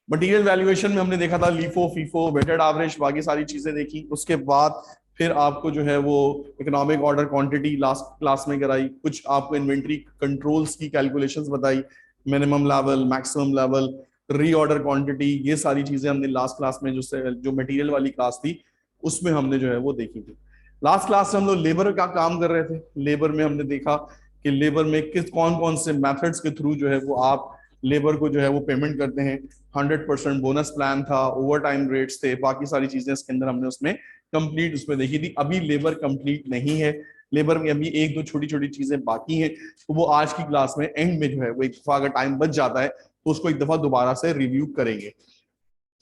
Material valuation में हमने देखा था लीफो, फीफो, वेटेड एवरेज, बाकी सारी चीजें देखी। उसके बाद फिर आपको जो है वो economic order quantity last class में कराई, कुछ आपको इन्वेंट्री कंट्रोल्स की कैलकुलेशंस बताई, minimum level, maximum level, reorder quantity, ये सारी चीजें हमने लास्ट क्लास में जो मटेरियल वाली क्लास थी उसमें हमने जो है वो देखी थी। लास्ट क्लास में हम लोग लेबर का काम कर रहे थे। लेबर में हमने देखा कि लेबर में किस कौन कौन से मेथड्स के थ्रू जो है वो आप लेबर को जो है वो पेमेंट करते हैं। 100% बोनस प्लान था, ओवर टाइम रेट्स थे, बाकी सारी चीजें इसके अंदर हमने उसमें कंप्लीट उसमें देखी थी। अभी लेबर कंप्लीट नहीं है, लेबर में अभी एक दो छोटी छोटी चीजें बाकी हैं, तो वो आज की क्लास में एंड में जो है वो एक दफा अगर टाइम बच जाता है तो उसको एक दफा दोबारा से रिव्यू करेंगे।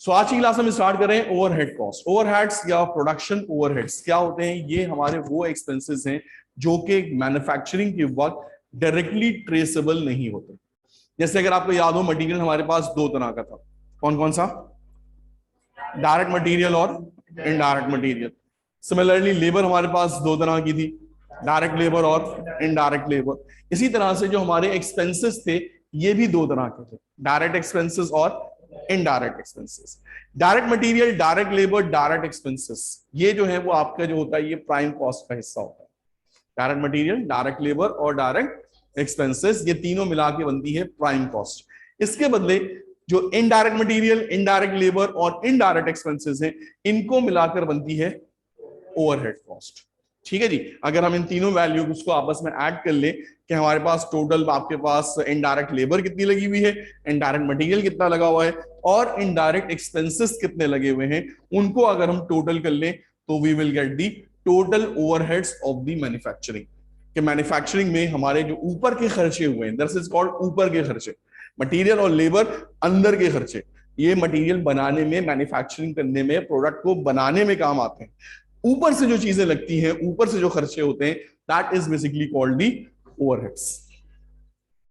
सो आज की क्लास में स्टार्ट करें ओवरहेड कॉस्ट। ओवरहेड्स या प्रोडक्शन ओवरहेड्स क्या होते हैं? ये हमारे वो एक्सपेंसेस हैं जो कि मैन्युफैक्चरिंग के वक्त डायरेक्टली ट्रेसेबल नहीं होते। जैसे अगर आपको याद हो, मटेरियल हमारे पास दो तरह का था, कौन कौन सा? डायरेक्ट मटेरियल और इनडायरेक्ट मटेरियल। सिमिलरली लेबर हमारे पास दो तरह की थी, डायरेक्ट लेबर और इनडायरेक्ट लेबर। इसी तरह से जो हमारे एक्सपेंसेस थे ये भी दो तरह के थे, डायरेक्ट एक्सपेंसेस और indirect expenses. Direct material, direct labour, direct expenses, ये जो है वो आपका जो होता है ये प्राइम कॉस्ट का हिस्सा होता है। डायरेक्ट मटेरियल, डायरेक्ट लेबर और डायरेक्ट एक्सपेंसेस, ये तीनों मिला के बनती है प्राइम कॉस्ट। इसके बदले जो इनडायरेक्ट मटेरियल, इनडायरेक्ट लेबर और इनडायरेक्ट एक्सपेंसेस हैं, इनको मिलाकर बनती है ओवरहेड कॉस्ट। ठीक है जी। अगर हम इन तीनों वैल्यू को आपस में ऐड कर ले कि हमारे पास टोटल आपके पास इनडायरेक्ट लेबर कितनी लगी हुई है, इनडायरेक्ट मटेरियल कितना लगा हुआ है और इनडायरेक्ट एक्सपेंसेस कितने लगे हुए हैं, उनको अगर हम टोटल कर ले तो we will get the total overheads of the manufacturing. कि मैन्युफैक्चरिंग में हमारे जो ऊपर के खर्चे हुए हैं, दैट इज कॉल्ड ऊपर के खर्चे, मटेरियल और लेबर अंदर के खर्चे, ये मटेरियल बनाने में, मैन्युफैक्चरिंग करने में, प्रोडक्ट को बनाने में काम आते हैं। ऊपर से जो चीजें लगती हैं, ऊपर से जो खर्चे होते हैं, that is basically called the overheads.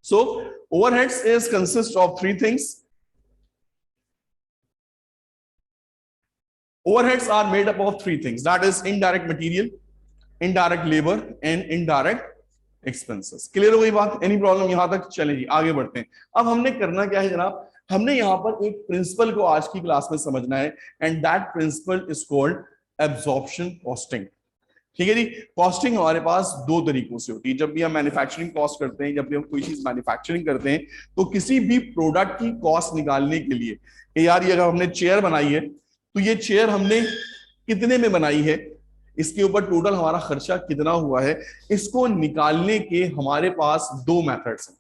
So overheads is consist of three things. Overheads are made up of three things, that is indirect material, indirect labor and indirect expenses. Clear हो गई बात? एनी प्रॉब्लम यहां तक? चलें जी आगे बढ़ते हैं। अब हमने करना क्या है जनाब, हमने यहां पर एक प्रिंसिपल को आज की क्लास में समझना है and that principle is called absorption costing. ठीक है जी। कॉस्टिंग हमारे पास दो तरीकों से होती है। जब भी हम मैन्युफैक्चरिंग कॉस्ट करते हैं, जब भी हम कोई चीज मैन्युफैक्चरिंग करते हैं, तो किसी भी प्रोडक्ट की कॉस्ट निकालने के लिए कि यार ये अगर हमने चेयर बनाई है तो ये चेयर हमने कितने में बनाई है, इसके ऊपर टोटल हमारा खर्चा कितना हुआ है, इसको निकालने के हमारे पास दो मेथड्स हैं।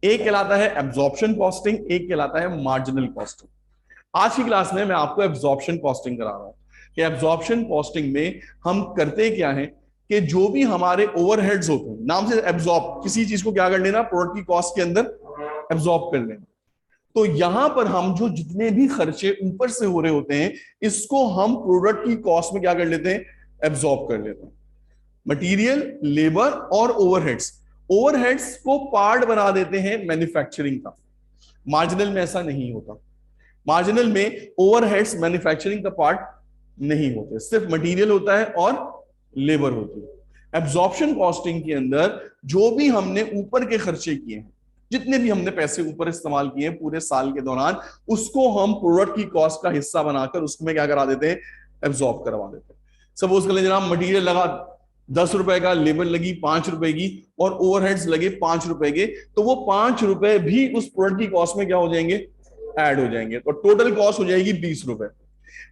एक कहलाता है एब्जॉर्प्शन कॉस्टिंग, एक कहलाता है मार्जिनल कॉस्टिंग। आज की क्लास में मैं आपको एब्जॉर्प्शन कॉस्टिंग करा रहा हूं कि एब्जॉर्प्शन कॉस्टिंग में हम करते क्या है कि जो भी हमारे ओवरहेड्स होते हैं, नाम से एब्जॉर्ब, किसी चीज को क्या कर लेना, प्रोडक्ट की कॉस्ट के अंदर एब्जॉर्ब कर लेना। तो यहां पर हम जो जितने भी खर्चे ऊपर से हो रहे होते हैं, इसको हम प्रोडक्ट की कॉस्ट में क्या कर लेते हैं, एब्जॉर्ब कर लेते हैं। मटेरियल, लेबर और ओवरहेड्स, ओवरहेड्स को पार्ट बना देते हैं मैन्युफैक्चरिंग का। मार्जिनल में ऐसा नहीं होता। मार्जिनल में ओवरहेड्स मैन्युफैक्चरिंग का पार्ट नहीं होते, सिर्फ मटेरियल होता है और लेबर होती है। एब्जॉर्प्शन कॉस्टिंग के अंदर जो भी हमने ऊपर के खर्चे किए हैं, जितने भी हमने पैसे ऊपर इस्तेमाल किए हैं पूरे साल के दौरान, उसको हम प्रोडक्ट की कॉस्ट का हिस्सा बनाकर उसमें क्या करा देते हैं, एब्जॉर्ब करवा देते हैं। सपोज कर लें जनाब मटेरियल लगा 10 रुपए का, लेबर लगी 5 रुपए की और ओवरहेड्स लगे 5 रुपए के, तो वो 5 रुपए भी उस प्रोडक्ट की कॉस्ट में क्या हो जाएंगे, ऐड हो जाएंगे, तो टोटल कॉस्ट हो जाएगी 20 रुपए।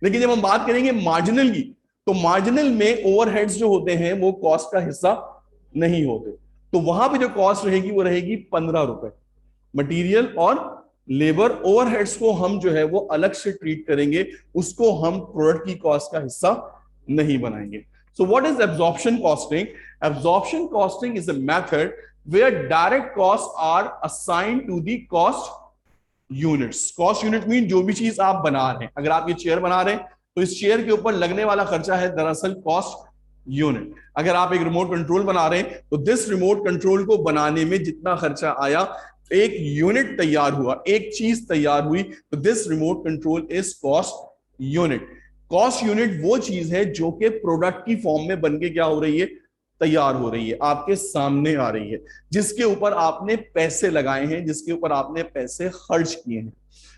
लेकिन जब हम बात करेंगे मार्जिनल की, तो मार्जिनल में ओवरहेड्स जो होते हैं वो कॉस्ट का हिस्सा नहीं होते, तो वहां पे जो कॉस्ट रहेगी वो रहेगी 15 रुपए। मटीरियल और लेबर ओवरहेड्स को हम जो है वो अलग से ट्रीट करेंगे, उसको हम प्रोडक्ट की कॉस्ट का हिस्सा नहीं बनाएंगे। So what is absorption costing? Absorption costing is a method where direct cost are assigned to the cost units. Cost unit mean जो भी चीज आप बना रहे हैं, अगर आप ये चेयर बना रहे हैं तो इस चेयर के ऊपर लगने वाला खर्चा है दरअसल कॉस्ट यूनिट। अगर आप एक रिमोट कंट्रोल बना रहे हैं तो दिस रिमोट कंट्रोल को बनाने में जितना खर्चा आया, एक यूनिट तैयार हुआ, एक चीज तैयार हुई, तो this remote control is cost unit. Cost unit वो चीज है जो कि प्रोडक्ट की फॉर्म में बन के क्या हो रही है, तैयार हो रही है, आपके सामने आ रही है, जिसके ऊपर आपने पैसे लगाए हैं, जिसके ऊपर आपने पैसे खर्च किए हैं।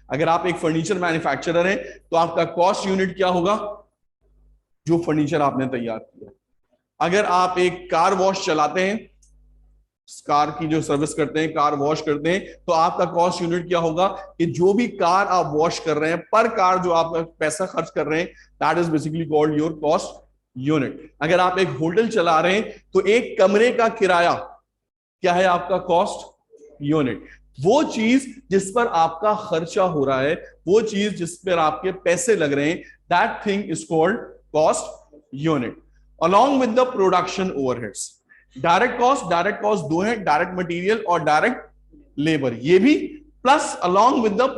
अगर आप एक फर्नीचर मैन्युफैक्चरर हैं तो आपका कॉस्ट यूनिट क्या होगा? जो फर्नीचर आपने तैयार किया। अगर आप एक कार वॉश चलाते हैं, कार की जो सर्विस करते हैं, कार वॉश करते हैं, तो आपका कॉस्ट यूनिट क्या होगा? कि जो भी कार आप वॉश कर रहे हैं, पर कार जो आप पैसा खर्च कर रहे हैं, that is basically called your cost unit. अगर आप एक होटल चला रहे हैं तो एक कमरे का किराया क्या है? आपका कॉस्ट यूनिट। वो चीज जिस पर आपका खर्चा हो रहा है, वो चीज जिस पर आपके पैसे लग रहे हैं, that thing is called cost unit, along with the production overheads. Direct cost दो है, डायरेक्ट मटेरियल और डायरेक्ट लेबर, ये भी plus along with the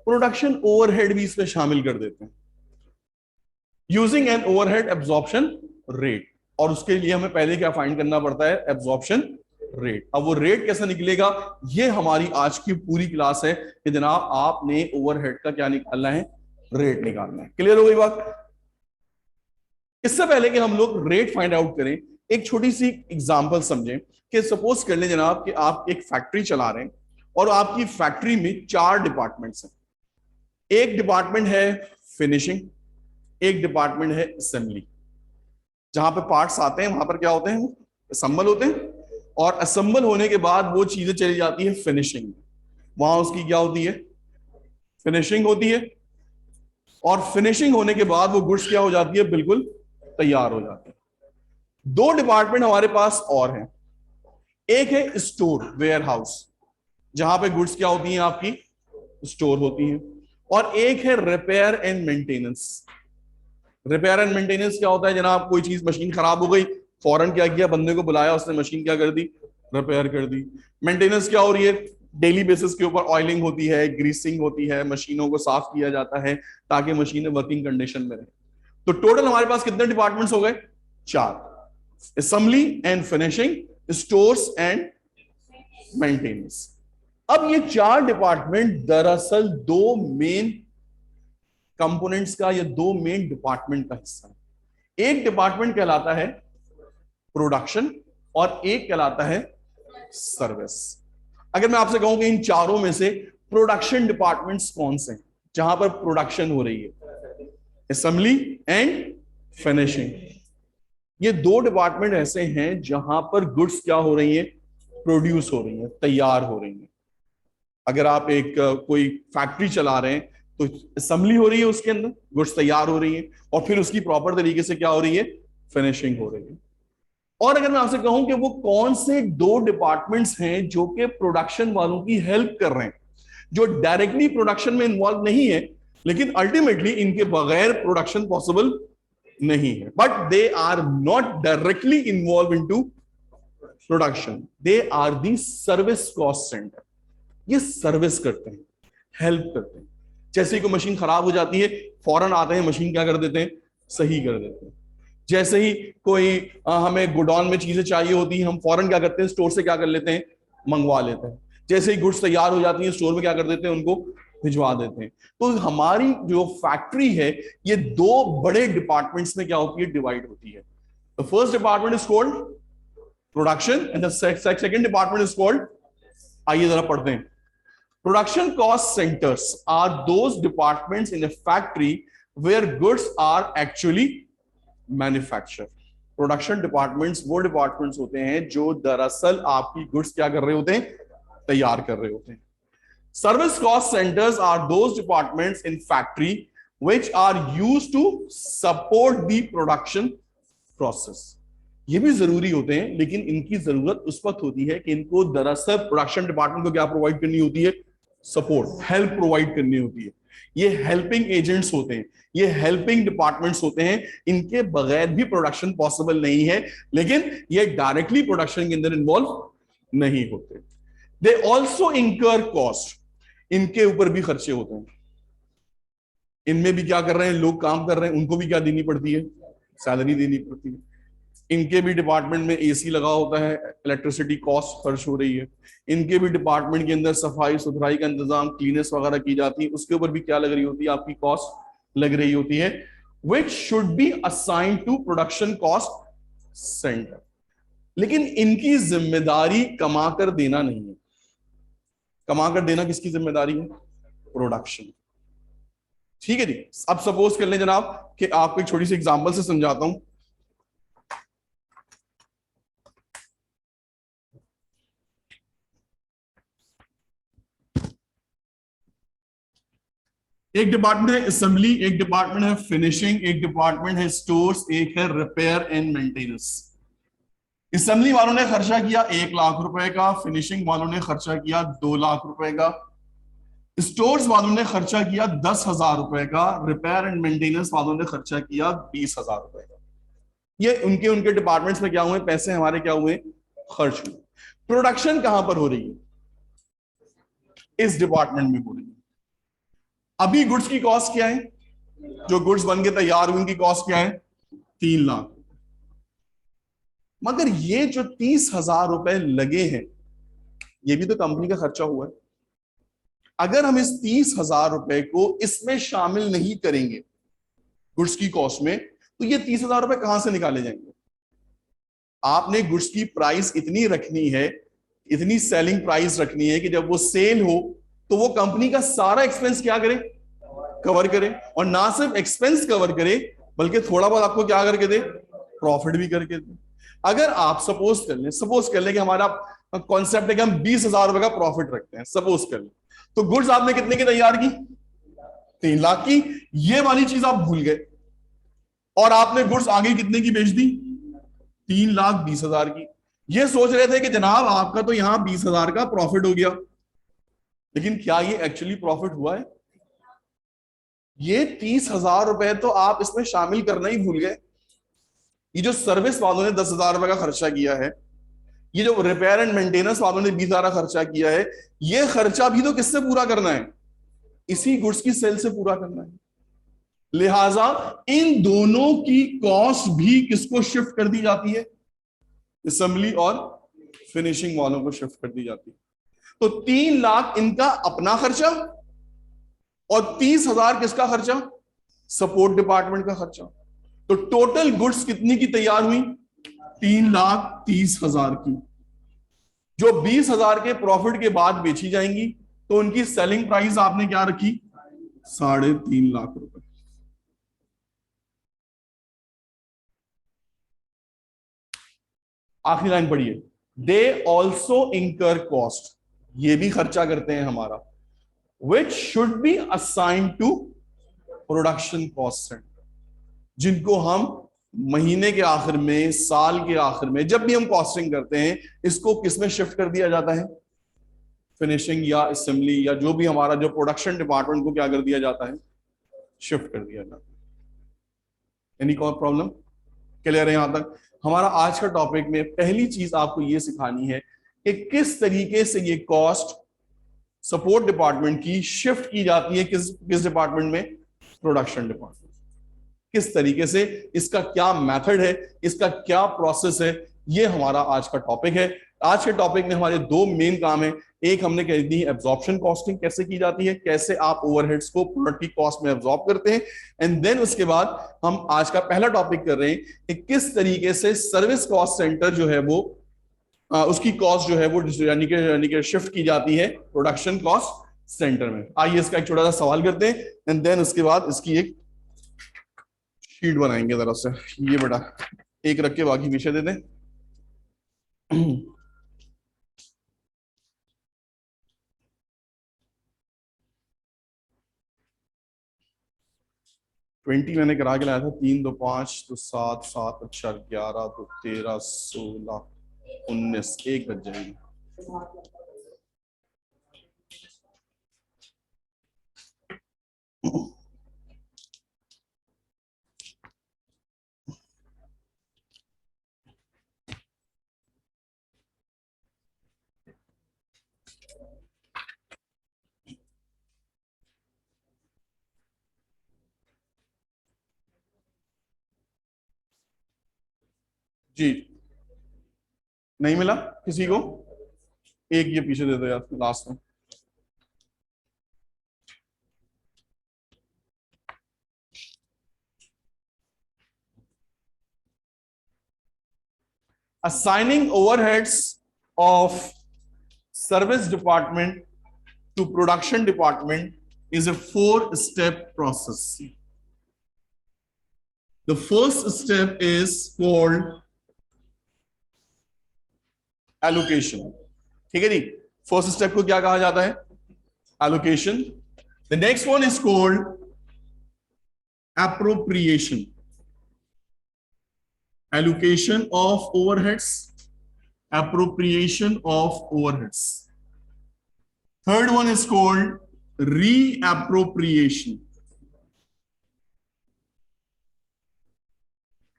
production overhead भी इसमें शामिल कर देते हैं, using an overhead absorption rate. और उसके लिए हमें पहले क्या फाइंड करना पड़ता है? Absorption rate. अब वो रेट कैसे निकलेगा, ये हमारी आज की पूरी क्लास है कि जनाब आपने ओवरहेड का क्या निकालना है? रेट निकालना है। क्लियर हो गई बात? इससे पहले कि हम लोग रेट फाइंड आउट करें, एक छोटी सी एग्जांपल समझें कि सपोज कर लें जनाब कि आप एक फैक्ट्री चला रहे हैं और आपकी फैक्ट्री में 4 डिपार्टमेंट्स हैं। एक डिपार्टमेंट है फिनिशिंग, एक डिपार्टमेंट है असेंबली, जहां पे पार्ट्स आते हैं वहां पर क्या होते हैं? असेंबल होते हैं, और असेंबल होने के बाद वो चीजें चली जाती है फिनिशिंग में, वहां उसकी क्या होती है? फिनिशिंग होती है। और फिनिशिंग होने के बाद वो गुड्स क्या हो जाती है? बिल्कुल तैयार हो जाती है। 2 डिपार्टमेंट हमारे पास और हैं। एक है स्टोर, वेयर हाउस, जहां पे गुड्स क्या होती हैं? आपकी स्टोर होती हैं। और एक है repair and maintenance. Repair and maintenance क्या होता है जनाब? कोई चीज मशीन खराब हो गई, फौरन क्या किया? बंदे को बुलाया, उसने मशीन क्या कर दी? रिपेयर कर दी। मेंटेनेंस क्या हो रही है? डेली बेसिस के ऊपर ऑयलिंग होती है, ग्रीसिंग होती है, मशीनों को साफ किया जाता है ताकि मशीनें वर्किंग कंडीशन में रहे। तो टोटल हमारे पास कितने डिपार्टमेंट्स हो गए? 4। Assembly and finishing, stores and maintenance. अब ये 4 डिपार्टमेंट दरअसल 2 मेन कंपोनेंट्स का या 2 मेन डिपार्टमेंट का हिस्सा है। एक डिपार्टमेंट कहलाता है प्रोडक्शन और एक कहलाता है सर्विस। अगर मैं आपसे कहूं कि इन चारों में से प्रोडक्शन डिपार्टमेंट्स कौन से हैं जहां पर प्रोडक्शन हो रही है? Assembly and finishing. ये 2 डिपार्टमेंट ऐसे हैं जहां पर गुड्स क्या हो रही है? प्रोड्यूस हो रही है, तैयार हो रही है। अगर आप एक कोई फैक्ट्री चला रहे हैं तो असेंबली हो रही है, उसके अंदर गुड्स तैयार हो रही है, और फिर उसकी प्रॉपर तरीके से क्या हो रही है? फिनिशिंग हो रही है। और अगर मैं आपसे कहूं कि वो कौन से 2 डिपार्टमेंट्स हैं जो कि प्रोडक्शन वालों की हेल्प कर रहे हैं, जो डायरेक्टली प्रोडक्शन में इन्वॉल्व नहीं है, लेकिन अल्टीमेटली इनके बगैर प्रोडक्शन पॉसिबल नहीं है, but they are not directly involve into production, they are the service cost centre. ये सर्विस करते हैं, हेल्प करते हैं। जैसे ही कोई मशीन खराब हो जाती है, फौरन आते हैं, मशीन क्या कर देते हैं? सही कर देते हैं। जैसे ही कोई हमें गोडाउन में चीजें चाहिए होती हैं, हम फौरन क्या करते हैं? स्टोर से क्या कर लेते हैं? मंगवा लेते हैं। जैसे ही गुड्स तैयार हो जाती हैं, स्टोर में क्या कर देते हैं? उनको भिजवा देते हैं। तो हमारी जो फैक्ट्री है, ये 2 बड़े डिपार्टमेंट्स में क्या होती है? डिवाइड होती है। The first department is called production and the second department is called, आइए जरा पढ़ते हैं। Production cost centers are those departments in a factory where goods are actually manufactured. Production departments वो departments होते हैं जो दरअसल आपकी goods क्या कर रहे होते हैं? तैयार कर रहे होते हैं। Service cost centers are those departments in factory which are used to support the production process. ये भी जरूरी होते हैं, लेकिन इनकी जरूरत उस वक्त होती है कि इनको दरअसल प्रोडक्शन डिपार्टमेंट को क्या प्रोवाइड करनी होती है? सपोर्ट, हेल्प प्रोवाइड करनी होती है। ये हेल्पिंग एजेंट्स होते हैं, ये हेल्पिंग डिपार्टमेंट्स होते हैं। इनके बगैर भी प्रोडक्शन पॉसिबल नहीं है, लेकिन ये डायरेक्टली प्रोडक्शन के अंदर इन्वॉल्व नहीं होते। दे ऑल्सो इंकर कॉस्ट, इनके ऊपर भी खर्चे होते हैं। इनमें भी क्या कर रहे हैं? लोग काम कर रहे हैं, उनको भी क्या देनी पड़ती है? सैलरी देनी पड़ती है। इनके भी डिपार्टमेंट में एसी लगा होता है, इलेक्ट्रिसिटी कॉस्ट खर्च हो रही है। इनके भी डिपार्टमेंट के अंदर सफाई सुथराई का इंतजाम, क्लीनेस वगैरह की जाती है, उसके ऊपर भी क्या लग रही होती है? आपकी कॉस्ट लग रही होती है, which should be assigned to production cost centre. लेकिन इनकी जिम्मेदारी कमा कर देना नहीं है। कमा कर देना किसकी जिम्मेदारी है? प्रोडक्शन। ठीक है जी। अब सपोज कर लें जनाब कि आपको एक छोटी सी एग्जांपल से समझाता हूं। एक डिपार्टमेंट है असेंबली, एक डिपार्टमेंट है फिनिशिंग, एक डिपार्टमेंट है स्टोर्स, एक है रिपेयर एंड मेंटेनेंस। असेंबली वालों ने खर्चा किया 1 लाख रुपए का, फिनिशिंग वालों ने खर्चा किया 2 लाख रुपए का, स्टोर्स वालों ने खर्चा किया 10,000 रुपए का, रिपेयर एंड मेंटेनेंस वालों ने खर्चा किया 20,000 रुपए का। ये उनके उनके डिपार्टमेंट्स में क्या हुए, पैसे हमारे क्या हुए, खर्च हुए। प्रोडक्शन कहां पर हो रही है? इस डिपार्टमेंट में हो रही है। अभी गुड्स की कॉस्ट क्या है? जो गुड्स बन के तैयार हुई उनकी कॉस्ट क्या है? 3 लाख। मगर ये जो 30,000 रुपए लगे हैं, ये भी तो कंपनी का खर्चा हुआ है। अगर हम इस 30,000 रुपए को इसमें शामिल नहीं करेंगे गुड्स की कॉस्ट में, तो ये 30,000 रुपए कहां से निकाले जाएंगे? आपने गुड्स की प्राइस इतनी रखनी है, इतनी सेलिंग प्राइस रखनी है कि जब वो सेल हो तो वो कंपनी का सारा एक्सपेंस क्या करे, कवर करे। और ना सिर्फ एक्सपेंस कवर करे, बल्कि थोड़ा बहुत आपको क्या करके दे, प्रॉफिट भी करके दे। अगर आप सपोज कर लें कि हमारा कॉन्सेप्ट है कि हम 20,000 रुपए का प्रॉफिट रखते हैं, सपोज कर लें, तो गुड्स आपने कितने की तैयार की? 3 लाख की। ये वाली चीज आप भूल गए और आपने गुड्स आगे कितने की बेच दी? 3,20,000 की। ये सोच रहे थे कि जनाब आपका तो यहां 20,000 का प्रॉफिट हो गया, लेकिन क्या ये एक्चुअली प्रॉफिट हुआ है? ये 30,000 रुपए तो आप इसमें शामिल करना ही भूल गए। ये जो सर्विस वालों ने 10,000 रुपए का खर्चा किया है, ये जो रिपेयर एंड मेंटेनेंस वालों ने 20,000 का खर्चा किया है, ये खर्चा भी तो किससे पूरा करना है? इसी गुड्स की सेल से पूरा करना है। लिहाजा इन दोनों की कॉस्ट भी किसको शिफ्ट कर दी जाती है? असेंबली और फिनिशिंग वालों को शिफ्ट कर दी जाती है। तो 3 लाख इनका अपना खर्चा और 30,000 किसका खर्चा? सपोर्ट डिपार्टमेंट का खर्चा। तो टोटल गुड्स कितनी की तैयार हुई? 3,30,000 की, जो 20,000 के प्रॉफिट के बाद बेची जाएंगी। तो उनकी सेलिंग प्राइस आपने क्या रखी? 3.5 लाख रुपए। आखिरी लाइन पढ़िए, दे ऑल्सो इंकर कॉस्ट, ये भी खर्चा करते हैं हमारा, which should be assign to production cost centre, जिनको हम महीने के आखिर में, साल के आखिर में, जब भी हम कॉस्टिंग करते हैं, इसको किसमें शिफ्ट कर दिया जाता है? फिनिशिंग या असेंबली या जो भी हमारा जो प्रोडक्शन डिपार्टमेंट को क्या कर दिया जाता है? शिफ्ट कर दिया जाता है। एनी कोई प्रॉब्लम? क्लियर है यहां तक? हमारा आज का टॉपिक में पहली चीज आपको यह सिखानी है कि किस तरीके से ये कॉस्ट सपोर्ट डिपार्टमेंट की शिफ्ट की जाती है किस किस डिपार्टमेंट में? Production department. किस तरीके से, इसका क्या मेथड है, इसका क्या प्रोसेस है, ये हमारा आज का टॉपिक है। आज के टॉपिक में हमारे दो मेन काम है। एक हमने कह दी एब्जॉर्प्शन कॉस्टिंग कैसे की जाती है, कैसे आप ओवरहेड्स को प्रोडक्ट की कॉस्ट में एब्जॉर्ब करते हैं। एंड देन उसके बाद हम आज का पहला टॉपिक कर रहे हैं कि किस तरीके से सर्विस कॉस्ट सेंटर जो है वो उसकी कॉस्ट जो है वो यानी कि शिफ्ट की जाती है प्रोडक्शन कॉस्ट सेंटर में। आइए इसका एक छोटा सा सवाल करते हैं एंड देन उसके बाद इसकी एक शीट बनाएंगे जरा से। ये बेटा एक रख के बाकी विषय दे दें। 20 मैंने करा के लाया था, 3 2 5 तो 7 7 अच्छा 11 तो 13 16 19 एक बज जाएगी। जी नहीं मिला किसी को? एक ये पीछे दे दो यार लास्ट में। assigning overheads of service department to production department is a 4-step process. The first step is called allocation. ठीक है जी, फर्स्ट स्टेप को क्या कहा जाता है? Allocation. The next one is called appropriation. Allocation of overheads, appropriation of overheads. Third one is called reappropriation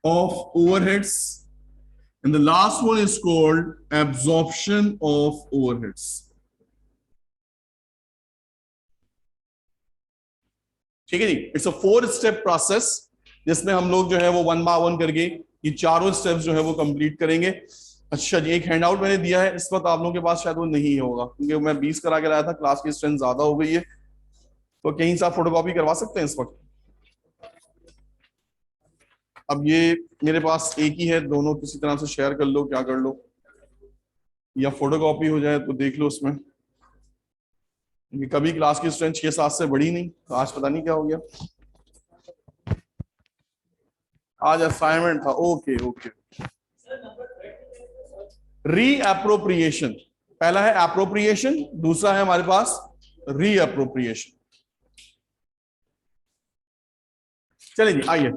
of overheads, and the last one is called absorption of overheads. ठीक है जी, it's a 4-स्टेप process जिसमें हम लोग जो है वो 1 bye 1 करके ये चारों स्टेप्स जो है वो कंप्लीट करेंगे। अच्छा जी, एक हैंडआउट मैंने दिया है, इस वक्त आप लोगों के पास शायद वो नहीं होगा क्योंकि मैं 20 करा के लाया था, क्लास की स्ट्रेंथ ज्यादा हो गई है, तो कहीं से आप फोटोकॉपी करवा सकते हैं इस वक्त। अब ये मेरे पास एक ही है, दोनों किसी तरह से शेयर कर लो, क्या कर लो, या फोटोकॉपी हो जाए तो देख लो उसमें। कभी क्लास की स्ट्रेंथ 6-7 से बढ़ी नहीं, तो आज पता नहीं क्या हो गया। आज असाइनमेंट था। Okay okay. रीअप्रोप्रिएशन, पहला है एप्रोप्रिएशन, दूसरा है हमारे पास रीअप्रोप्रिएशन। चलिए जी, आइए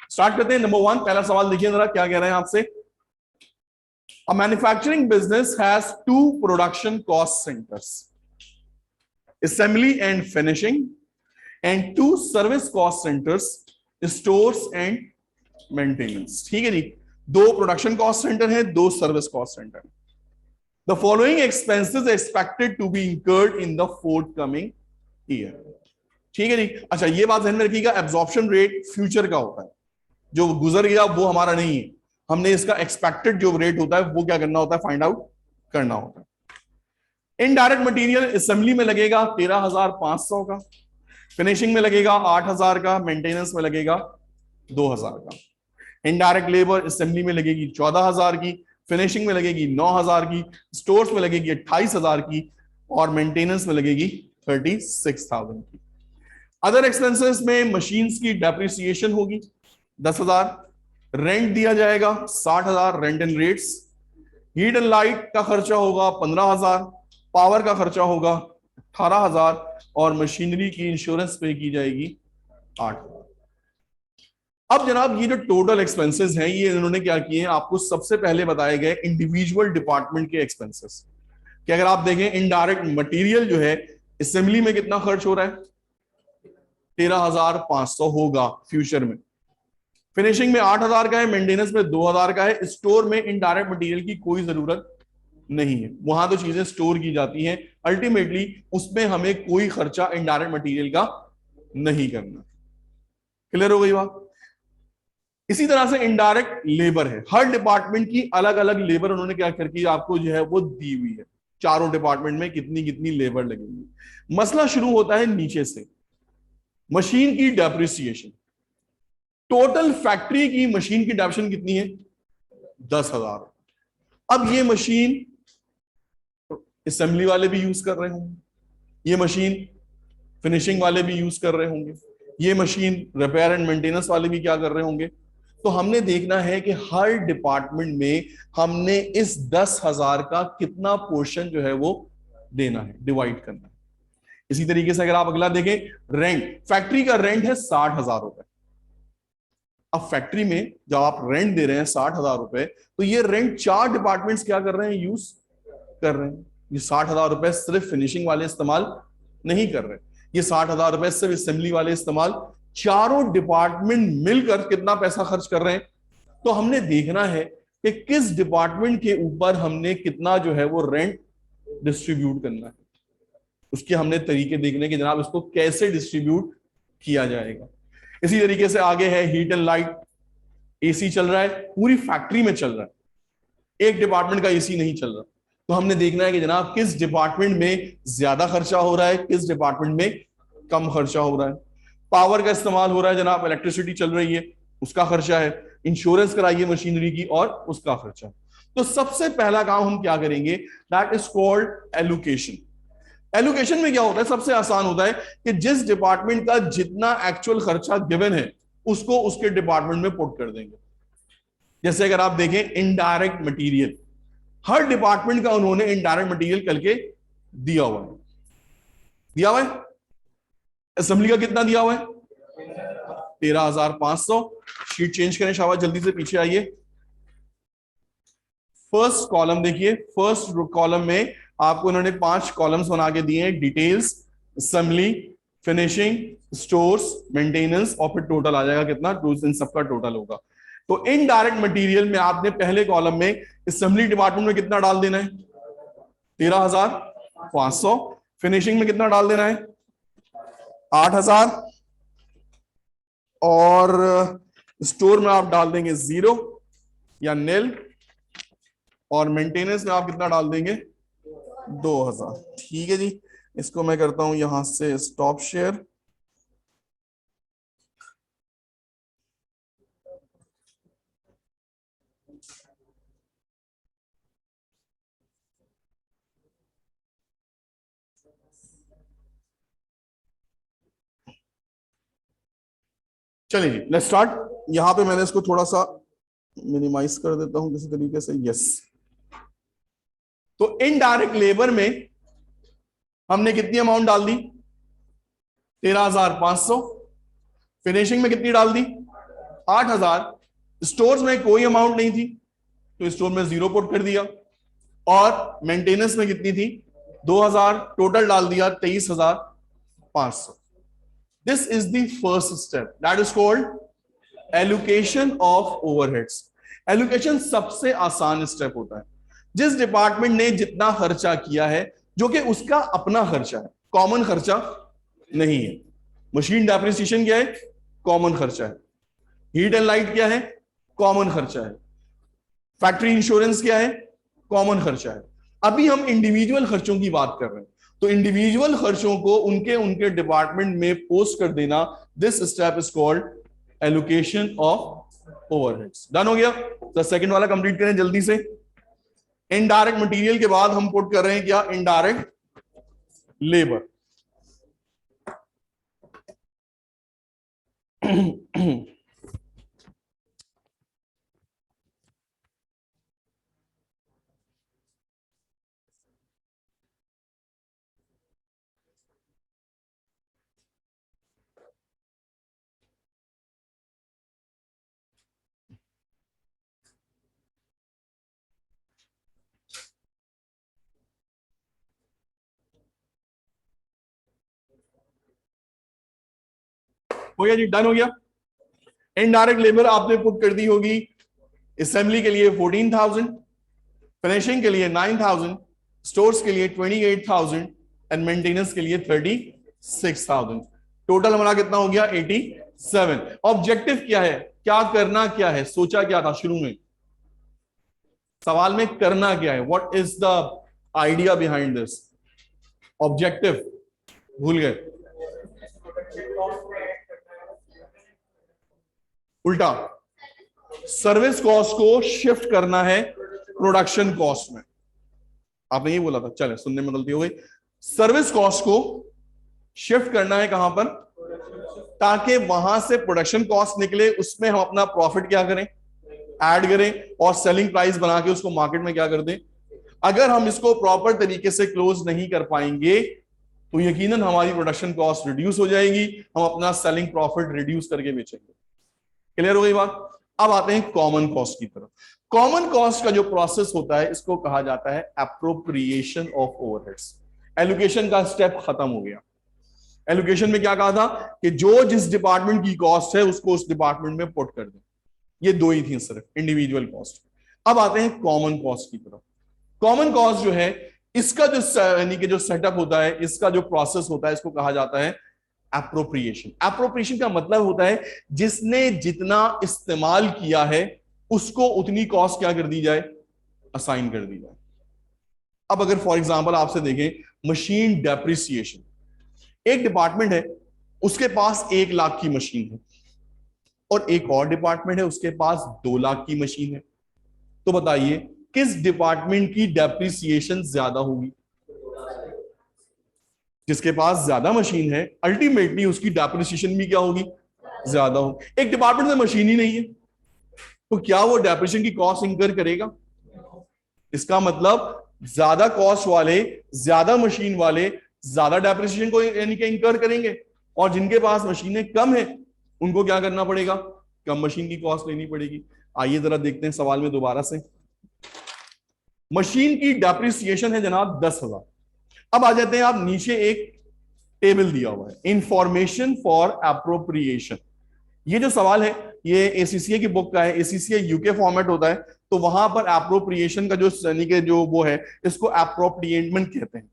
स्टार्ट करते हैं। नंबर 1, पहला सवाल देखिए जरा क्या कह रहे हैं आपसे। A manufacturing business has 2 production cost centres, assembly and finishing, and 2 service cost centers, stores and maintenance. ठीक है जी, 2 प्रोडक्शन कॉस्ट सेंटर है, 2 service cost centre. The following expenses are expected to be incurred in the forthcoming year. ठीक है जी। अच्छा, ये बात ध्यान में रखिएगा, एब्जॉर्प्शन रेट फ्यूचर का होता है, जो गुजर गया वो हमारा नहीं है, हमने इसका एक्सपेक्टेड जो रेट होता है वो क्या करना होता है, फाइंड आउट करना होता है। इनडायरेक्ट मटेरियल असेंबली में लगेगा 13,500 का, फिनिशिंग में लगेगा 8,000 का, मेंटेनेंस में लगेगा 2,000 का। इनडायरेक्ट लेबर असेंबली में लगेगी 14,000 की, फिनिशिंग में लगेगी 9,000 की, स्टोर्स में लगेगी 28,000 की, और मेंटेनेंस में लगेगी 36,000 की। अदर एक्सपेंसेस में मशीन्स की डेप्रिसिएशन होगी 10,000, रेंट दिया जाएगा 60,000 rent and rates, heat and light का खर्चा होगा 15,000, पावर का खर्चा होगा 18,000, और मशीनरी की इंश्योरेंस पे की जाएगी 8,000। अब जनाब ये जो टोटल एक्सपेंसेस हैं ये इन्होंने क्या किए हैं, आपको सबसे पहले बताए गए इंडिविजुअल डिपार्टमेंट के एक्सपेंसेस कि अगर आप देखें इनडायरेक्ट मटेरियल जो है असेंबली में कितना खर्च हो रहा है, 13,500 होगा फ्यूचर में, फिनिशिंग में 8,000 का है, मेंटेनेंस में 2,000 का है, स्टोर में इनडायरेक्ट मटेरियल की कोई जरूरत नहीं है, वहां तो चीजें स्टोर की जाती हैं, अल्टीमेटली उसमें हमें कोई खर्चा इनडायरेक्ट मटेरियल का नहीं करना। क्लियर हो गई बात? इसी तरह से इनडायरेक्ट लेबर है, हर डिपार्टमेंट की अलग अलग लेबर उन्होंने क्या करके आपको जो है वो दी हुई है, चारों डिपार्टमेंट में कितनी कितनी लेबर लगेगी। मसला शुरू होता है नीचे से, मशीन की डेप्रिसिएशन। टोटल फैक्ट्री की मशीन की डेप्रिसिएशन कितनी है, 10,000। अब ये मशीन असेंबली वाले भी यूज कर रहे होंगे, ये मशीन फिनिशिंग वाले भी यूज कर रहे होंगे, ये मशीन रिपेयर एंड मेंटेनेंस वाले भी क्या कर रहे होंगे। तो हमने देखना है कि हर डिपार्टमेंट में हमने इस 10,000 का कितना पोर्शन जो है वो देना है, डिवाइड करना है। इसी तरीके से अगर आप अगला देखें, रेंट, फैक्ट्री का रेंट है 60,000 रुपए। अब फैक्ट्री में जब आप रेंट दे रहे हैं 60,000 रुपए, तो ये रेंट 4 डिपार्टमेंट्स क्या कर रहे हैं, यूज कर रहे हैं। ये 60,000 रुपए सिर्फ फिनिशिंग वाले इस्तेमाल नहीं कर रहे, ये 60,000 रुपए सिर्फ असेंबली वाले इस्तेमाल, चारों डिपार्टमेंट मिलकर कितना पैसा खर्च कर रहे हैं। तो हमने देखना है कि किस डिपार्टमेंट के ऊपर हमने कितना जो है वो रेंट डिस्ट्रीब्यूट करना है, उसके हमने तरीके देखने के जनाब इसको कैसे डिस्ट्रीब्यूट किया जाएगा। इसी तरीके से आगे है हीट एंड लाइट, एसी चल रहा है, पूरी फैक्ट्री में चल रहा है, एक डिपार्टमेंट का एसी नहीं चल रहा। तो हमने देखना है कि जनाब किस डिपार्टमेंट में ज्यादा खर्चा हो रहा है, किस डिपार्टमेंट में कम खर्चा हो रहा है। पावर का इस्तेमाल हो रहा है जनाब, इलेक्ट्रिसिटी चल रही है, उसका खर्चा है, इंश्योरेंस कराइए मशीनरी की और उसका खर्चा। तो सबसे पहला काम हम क्या करेंगे, that is called allocation. Allocation में क्या होता है, सबसे आसान होता है कि जिस डिपार्टमेंट का जितना एक्चुअल खर्चा गिवन है उसको उसके डिपार्टमेंट में पुट कर देंगे। जैसे अगर आप देखें इनडायरेक्ट मटेरियल, हर डिपार्टमेंट का उन्होंने इनडायरेक्ट मटेरियल करके दिया हुआ है, दिया हुआ है। असेंबली का कितना दिया हुआ है, 13,500। शीट चेंज करें शाबाश, जल्दी से पीछे आइए। फर्स्ट कॉलम देखिए, फर्स्ट कॉलम में आपको इन्होंने 5 कॉलम्स बना के दिए हैं, details, assembly, finishing, stores, maintenance, और फिर टोटल आ जाएगा कितना, इन सबका टोटल होगा। तो इनडायरेक्ट मटेरियल में आपने पहले कॉलम में असेंबली डिपार्टमेंट में कितना डाल देना है, 13,500। फिनिशिंग में कितना डाल देना है, 8,000। और स्टोर में आप डाल देंगे 0 या नील, और मेंटेनेंस में आप कितना डाल देंगे, 2,000। ठीक है जी, इसको मैं करता हूं यहां से स्टॉप शेयर। चलिए जी, लेट्स स्टार्ट। यहां पे मैंने इसको थोड़ा सा मिनिमाइज कर देता हूं किसी तरीके से, यस। तो इनडायरेक्ट लेबर में हमने कितनी अमाउंट डाल दी, 13,500। फिनिशिंग में कितनी डाल दी, 8,000। स्टोर्स में कोई अमाउंट नहीं थी तो स्टोर में 0 पुट कर दिया। और मेंटेनेंस में कितनी थी, 2,000। टोटल डाल दिया 23,500। This is the first step, that is called allocation of overheads. Allocation सबसे आसान स्टेप होता है। जिस डिपार्टमेंट ने जितना खर्चा किया है, जो कि उसका अपना खर्चा है, कॉमन खर्चा नहीं है। मशीन डेप्रिसिएशन क्या है, कॉमन खर्चा है। हीट एंड लाइट क्या है, कॉमन खर्चा है। फैक्ट्री इंश्योरेंस क्या है, कॉमन खर्चा है। अभी हम इंडिविजुअल खर्चों की बात कर रहे हैं, तो इंडिविजुअल खर्चों को उनके उनके डिपार्टमेंट में पोस्ट कर देना, this step is called allocation of overheads. Done हो गया। तो सेकंड वाला कंप्लीट करें जल्दी से। इनडायरेक्ट मटेरियल के बाद हम पुट कर रहे हैं क्या, इनडायरेक्ट लेबर। हो गया जी, डन हो गया। इनडायरेक्ट लेबर आपने पुट कर दी होगी, असेंबली के लिए 14,000, फिनिशिंग के लिए 9,000, स्टोर्स के लिए 28,000 एंड मेंटेनेंस के लिए 36,000। टोटल हमारा कितना हो गया, 87। ऑब्जेक्टिव क्या है, क्या करना क्या है, सोचा क्या था शुरू में, सवाल में करना क्या है, what is the idea behind this, objective भूल गए, उल्टा, सर्विस कॉस्ट को शिफ्ट करना है प्रोडक्शन कॉस्ट में। आपने ये बोला था, चले सुनने में गलती हो गई। सर्विस कॉस्ट को शिफ्ट करना है कहां पर, ताकि वहां से प्रोडक्शन कॉस्ट निकले, उसमें हम अपना प्रॉफिट क्या करें, ऐड करें, और सेलिंग प्राइस बना के उसको मार्केट में क्या कर दें। अगर हम इसको प्रॉपर तरीके से क्लोज नहीं कर पाएंगे तो यकीनन हमारी प्रोडक्शन कॉस्ट रिड्यूस हो जाएगी, हम अपना सेलिंग प्रॉफिट रिड्यूस करके बेचेंगे। क्लियर हो गई बात। अब आते हैं कॉमन कॉस्ट की तरफ। कॉमन कॉस्ट का जो प्रोसेस होता है इसको कहा जाता है एप्रोप्रिएशन ऑफ ओवरहेड्स। एलोकेशन का स्टेप खत्म हो गया। एलोकेशन में क्या कहा था कि जो जिस डिपार्टमेंट की कॉस्ट है उसको उस डिपार्टमेंट में पुट कर दें। ये दो ही थी सिर्फ, इंडिविजुअल कॉस्ट। अब आते हैं कॉमन कॉस्ट की तरफ। कॉमन कॉस्ट जो है, इसका जो यानी कि जो सेटअप होता है, इसका जो प्रोसेस होता है, इसको कहा जाता है एप्रोप्रिएशन। एप्रोप्रिएशन का मतलब होता है जिसने जितना इस्तेमाल किया है उसको उतनी कॉस्ट क्या कर दी जाए, असाइन कर दी जाए। अब अगर फॉर एग्जांपल आपसे देखें मशीन डेप्रिसिएशन, एक डिपार्टमेंट है उसके पास 1 लाख की मशीन है और एक और डिपार्टमेंट है उसके पास 2 लाख की मशीन है, तो बताइए किस डिपार्टमेंट की डेप्रिसिएशन ज्यादा होगी? जिसके पास ज्यादा मशीन है अल्टीमेटली उसकी डेप्रिसिएशन भी क्या होगी? ज्यादा होगी। एक डिपार्टमेंट में मशीन ही नहीं है तो क्या वो डेप्रिसिएशन की कॉस्ट इंकर करेगा? इसका मतलब ज्यादा कॉस्ट वाले, ज्यादा मशीन वाले ज्यादा डेप्रिसिएशन को यानी कि इंकर करेंगे, और जिनके पास मशीनें कम है उनको क्या करना पड़ेगा? कम मशीन की कॉस्ट लेनी पड़ेगी। आइए जरा देखते हैं सवाल में दोबारा से। मशीन की डेप्रिसिएशन है जनाब 10,000। अब आ जाते हैं आप नीचे, एक टेबल दिया हुआ है इंफॉर्मेशन फॉर अप्रोप्रिएशन। ये जो सवाल है ये एसीसीए की बुक का है, एसीसीए यूके फॉर्मेट होता है, तो वहां पर अप्रोप्रिएशन का जो यानी कि जो वो है इसको अप्रोप्रिएटमेंट कहते हैं।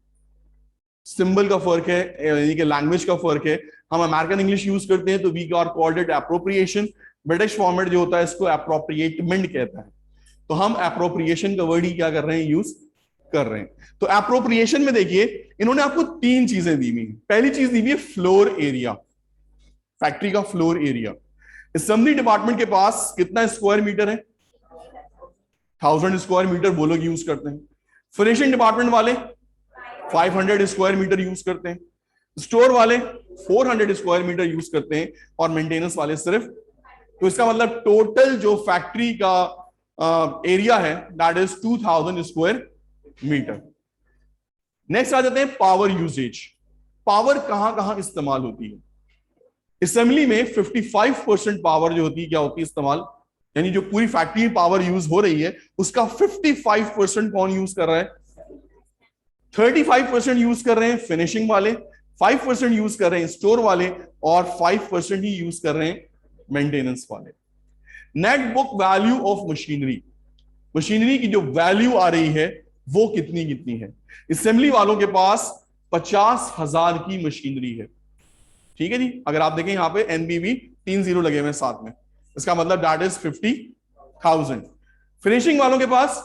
सिंबल का फर्क है, यानी कि लैंग्वेज का फर्क है। हम अमेरिकन इंग्लिश यूज करते हैं तो we are called it appropriation. British format जो होता है इसको अप्रोप्रिएटमेंट कहता है। तो हम अप्रोप्रिएशन का वर्ड ही क्या कर रहे हैं? यूज कर रहे हैं। तो अप्रोप्रिएशन में देखिए इन्होंने आपको तीन चीजें दी हुई। पहली चीज दी हुई है फ्लोर एरिया, फैक्ट्री का फ्लोर एरिया। असेंबली डिपार्टमेंट के पास कितना स्क्वायर मीटर है? 1000 स्क्वायर मीटर वो लोग यूज करते हैं। फिनिशिंग डिपार्टमेंट वाले 500 स्क्वायर मीटर यूज करते हैं। स्टोर वाले 400 स्क्वायर मीटर यूज करते हैं, और मेंटेनेंस वाले सिर्फ। तो इसका मतलब टोटल जो फैक्ट्री का एरिया है that is 2000 square metre. Next आ जाते हैं पावर यूजेज। पावर कहां कहां इस्तेमाल होती है? असेंबली में 55% पावर जो होती है क्या होती है इस्तेमाल, यानी जो पूरी फैक्ट्री में पावर यूज हो रही है उसका 55% कौन यूज कर रहा है? 35% यूज कर रहे हैं फिनिशिंग वाले, 5% यूज कर रहे हैं स्टोर वाले, और 5% ही यूज कर रहे हैं मेंटेनेंस वाले। Net book value of machinery, machinery की जो वैल्यू आ रही है वो कितनी कितनी है? असेंबली वालों के पास 50,000 की मशीनरी है। ठीक है जी, अगर आप देखें यहां पे एनबीवी 3 0 लगे हुए साथ में, इसका मतलब दैट इज 50,000। फिनिशिंग वालों के पास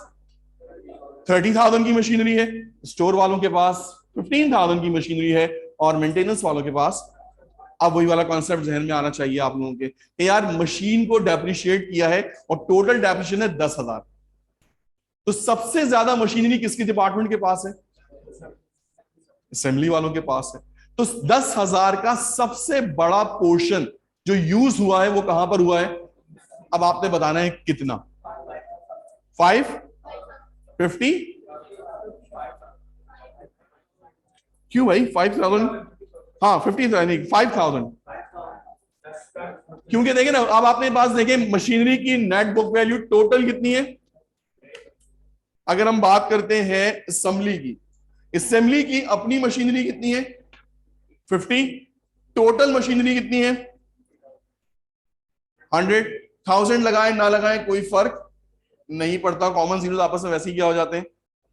30,000 की मशीनरी है, स्टोर वालों के पास 15,000 की मशीनरी है, और मेंटेनेंस वालों के पास, अब वही वाला कॉन्सेप्ट जहन में आना चाहिए आप लोगों के कि यार मशीन को डेप्रिशिएट किया है और टोटल डेप्रिशिएशन है 10,000, तो सबसे ज्यादा मशीनरी किसके डिपार्टमेंट के पास है? असेंबली वालों के पास है। तो 10,000 का सबसे बड़ा पोर्शन जो यूज हुआ है वो कहां पर हुआ है? अब आपने बताना है कितना? 550? क्यों भाई 5,000? हाँ 50,000 नहीं 5,000, क्योंकि देखें ना अब आपने पास देखें मशीनरी की नेट बुक वैल्यू टोटल कितनी है। अगर हम बात करते हैं असेंबली की, असेंबली की अपनी मशीनरी कितनी है? 50। टोटल मशीनरी कितनी है? 100,000। लगाए ना लगाए कोई फर्क नहीं पड़ता, कॉमन जीरो आपस में वैसे ही क्या हो जाते हैं?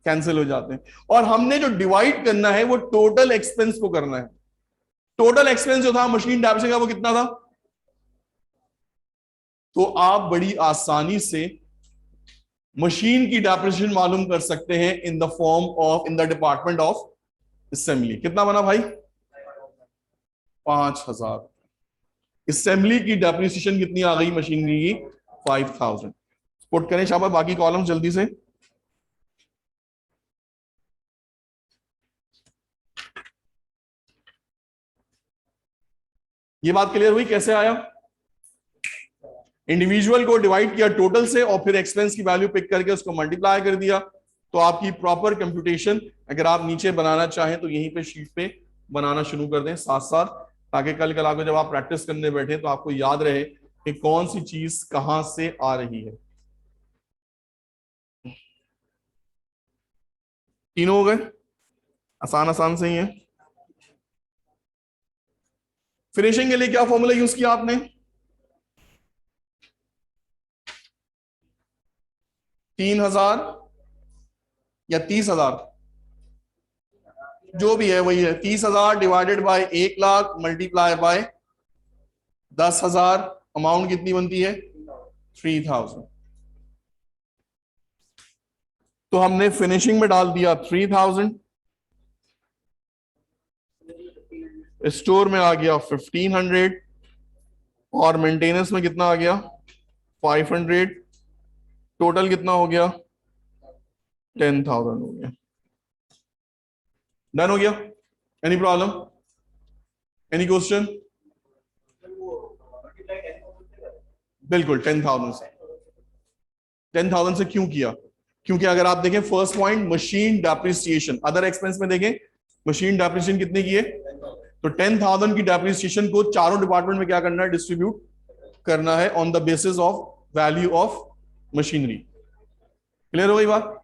कैंसिल हो जाते हैं। और हमने जो डिवाइड करना है वो टोटल एक्सपेंस को करना है। टोटल एक्सपेंस जो था मशीन डेप्रिसिएशन का वो कितना था? तो आप बड़ी आसानी से मशीन की डेप्रिसिएशन मालूम कर सकते हैं in the form of, in the department of assembly. कितना बना भाई? 5,000। असेंबली की डेप्रिसिएशन कितनी आ गई मशीनरी की? 5,000। पुट करें शाबाश बाकी कॉलम जल्दी से। ये बात क्लियर हुई कैसे आया? इंडिविजुअल को डिवाइड किया टोटल से और फिर एक्सपेंस की वैल्यू पिक करके उसको मल्टीप्लाई कर दिया, तो आपकी प्रॉपर कंप्यूटेशन अगर आप नीचे बनाना चाहें तो यहीं पे शीट पे बनाना शुरू कर दें साथ साथ, ताकि कल को जब आप प्रैक्टिस करने बैठे तो आपको याद रहे कि कौन सी चीज कहां से आ रही है। तीनों हो गए? आसान आसान से ही है। फिनिशिंग के लिए क्या फॉर्मूला यूज किया आपने? 3,000 या 30,000, जो भी है वही है। 30,000 divided by 1,00,000 multiply by 10,000, amount कितनी बनती है? 3,000। तो हमने फिनिशिंग में डाल दिया 3,000, स्टोर में आ गया 1,500, और मेंटेनेंस में कितना आ गया? 500। टोटल कितना हो गया? 10,000 हो गया। डन हो गया? Any problem? Any question? बिल्कुल 10,000 से। 10,000 से क्यों किया? क्योंकि अगर आप देखें first point machine depreciation, other expense में देखें मशीन डेप्रिसिएशन कितने की है, तो 10,000 की डेप्रिसिएशन को चारों डिपार्टमेंट में क्या करना है, डिस्ट्रीब्यूट करना है on the basis of value of machinery. Clear हो गई बात?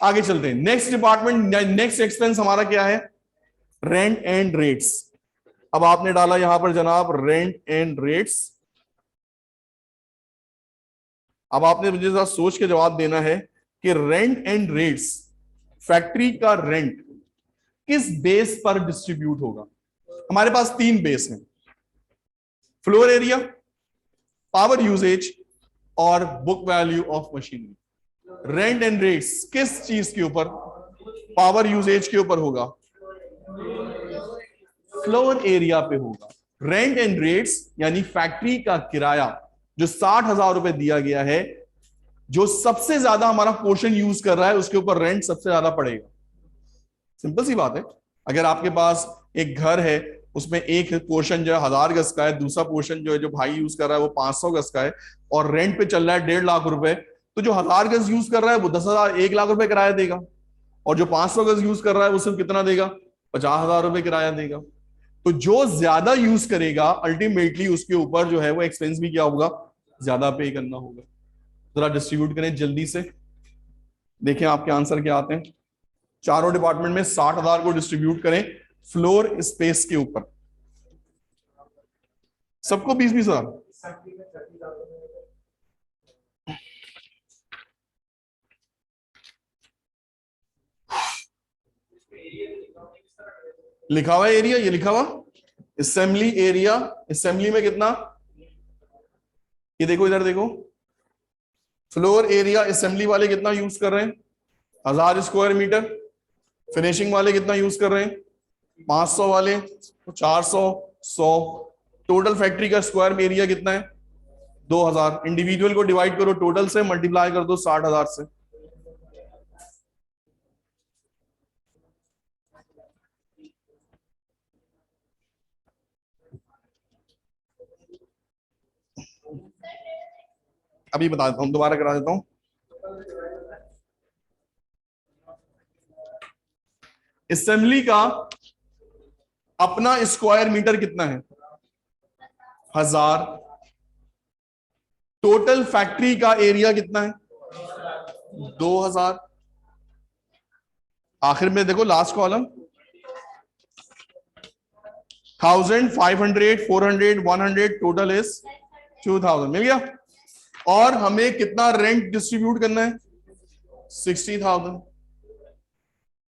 आगे चलते हैं। नेक्स्ट डिपार्टमेंट, नेक्स्ट एक्सपेंस हमारा क्या है, रेंट एंड रेट्स। अब आपने डाला यहां पर जनाब रेंट एंड रेट्स। अब आपने मुझे जरा सोच के जवाब देना है कि रेंट एंड रेट्स, फैक्ट्री का रेंट किस बेस पर डिस्ट्रीब्यूट होगा। हमारे पास तीन बेस हैं, फ्लोर एरिया, पावर यूजेज और book value of machinery. Rent and rates किस चीज के ऊपर, पावर यूजेज के ऊपर होगा, फ्लोर एरिया पे होगा। रेंट एंड रेट्स यानी फैक्ट्री का किराया जो 60,000 रुपए दिया गया है, जो सबसे ज्यादा हमारा पोर्शन यूज कर रहा है उसके ऊपर रेंट सबसे ज्यादा पड़ेगा। सिंपल सी बात है। अगर आपके पास एक घर है, उसमें एक पोर्शन जो है 1000 गज का है, दूसरा पोर्शन जो है जो भाई यूज कर रहा है वो 500 गज का है, और रेंट पे चल रहा है 1.5 लाख रुपए, तो जो 1000 गज यूज कर रहा है वो 10,000 1 लाख रुपए किराया देगा, और जो 500 गज यूज कर रहा है वो सिर्फ कितना देगा, 50,000 रुपए किराया देगा। तो जो ज्यादा यूज करेगा अल्टीमेटली उसके ऊपर जो है वो एक्सपेंस भी क्या होगा, ज्यादा पे करना होगा। जरा डिस्ट्रीब्यूट करें जल्दी से, देखें आपके आंसर क्या आते हैं। चारों डिपार्टमेंट में 60,000 को डिस्ट्रीब्यूट करें फ्लोर स्पेस के ऊपर, सबको 20-20,000। लिखा हुआ एरिया, ये लिखा हुआ असेंबली एरिया, असेंबली में कितना, ये देखो इधर देखो, फ्लोर एरिया असेंबली वाले कितना यूज कर रहे हैं, 1000 स्क्वायर मीटर। फिनिशिंग वाले कितना यूज कर रहे हैं, 500 वाले, 400, 100। टोटल फैक्ट्री का स्क्वायर एरिया कितना है, 2000। इंडिविजुअल को डिवाइड करो टोटल से, मल्टीप्लाई कर दो 60,000 से। अभी बता देता हूं, दोबारा करा देता हूं। असेंबली का अपना स्क्वायर मीटर कितना है, 1000। टोटल फैक्ट्री का एरिया कितना है, 2000। आखिर में देखो लास्ट कॉलम, 1000, 500, 400, 100, टोटल इज 2000। मिल गया। और हमें कितना रेंट डिस्ट्रीब्यूट करना है, 60,000।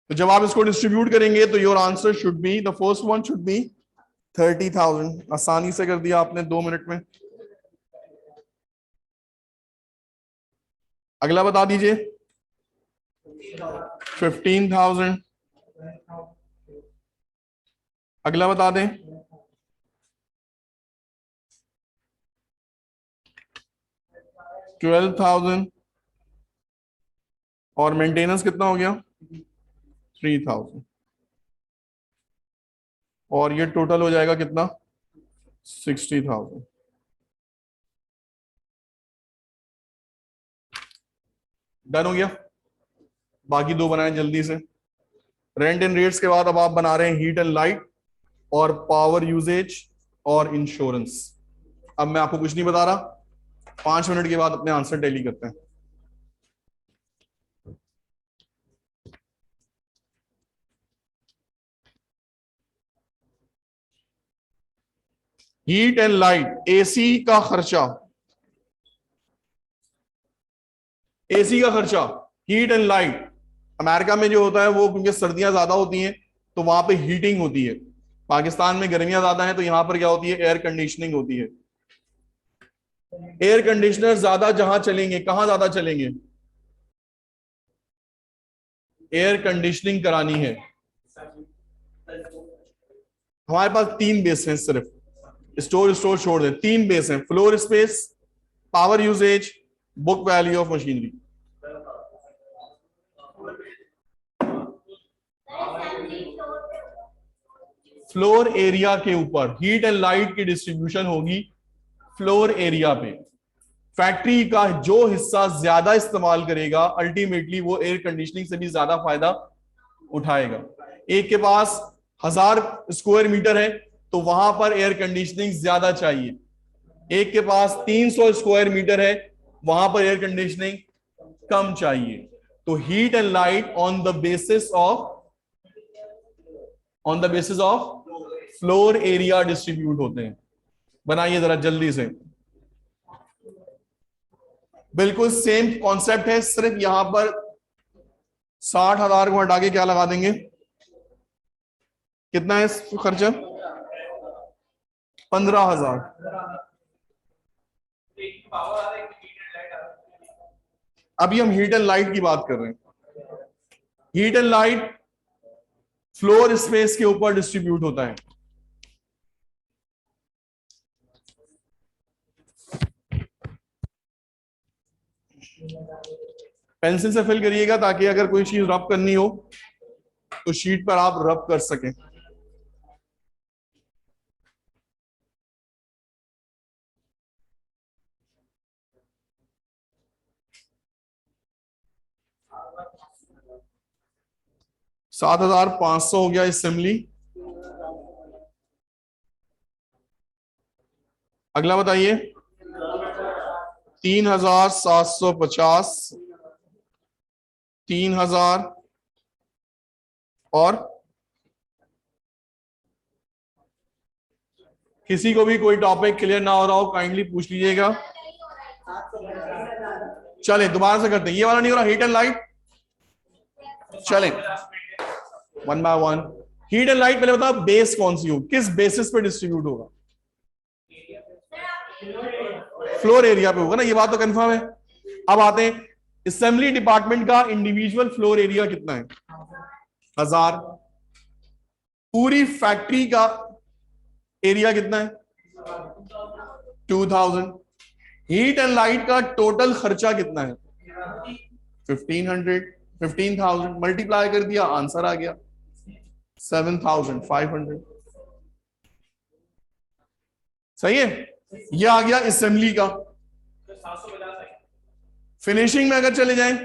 तो जब आप इसको डिस्ट्रीब्यूट करेंगे तो your answer should be, the first one should be 30,000। आसानी से कर दिया आपने 2 मिनट में। अगला बता दीजिए, 15,000। अगला बता दें, 12,000। और मेंटेनेंस कितना हो गया, 3,000। और ये टोटल हो जाएगा कितना, 60,000। डन हो गया। बाकी दो बनाए जल्दी से। रेंट एंड रेट्स के बाद अब आप बना रहे हैं हीट एंड लाइट और पावर यूजेज और इंश्योरेंस। अब मैं आपको कुछ नहीं बता रहा, 5 मिनट के बाद अपने आंसर टैली करते हैं। हीट एंड लाइट, एसी का खर्चा, एसी का खर्चा, हीट एंड लाइट। अमेरिका में जो होता है वो, क्योंकि सर्दियां ज्यादा होती हैं तो वहां पे हीटिंग होती है। पाकिस्तान में गर्मियां ज्यादा हैं तो यहां पर क्या होती है, एयर कंडीशनिंग होती है। एयर कंडीशनर ज्यादा जहां चलेंगे, कहां ज्यादा चलेंगे, एयर कंडीशनिंग करानी है। हमारे पास 3 बेस हैं सिर्फ, स्टोर छोड़ दे, 3 बेस हैं, floor space, power usage, book value of machinery. Floor area के ऊपर हीट एंड लाइट की डिस्ट्रीब्यूशन होगी फ्लोर एरिया पे। फैक्ट्री का जो हिस्सा ज्यादा इस्तेमाल करेगा अल्टीमेटली वो एयर कंडीशनिंग से भी ज्यादा फायदा उठाएगा। एक के पास 1000 स्क्वायर मीटर है तो वहां पर एयर कंडीशनिंग ज्यादा चाहिए। एक के पास 300 स्क्वायर मीटर है वहां पर एयर कंडीशनिंग कम चाहिए। तो heat and light on the basis of floor area distribute होते हैं। बनाइए जरा जल्दी से। बिल्कुल सेम कॉन्सेप्ट है, सिर्फ यहां पर 60,000 को हटा के क्या लगा देंगे, कितना है खर्चा, 15,000। अभी हम हीट एंड लाइट की बात कर रहे हैं। Heat and light floor space के ऊपर डिस्ट्रीब्यूट होता है। पेंसिल से फिल करिएगा ताकि अगर कोई चीज रब करनी हो तो शीट पर आप रब कर सकें। $7,500 हो गया असेंबली। अगला बताइए 3,750, 3,000 और किसी को भी कोई टॉपिक क्लियर ना हो रहा हो काइंडली पूछ लीजिएगा। चले दोबारा से करते हैं, ये वाला नहीं हो रहा हीट एंड लाइट। चलें one by one. Heat and light पहले बताओ बेस कौन सी होगी, किस बेसिस पे डिस्ट्रीब्यूट होगा, फ्लोर एरिया पे होगा ना, ये बात तो कंफर्म है। अब आते हैं असेंबली डिपार्टमेंट का इंडिविजुअल फ्लोर एरिया कितना है, 1000। पूरी फैक्ट्री का एरिया कितना है, 2000। हीट एंड लाइट का टोटल खर्चा कितना है, 15,000 मल्टीप्लाई कर दिया आंसर आ गया 7,500। सही है, ये आ गया असेंबली का। फिनिशिंग में अगर चले जाएं,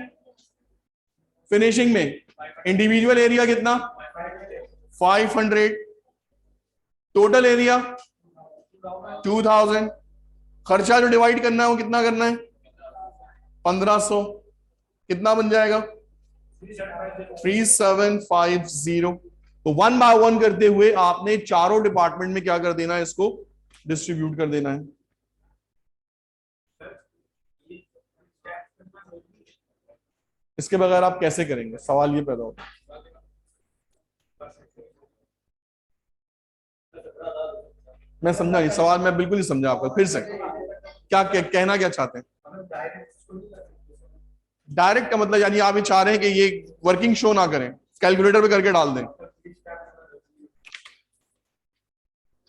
फिनिशिंग में इंडिविजुअल एरिया कितना, 500। Total area 2000। खर्चा जो डिवाइड करना है वो कितना करना है, 1500। कितना बन जाएगा, 3750। तो वन बाय वन करते हुए आपने चारों डिपार्टमेंट में क्या कर देना है, इसको डिस्ट्रीब्यूट कर देना है। इसके बगैर आप कैसे करेंगे, सवाल ये पैदा होता है। मैं समझा नहीं सवाल, मैं बिल्कुल नहीं समझा आपका, फिर से क्या कहना क्या चाहते हैं। डायरेक्ट का मतलब यानी आप ये चाह रहे हैं कि ये वर्किंग शो ना करें, कैलकुलेटर पे करके डाल दें।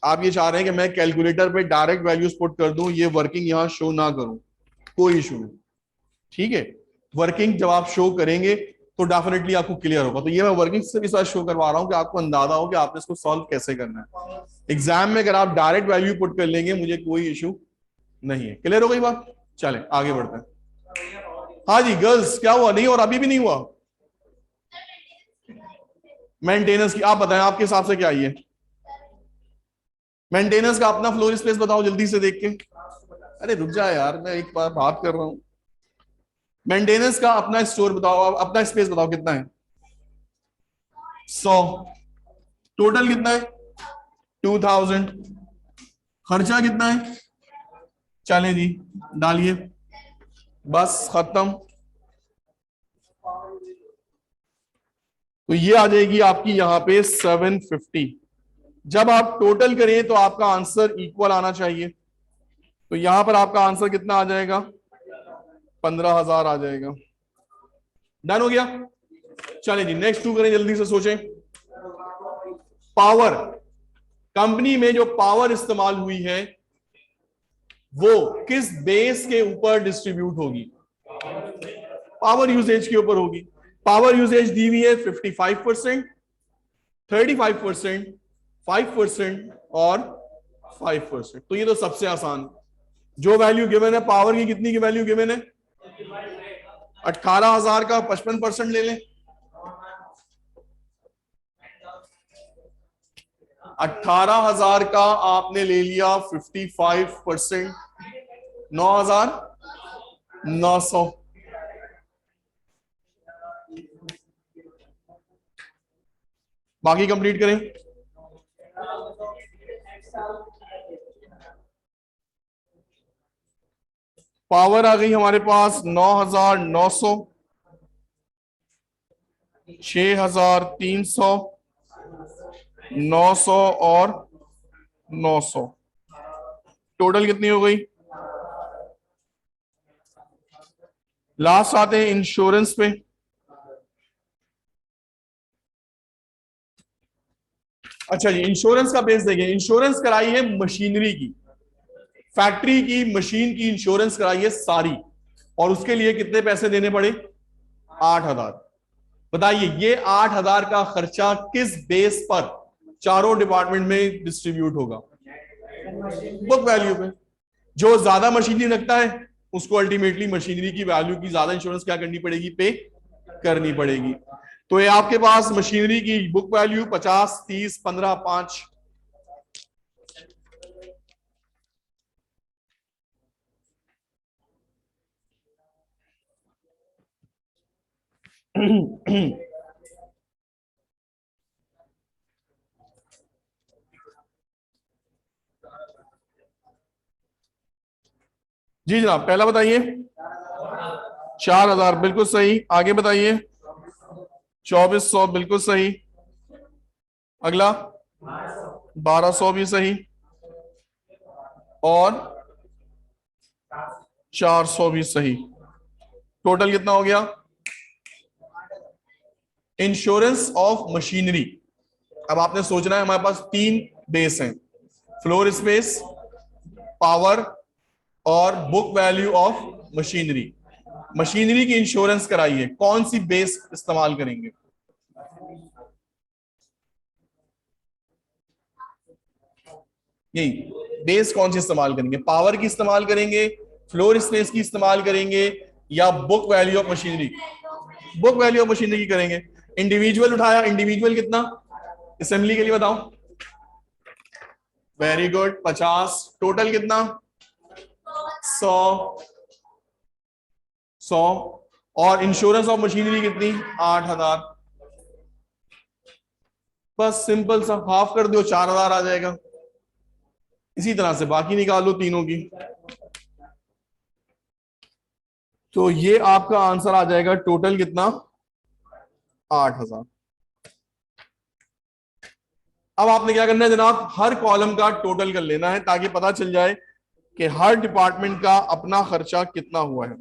आप ये चाह रहे हैं कि मैं कैलकुलेटर पे डायरेक्ट वैल्यूज पुट कर दूं, ये वर्किंग यहां शो ना करूं, कोई इशू नहीं, ठीक है। वर्किंग जब आप शो करेंगे तो डेफिनेटली आपको क्लियर होगा। तो ये मैं वर्किंग से भी साथ शो करवा रहा हूं कि आपको अंदाजा हो कि आपने इसको सॉल्व कैसे करना है। एग्जाम में अगर आप डायरेक्ट वैल्यू पुट कर लेंगे मुझे कोई इशू नहीं है। क्लियर हो गई बात, चले आगे बढ़ते हैं। हाँ जी गर्ल्स, क्या हुआ, नहीं और अभी भी नहीं हुआ मेंटेनेंस की। आप बताएं आपके हिसाब से क्या है मेंटेनेंस का अपना फ्लोर स्पेस बताओ जल्दी से देख के। अरे रुक जा यार, मैं एक बार बात कर रहा हूं। मेंटेनेंस का अपना स्टोर बताओ, अपना स्पेस बताओ कितना है, 100। टोटल कितना है, 2000। खर्चा कितना है, चले जी डालिए, बस खत्म। तो ये आ जाएगी आपकी यहां पे 750। जब आप टोटल करें तो आपका आंसर इक्वल आना चाहिए। तो यहां पर आपका आंसर कितना आ जाएगा, 15,000 आ जाएगा। डन हो गया। चलें जी नेक्स्ट टू करें, जल्दी से सोचें। पावर, कंपनी में जो पावर इस्तेमाल हुई है वो किस बेस के ऊपर डिस्ट्रीब्यूट होगी, पावर यूसेज के ऊपर होगी। पावर यूसेज दी हुई है 55%, 35%, 5% और 5%। तो ये तो सबसे आसान, जो वैल्यू गिवन है पावर की, कितनी की वैल्यू गिवन है 18,000 का 55% ले लें। 18,000 का आपने ले लिया 55%, 9,900। बाकी कंप्लीट करें। पावर आ गई हमारे पास 9,900, 6,300, 900 और 900, टोटल कितनी हो गई। लास्ट आते हैं इंश्योरेंस पे। अच्छा जी, इंश्योरेंस का बेस देखिए, इंश्योरेंस कराई है मशीनरी की, फैक्ट्री की, मशीन की इंश्योरेंस कराई है सारी, और उसके लिए कितने पैसे देने पड़े 8,000। बताइए ये 8,000 का खर्चा किस बेस पर चारों डिपार्टमेंट में डिस्ट्रीब्यूट होगा, बुक वैल्यू पे। जो ज्यादा मशीनरी रखता है उसको अल्टीमेटली मशीनरी की वैल्यू की ज्यादा इंश्योरेंस क्या करनी पड़ेगी, पे करनी पड़ेगी। तो ये आपके पास मशीनरी की बुक वैल्यू 50, 30, 15, 5। जी जनाब, पहला बताइए। 4,000 बिल्कुल सही। आगे बताइए। 2,400 बिल्कुल सही। अगला 1,200 भी सही, और 400 भी सही। टोटल कितना हो गया इंश्योरेंस ऑफ मशीनरी। अब आपने सोचना है हमारे पास 3 बेस हैं, फ्लोर स्पेस, पावर और book value of machinery. Machinery की इंश्योरेंस कराइए, कौन सी बेस इस्तेमाल करेंगे। यही बेस कौन सी इस्तेमाल करेंगे, पावर की इस्तेमाल करेंगे, फ्लोर स्पेस की इस्तेमाल करेंगे, या book value of machinery. Book value of machinery की करेंगे। इंडिविजुअल उठाया, इंडिविजुअल कितना असेंबली के लिए बताओ। Very good, 50। टोटल कितना 100, 100। और इंश्योरेंस ऑफ मशीनरी कितनी 8,000। बस सिंपल सा हाफ कर दो, 4,000 आ जाएगा। इसी तरह से बाकी निकालो तीनों की। तो ये आपका आंसर आ जाएगा टोटल कितना 8,000। अब आपने क्या करना है जनाब, हर कॉलम का टोटल कर लेना है ताकि पता चल जाए कि हर डिपार्टमेंट का अपना खर्चा कितना हुआ है।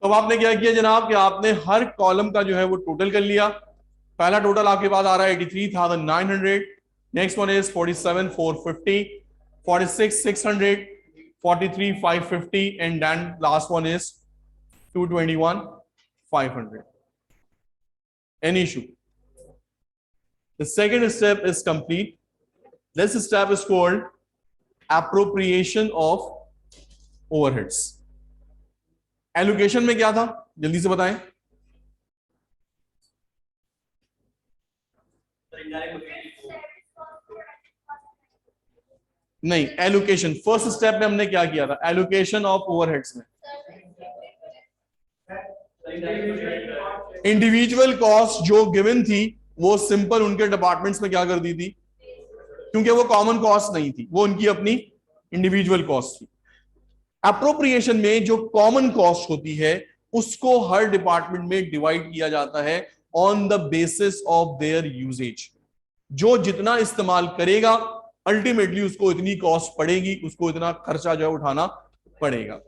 तो अब आपने क्या किया जनाब कि आपने हर कॉलम का जो है वो टोटल कर लिया। पहला टोटल आपके पास आ रहा है 83,900, next one is 47,450, 46,600, 43,550 and then last one is 221,500। Any issue? The second step is complete. This step is called appropriation of overheads. Allocation में क्या था जल्दी से बताएं। नहीं, एलोकेशन फर्स्ट स्टेप में हमने क्या किया था, एलोकेशन ऑफ ओवरहेड्स में इंडिविजुअल कॉस्ट जो गिवन थी वो सिंपल उनके डिपार्टमेंट्स में क्या कर दी थी, क्योंकि वो कॉमन कॉस्ट नहीं थी, वो उनकी अपनी इंडिविजुअल कॉस्ट थी। अप्रोप्रिएशन में जो कॉमन कॉस्ट होती है उसको हर डिपार्टमेंट में डिवाइड किया जाता है on the basis of their usage. जो जितना इस्तेमाल करेगा अल्टीमेटली उसको इतनी कॉस्ट पड़ेगी, उसको इतना खर्चा जो है उठाना पड़ेगा।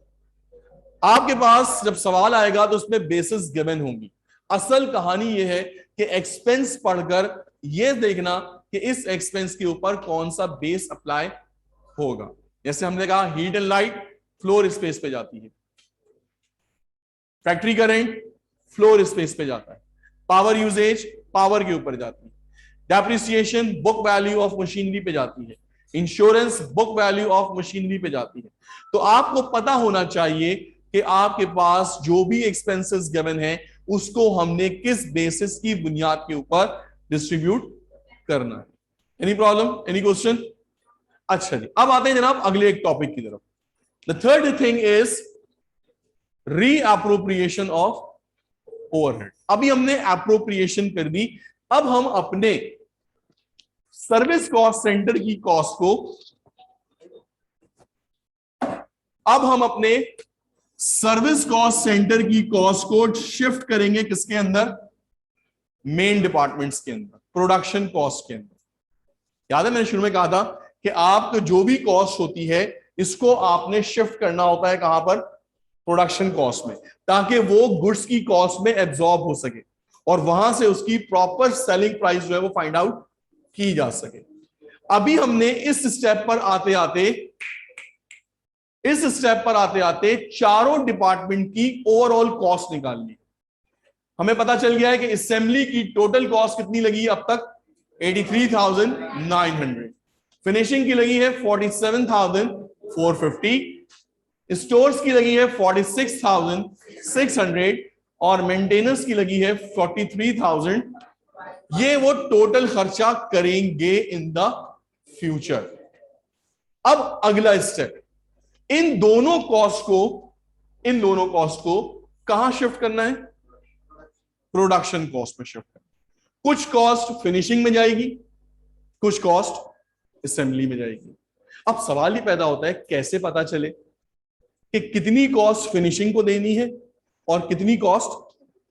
आपके पास जब सवाल आएगा तो उसमें बेसिस गिवन होंगी। असल कहानी यह है कि एक्सपेंस पढ़कर यह देखना कि इस एक्सपेंस के ऊपर कौन सा बेस अप्लाई होगा। जैसे हमने कहा heat and light floor space पे जाती है, फैक्ट्री करंट फ्लोर स्पेस पे जाता है, पावर यूजेज पावर के ऊपर जाती है, depreciation book value of machinery पे जाती है, insurance book value of machinery पे जाती है। तो आपको पता होना चाहिए कि आपके पास जो भी एक्सपेंसेस गिवन है उसको हमने किस बेसिस की बुनियाद के ऊपर डिस्ट्रीब्यूट करना है। Any problem, any question? अच्छा जी, अब आते हैं जनाब अगले एक टॉपिक की तरफ। The third thing is reappropriation of overhead. अभी हमने अप्रोप्रिएशन कर दी, अब हम अपने सर्विस कॉस्ट सेंटर की कॉस्ट को, अब हम अपने सर्विस कॉस्ट सेंटर की कॉस्ट को शिफ्ट करेंगे किसके अंदर? मेन डिपार्टमेंट्स के अंदर, प्रोडक्शन कॉस्ट के अंदर। याद है मैंने शुरू में कहा था कि आपको जो भी कॉस्ट होती है इसको आपने शिफ्ट करना होता है कहां पर? प्रोडक्शन कॉस्ट में, ताकि वो गुड्स की कॉस्ट में एब्जॉर्ब हो सके और वहां से उसकी प्रॉपर सेलिंग प्राइस जो है वो फाइंड आउट की जा सके। अभी हमने इस स्टेप पर आते आते चारों डिपार्टमेंट की ओवरऑल कॉस्ट निकाल ली। हमें पता चल गया है कि असेंबली की टोटल कॉस्ट कितनी लगी है अब तक? 83,900। फिनिशिंग की लगी है 47,450, स्टोर्स की लगी है 46,600 और मेंटेनेंस की लगी है 43,000। ये वो टोटल खर्चा करेंगे इन द फ्यूचर। अब अगला स्टेप, इन दोनों कॉस्ट को कहां शिफ्ट करना है? प्रोडक्शन कॉस्ट में शिफ्ट करना। कुछ कॉस्ट फिनिशिंग में जाएगी, कुछ कॉस्ट असेंबली में जाएगी। अब सवाल ही पैदा होता है कैसे पता चले कि कितनी कॉस्ट फिनिशिंग को देनी है और कितनी कॉस्ट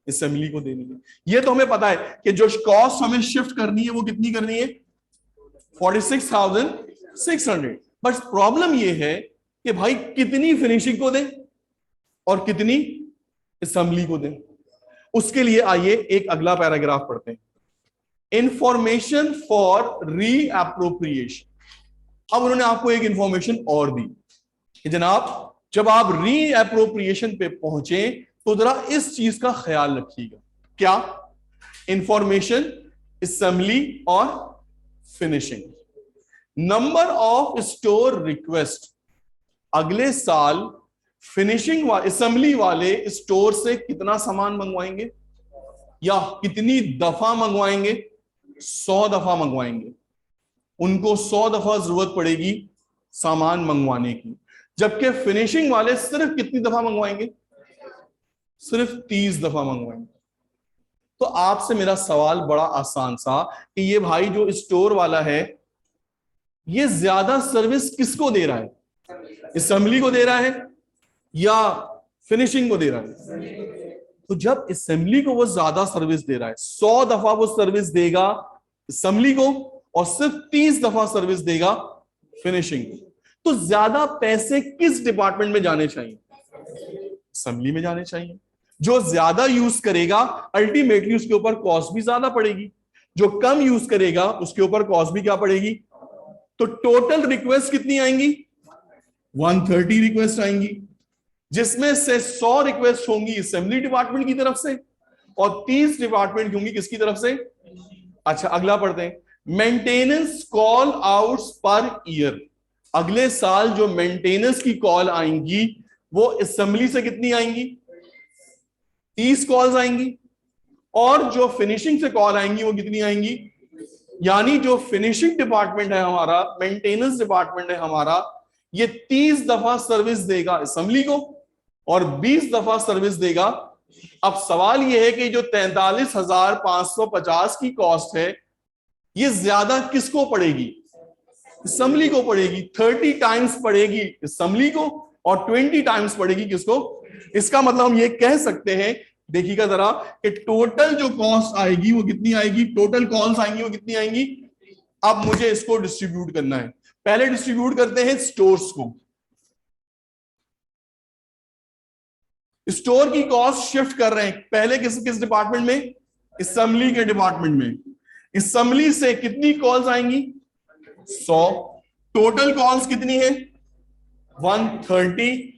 असेंबली को देनी है। यह तो हमें पता है कि जो कॉस्ट हमें शिफ्ट करनी है वो कितनी करनी है? 46,600। बट प्रॉब्लम यह है कि भाई कितनी फिनिशिंग को दें और कितनी असेंबली को दें। उसके लिए आइए एक अगला पैराग्राफ पढ़ते हैं, इंफॉर्मेशन फॉर रीअप्रोप्रिएशन। अब उन्होंने आपको एक इंफॉर्मेशन और दी कि जनाब जब आप रीअप्रोप्रिएशन पे पहुंचे तो जरा इस चीज का ख्याल रखिएगा। क्या? इंफॉर्मेशन, असेंबली और finishing. Number of store request, अगले साल फिनिशिंग असेंबली वाले स्टोर से कितना सामान मंगवाएंगे या कितनी दफा मंगवाएंगे? 100 दफा मंगवाएंगे। उनको 100 दफा जरूरत पड़ेगी सामान मंगवाने की, जबकि फिनिशिंग वाले सिर्फ कितनी दफा मंगवाएंगे? सिर्फ 30 दफा मंगवाएंगे। तो आपसे मेरा सवाल बड़ा आसान सा कि ये भाई जो स्टोर वाला है ये ज्यादा सर्विस किसको दे रहा है? असेंबली को दे रहा है या फिनिशिंग को दे रहा है? तो जब असेंबली को वो ज्यादा सर्विस दे रहा है, 100 दफा वो सर्विस देगा असेंबली को और सिर्फ 30 दफा सर्विस देगा फिनिशिंग को, तो ज्यादा पैसे किस डिपार्टमेंट में जाने चाहिए? असेंबली में जाने चाहिए। जो ज्यादा यूज करेगा अल्टीमेटली उसके ऊपर कॉस्ट भी ज्यादा पड़ेगी, जो कम यूज करेगा उसके ऊपर कॉस्ट भी क्या पड़ेगी? तो टोटल रिक्वेस्ट कितनी आएंगी? 130 रिक्वेस्ट आएंगी, जिसमें से 100 रिक्वेस्ट होंगी असेंबली डिपार्टमेंट की तरफ से और 30 डिपार्टमेंट होंगी किसकी तरफ से? अच्छा अगला पढ़ते हैं, maintenance call outs per year. अगले साल जो मेंटेनेंस की कॉल आएंगी वो असेंबली से कितनी आएंगी? 30 कॉल्स आएंगी और जो फिनिशिंग से कॉल आएंगी वो कितनी आएंगी? यानी जो फिनिशिंग डिपार्टमेंट है हमारा, मेंटेनेंस डिपार्टमेंट है हमारा, ये 30 दफा सर्विस देगा असेंबली को और 20 दफा सर्विस देगा अब सवाल यह है कि जो 43,550 की कॉस्ट है, ये ज्यादा किसको पड़ेगी? असम्बली को पड़ेगी। 30 टाइम्स पड़ेगी असम्बली को और 20 टाइम्स पड़ेगी किसको? इसका मतलब हम ये कह सकते हैं, देखिएगा जरा, कि टोटल जो कॉस्ट आएगी वो कितनी आएगी, टोटल कॉल्स आएंगी वो कितनी आएंगी। अब मुझे इसको डिस्ट्रीब्यूट करना है। पहले डिस्ट्रीब्यूट करते हैं स्टोर्स को। स्टोर की कॉस्ट शिफ्ट कर रहे हैं पहले किस किस डिपार्टमेंट में? असेंबली के डिपार्टमेंट में। असेंबली से कितनी कॉल्स आएंगी? 100। टोटल कॉल्स कितनी है? 130।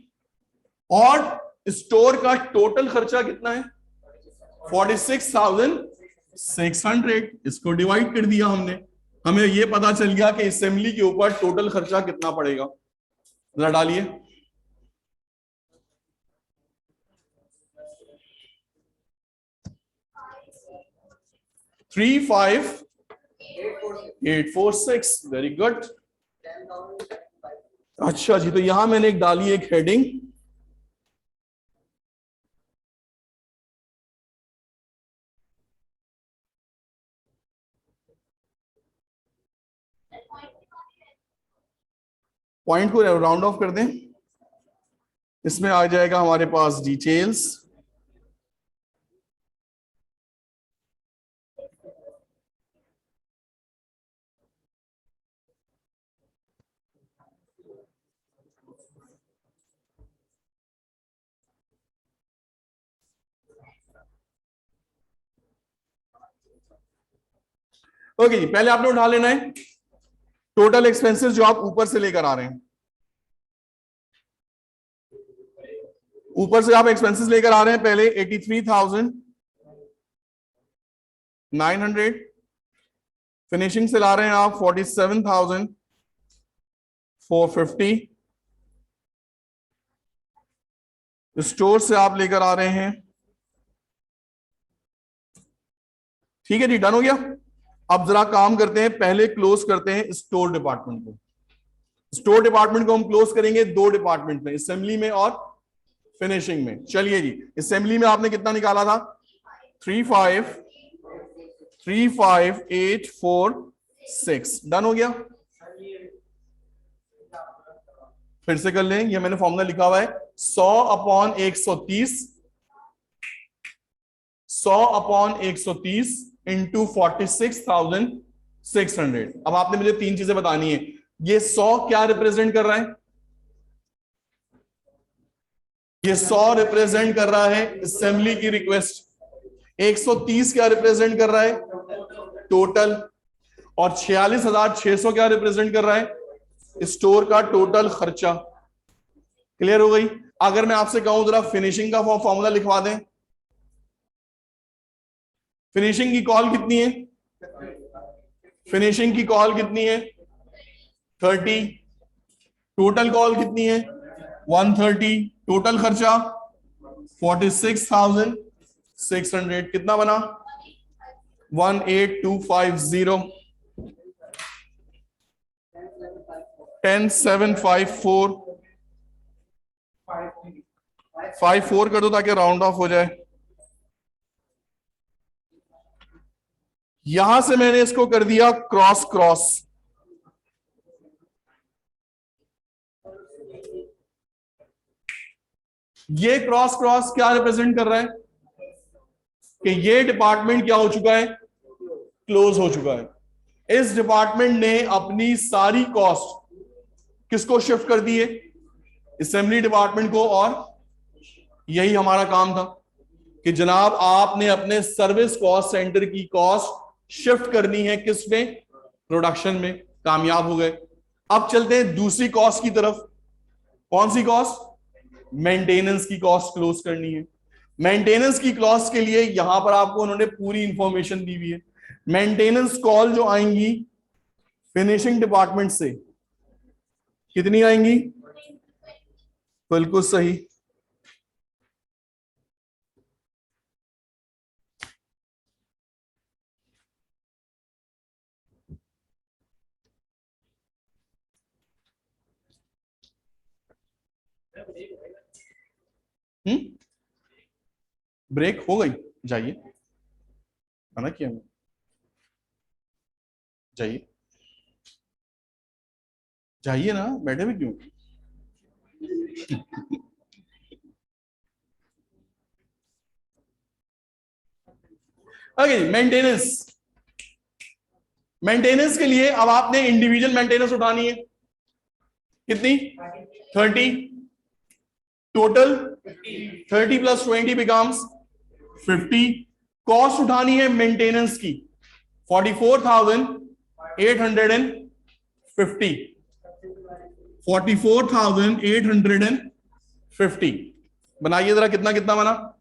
और स्टोर का टोटल खर्चा कितना है? 46,600। इसको डिवाइड कर दिया हमने, हमें यह पता चल गया कि असेंबली के ऊपर टोटल खर्चा कितना पड़ेगा। जरा डालिए। 35,846। Very good. अच्छा जी, तो यहां मैंने एक डाली एक हेडिंग, पॉइंट को राउंड ऑफ कर दें। इसमें आ जाएगा हमारे पास डिटेल्स। ओके जी, पहले आपने उठा लेना है टोटल एक्सपेंसेस जो आप ऊपर से लेकर आ रहे हैं। ऊपर से आप एक्सपेंसेस लेकर आ रहे हैं, पहले 83,900। फिनिशिंग से ला रहे हैं आप 47,450। स्टोर से आप लेकर आ रहे हैं, ठीक है जी, डन हो गया। अब जरा काम करते हैं, पहले क्लोज करते हैं स्टोर डिपार्टमेंट को। स्टोर डिपार्टमेंट को हम क्लोज करेंगे दो डिपार्टमेंट में, असेंबली में और फिनिशिंग में। चलिए जी, असेंबली में आपने कितना निकाला था? 35,846। डन हो गया। फिर से कर लें, ये मैंने फॉर्मूला लिखा हुआ है 100/130, 100/130 इंटू 46,600। अब आपने मुझे तीन चीजें बतानी है। ये 100 क्या रिप्रेजेंट कर रहा है? ये 100 रिप्रेजेंट कर रहा है असेंबली की रिक्वेस्ट। 130 क्या रिप्रेजेंट कर रहा है? टोटल। और 46,600 क्या रिप्रेजेंट कर रहा है? स्टोर का टोटल खर्चा। क्लियर हो गई? अगर मैं आपसे कहूं जरा फिनिशिंग का फॉर्मूला लिखवा दें। फिनिशिंग की कॉल कितनी है? फिनिशिंग की कॉल कितनी है? 30। टोटल कॉल कितनी है? 130। टोटल खर्चा 46,600। कितना बना? 18250। 10754। 54 कर दो ताकि राउंड ऑफ हो जाए। यहां से मैंने इसको कर दिया क्रॉस क्रॉस। ये क्रॉस क्रॉस क्या रिप्रेजेंट कर रहा है? कि ये डिपार्टमेंट क्या हो चुका है? क्लोज हो चुका है। इस डिपार्टमेंट ने अपनी सारी कॉस्ट किसको शिफ्ट कर दी है? असेंबली डिपार्टमेंट को। और यही हमारा काम था कि जनाब आपने अपने सर्विस कॉस्ट सेंटर की कॉस्ट शिफ्ट करनी है किस में? प्रोडक्शन में। कामयाब हो गए। अब चलते हैं दूसरी कॉस्ट की तरफ। कौन सी कॉस्ट? मेंटेनेंस की कॉस्ट क्लोज करनी है। मेंटेनेंस की कॉस्ट के लिए यहां पर आपको उन्होंने पूरी इंफॉर्मेशन दी हुई है। मेंटेनेंस कॉल जो आएंगी फिनिशिंग डिपार्टमेंट से, कितनी आएंगी? बिल्कुल सही। ब्रेक हो गई, जाइए, मना किया मैं, जाइए जाइए ना, बैठे भी क्यों? Okay, maintenance. मेंटेनेंस के लिए अब आपने इंडिविजुअल मेंटेनेंस उठानी है, कितनी? 30, टोटल 30 प्लस 20 बिकम्स 50। कॉस्ट उठानी है मेंटेनेंस की 44,850, 44,850। बनाइए जरा, कितना कितना बना?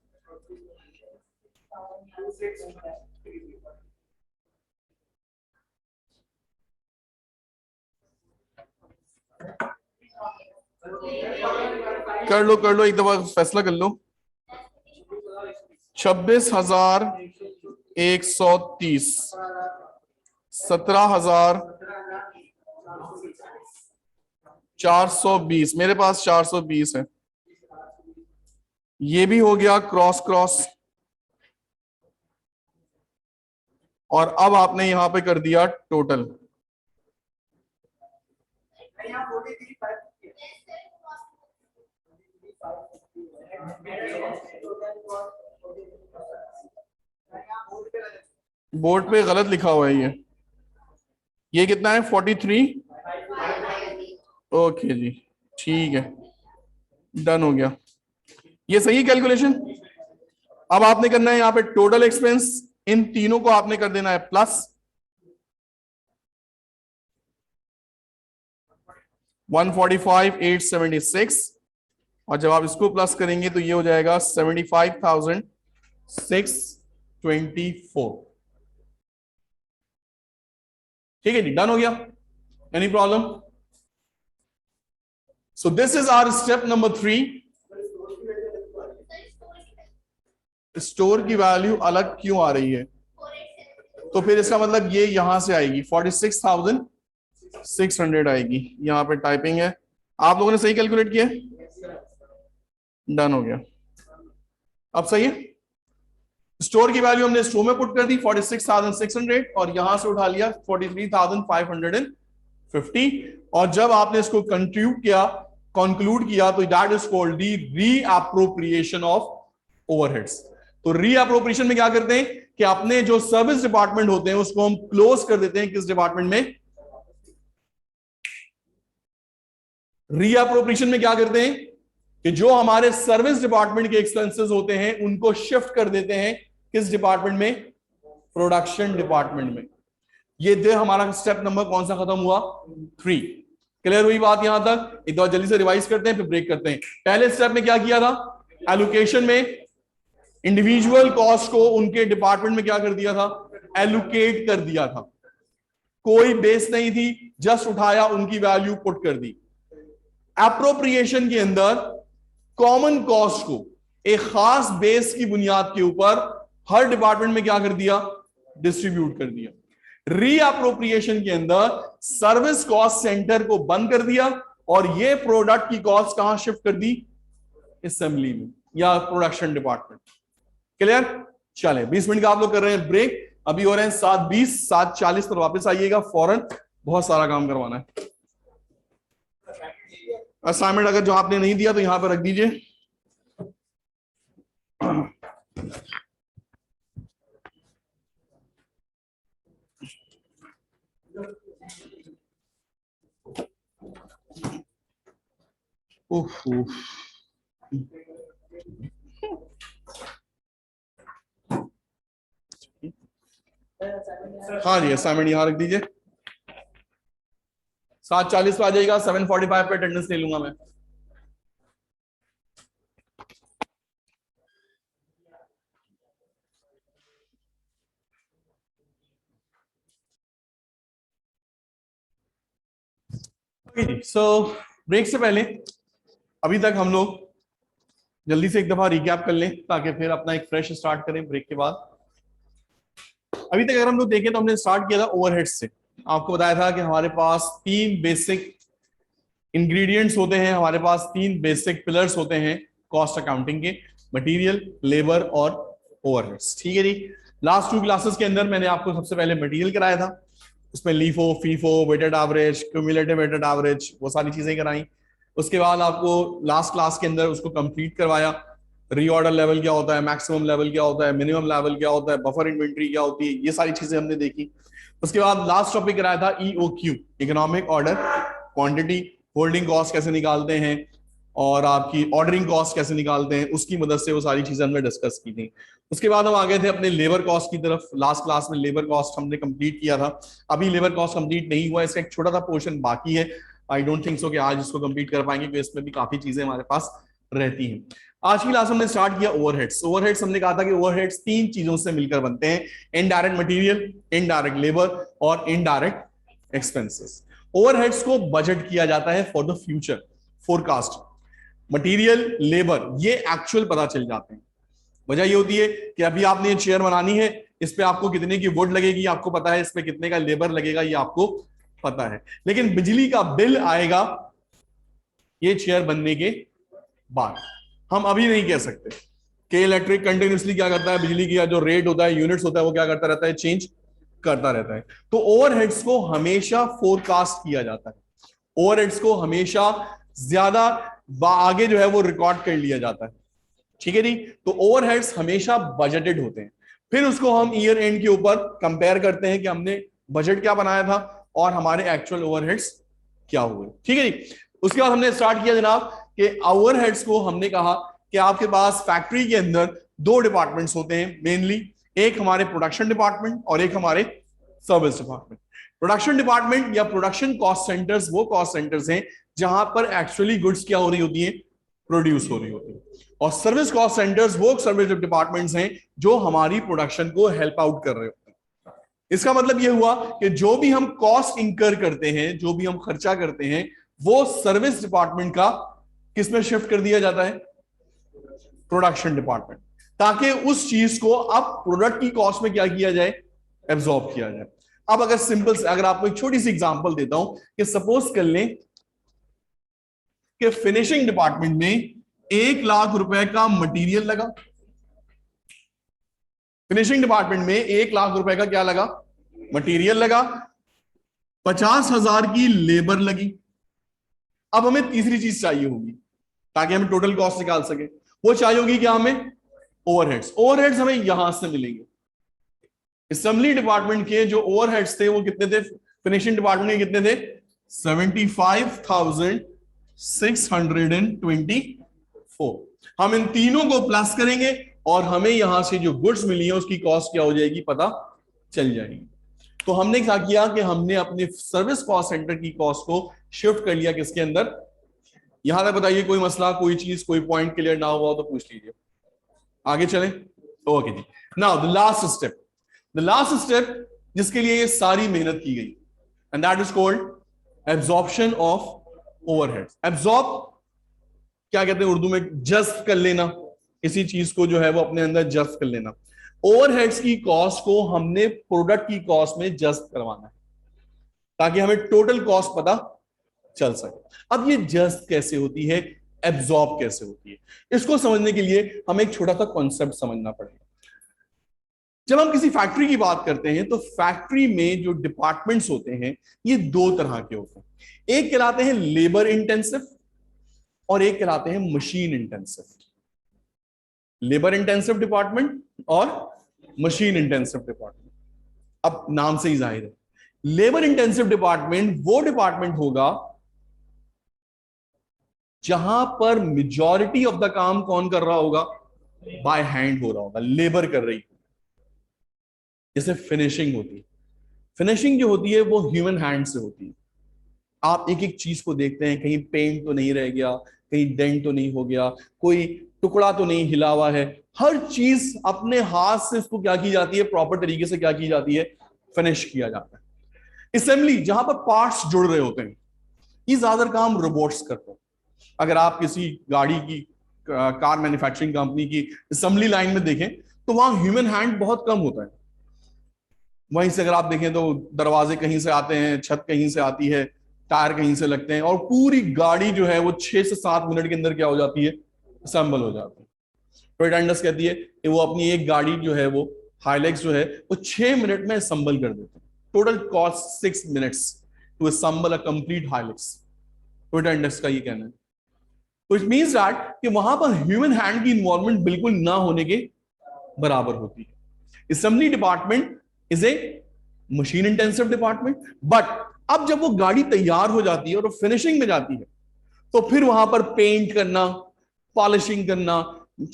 कर लो एक दफा फैसला कर लो। 26,130, 17,420, मेरे पास 420 है। ये भी हो गया क्रॉस क्रॉस, और अब आपने यहां पे कर दिया टोटल। बोर्ड पे गलत लिखा हुआ है ये कितना है? 43। ओके जी, ठीक है, डन हो गया। ये सही कैलकुलेशन। अब आपने करना है यहाँ पे टोटल एक्सपेंस, इन तीनों को आपने कर देना है प्लस 145,876, और जब आप इसको प्लस करेंगे तो ये हो जाएगा 75,624। ठीक है जी, डन हो गया। Any problem? So this is our step number 3। Store की वैल्यू अलग क्यों आ रही है? तो फिर इसका मतलब ये यहां से आएगी 46,600 आएगी। यहां पे टाइपिंग है, आप लोगों ने सही कैलकुलेट किया? डन हो गया। अब सही है। स्टोर की वैल्यू हमने स्टोर में पुट कर दी 46,600, और यहां से उठा लिया 43,550। और जब आपने इसको कंक्लूड किया तो that is called the reappropriation of overheads. तो रीअप्रोप्रिएशन में क्या करते हैं कि अपने जो सर्विस डिपार्टमेंट होते हैं उसको हम क्लोज कर देते हैं। किस डिपार्टमेंट में? रीअप्रोप्रिएशन में क्या करते हैं कि जो हमारे सर्विस डिपार्टमेंट के एक्सपेंसेस होते हैं उनको शिफ्ट कर देते हैं किस डिपार्टमेंट में? प्रोडक्शन डिपार्टमेंट में। ये दे हमारा स्टेप नंबर कौन सा खत्म हुआ? 3। क्लियर हुई बात यहां तक? एक बार जल्दी से रिवाइज करते हैं फिर ब्रेक करते हैं। पहले स्टेप में क्या किया था? एलोकेशन में इंडिविजुअल कॉस्ट को उनके डिपार्टमेंट में क्या कर दिया था? एलोकेट कर दिया था। कोई बेस नहीं थी, जस्ट उठाया, उनकी वैल्यू पुट कर दी। एप्रोप्रिएशन के अंदर कॉमन कॉस्ट को एक खास बेस की बुनियाद के ऊपर हर डिपार्टमेंट में क्या कर दिया? डिस्ट्रीब्यूट कर दिया। रीअप्रोप्रिएशन के अंदर सर्विस कॉस्ट सेंटर को बंद कर दिया और ये प्रोडक्ट की कॉस्ट कहां शिफ्ट कर दी? असेंबली में या प्रोडक्शन डिपार्टमेंट। क्लियर? चले 20 मिनट का आप लोग कर रहे हैं ब्रेक, अभी हो रहे हैं 7:20, 7:40 पर वापस आइएगा फौरन, बहुत सारा काम करवाना है। असाइनमेंट अगर जो आपने नहीं दिया तो यहां पर रख दीजिए। हाँ जी, असाइनमेंट यहां रख दीजिए। 7:40 पे आ जाएगा, 7:45 पे अटेंडेंस ले लूंगा मैं। सो ब्रेक से पहले अभी तक हम लोग जल्दी से एक दफा रिकैप कर लें ताकि फिर अपना एक फ्रेश स्टार्ट करें ब्रेक के बाद। अभी तक अगर हम लोग देखें तो हमने स्टार्ट किया था ओवरहेड से। आपको बताया था कि हमारे पास 3 बेसिक इंग्रेडिएंट्स होते हैं, हमारे पास 3 बेसिक पिलर्स होते हैं कॉस्ट अकाउंटिंग के। मटेरियल, लेबर और ओवरहेड्स। ठीक है जी। लास्ट 2 क्लासेस के अंदर मैंने आपको सबसे पहले मटेरियल कराया था, उसमें LIFO, FIFO, weighted average, cumulative weighted average, वो सारी चीजें कराई। उसके बाद आपको लास्ट क्लास के अंदर उसको कंप्लीट करवाया, रीऑर्डर लेवल क्या होता है, मैक्सिमम लेवल क्या होता है, मिनिमम लेवल क्या होता है, बफर इन्वेंट्री क्या होती है, ये सारी चीजें हमने देखी। उसके बाद लास्ट टॉपिक कराया था EOQ, economic order quantity, holding cost कैसे निकालते हैं और आपकी ऑर्डरिंग कॉस्ट कैसे निकालते हैं, उसकी मदद से वो सारी चीजें हमने डिस्कस की थी। उसके बाद हम आ गए थे अपने लेबर कॉस्ट की तरफ। लास्ट क्लास में लेबर कॉस्ट हमने कंप्लीट किया था, अभी लेबर कॉस्ट कंप्लीट नहीं हुआ, इसका एक छोटा सा पोर्शन बाकी है। आई डोंट थिंक सो कि आज इसको कंप्लीट कर पाएंगे, क्योंकि इसमें भी काफी चीजें हमारे पास रहती हैं। आज की क्लास हमने स्टार्ट किया ओवरहेड्स। ओवरहेड्स हमने कहा था कि ओवरहेड्स 3 चीजों से मिलकर बनते हैं, इनडायरेक्ट मटेरियल, इनडायरेक्ट लेबर और इनडायरेक्ट एक्सपेंसेस। ओवरहेड्स को बजट किया जाता है for the future, forecast. Material, labour, ये एक्चुअल पता चल जाते हैं। वजह ये होती है कि अभी आपने ये चेयर बनानी है, इस पे आपको कितने की वुड लगेगी आपको पता है, इस पे कितने का लेबर लगेगा ये आपको पता है, लेकिन बिजली का बिल आएगा ये चेयर बनने के बाद। हम अभी नहीं कह सकते कि इलेक्ट्रिक कंटिन्यूसली क्या करता है, बिजली का जो रेट होता है, यूनिट्स होता है, वो क्या करता रहता है, चेंज करता रहता है। तो ओवरहेड्स को हमेशा फोरकास्ट किया जाता है, ओवरहेड्स को हमेशा ज्यादा आगे जो है वो रिकॉर्ड कर लिया जाता है। ठीक है जी। तो ओवरहेड्स हमेशा बजटेड होते हैं, फिर उसको हम ईयर एंड के ऊपर कंपेयर करते हैं कि हमने बजट क्या बनाया था और हमारे एक्चुअल ओवरहेड्स क्या हुए। ठीक है जी। उसके बाद हमने स्टार्ट किया जनाब कि ओवरहेड्स को हमने कहा कि आपके पास फैक्ट्री के अंदर 2 डिपार्टमेंट्स होते हैं मेनली, एक हमारे प्रोडक्शन डिपार्टमेंट और एक हमारे सर्विस डिपार्टमेंट। प्रोडक्शन डिपार्टमेंट या प्रोडक्शन कॉस्ट सेंटर्स वो कॉस्ट सेंटर्स हैं जहां पर एक्चुअली गुड्स क्या हो रही होती है, प्रोड्यूस हो रही होती है। और सर्विस कॉस्ट सेंटर्स वो सर्विस डिपार्टमेंट्स हैं जो हमारी प्रोडक्शन को हेल्प आउट कर रहे होते हैं। इसका मतलब यह हुआ कि जो भी हम कॉस्ट इंकर करते हैं, जो भी हम खर्चा करते हैं, वो सर्विस डिपार्टमेंट का किसमें शिफ्ट कर दिया जाता है, प्रोडक्शन डिपार्टमेंट, ताकि उस चीज को अब प्रोडक्ट की कॉस्ट में क्या किया जाए, एब्जॉर्ब किया जाए। अब अगर सिंपल से अगर आपको एक छोटी सी एग्जांपल देता हूं कि सपोज कर लें कि फिनिशिंग डिपार्टमेंट में 1 लाख रुपए का मटेरियल लगा, फिनिशिंग डिपार्टमेंट में 1 लाख रुपए का क्या लगा, मटेरियल लगा, 50,000 की लेबर लगी। अब हमें तीसरी चीज चाहिए होगी ताकि हम टोटल कॉस्ट निकाल सके, वो चाहिए होगी क्या हमें, ओवरहेड्स। ओवरहेड्स हमें यहां से मिलेंगे। असेंबली डिपार्टमेंट के जो ओवरहेड्स थे वो कितने थे, फिनिशिंग डिपार्टमेंट के कितने थे, 75,624। हम इन तीनों को प्लस करेंगे और हमें यहां से जो गुड्स मिली है उसकी कॉस्ट क्या हो जाएगी, पता चल जाएगी। तो हमने क्या किया कि हमने अपने सर्विस कॉस्ट सेंटर की कॉस्ट को शिफ्ट कर लिया किसके अंदर। यहां तक बताइए कोई मसला, कोई चीज, कोई पॉइंट क्लियर ना हुआ तो पूछ लीजिए, आगे चलें। ओके जी। Now the last step, the last step जिसके लिए ये सारी मेहनत की गई, and that is called absorption of overheads. Absorb क्या कहते हैं उर्दू में, जस्ट कर लेना, किसी चीज को जो है वो अपने अंदर जस्ट कर लेना। ओवरहेड्स की कॉस्ट को हमने प्रोडक्ट की कॉस्ट में जस्ट करवाना है ताकि हमें टोटल कॉस्ट पता चल सके। अब ये जस्ट कैसे होती है, एब्जॉर्ब कैसे होती है, इसको समझने के लिए हमें एक छोटा सा कॉन्सेप्ट समझना पड़ेगा। जब हम किसी फैक्ट्री की बात करते हैं तो फैक्ट्री में जो डिपार्टमेंट्स होते हैं ये 2 तरह के होते हैं, एक कहलाते हैं लेबर इंटेंसिव और एक कहलाते हैं machine intensive. Labour intensive department और मशीन इंटेंसिव डिपार्टमेंट। अब नाम से ही जाहिर है, लेबर इंटेंसिव डिपार्टमेंट वो डिपार्टमेंट होगा जहां पर मेजॉरिटी ऑफ द काम कौन कर रहा होगा, बाय हैंड हो रहा होगा, लेबर कर रही। जैसे फिनिशिंग होती है, फिनिशिंग जो होती है वो ह्यूमन हैंड से होती है। आप एक एक चीज को देखते हैं, कहीं पेंट तो नहीं रह गया, कहीं डेंट तो नहीं हो गया, कोई टुकड़ा तो नहीं हिला हुआ है, हर चीज अपने हाथ से उसको क्या की जाती है, प्रॉपर तरीके से क्या की जाती है, फिनिश किया जाता है। असेंबली जहां पर पार्ट्स जुड़ रहे होते हैं, ये ज्यादातर काम रोबोट्स करते हैं। अगर आप किसी गाड़ी की, कार मैन्युफैक्चरिंग कंपनी की असेंबली लाइन में देखें तो वहां ह्यूमन हैंड बहुत कम होता है। वहीं से अगर आप देखें तो दरवाजे कहीं से आते हैं, छत कहीं से आती है, टायर कहीं से लगते हैं और पूरी गाड़ी जो है वो 6 से 7 मिनट के अंदर क्या हो जाती है, असेंबल हो जाती है। टोयोटा इंडस कहती है कि वो अपनी एक गाड़ी जो है, वो हाइलैक्स जो है, वो 6 मिनट में असम्बल कर देते हैं। Total cost 6 minutes to assemble a complete Hilux. Toyota Indus का ये कहना है। तो इट मींस दैट कि वहां पर ह्यूमन हैंड की इन्वॉल्वमेंट बिल्कुल ना होने के बराबर होती है। Assembly department is a machine intensive department, but अब जब वो गाड़ी तैयार हो जाती है और फिनिशिंग में जाती है, तो फिर वहां पर पेंट करना, पॉलिशिंग करना,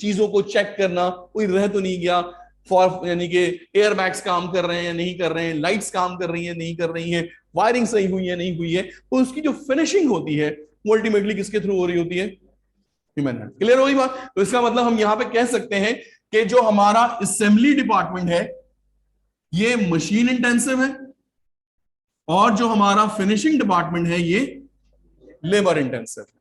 चीजों को चेक करना, कोई रह तो नहीं गया, फॉर यानी कि एयर बैग्स काम कर रहे हैं या नहीं कर रहे हैं, लाइट्स काम कर रही है नहीं कर रही है, वायरिंग सही हुई है नहीं हुई है, तो उसकी जो फिनिशिंग होती है वो अल्टीमेटली किसके थ्रू हो रही होती है? Human hand. क्लियर होगी बात? तो इसका मतलब हम यहां पे कह सकते हैं कि जो हमारा असेंबली डिपार्टमेंट है ये मशीन इंटेंसिव है, और जो हमारा फिनिशिंग डिपार्टमेंट है ये लेबर इंटेंसिव है।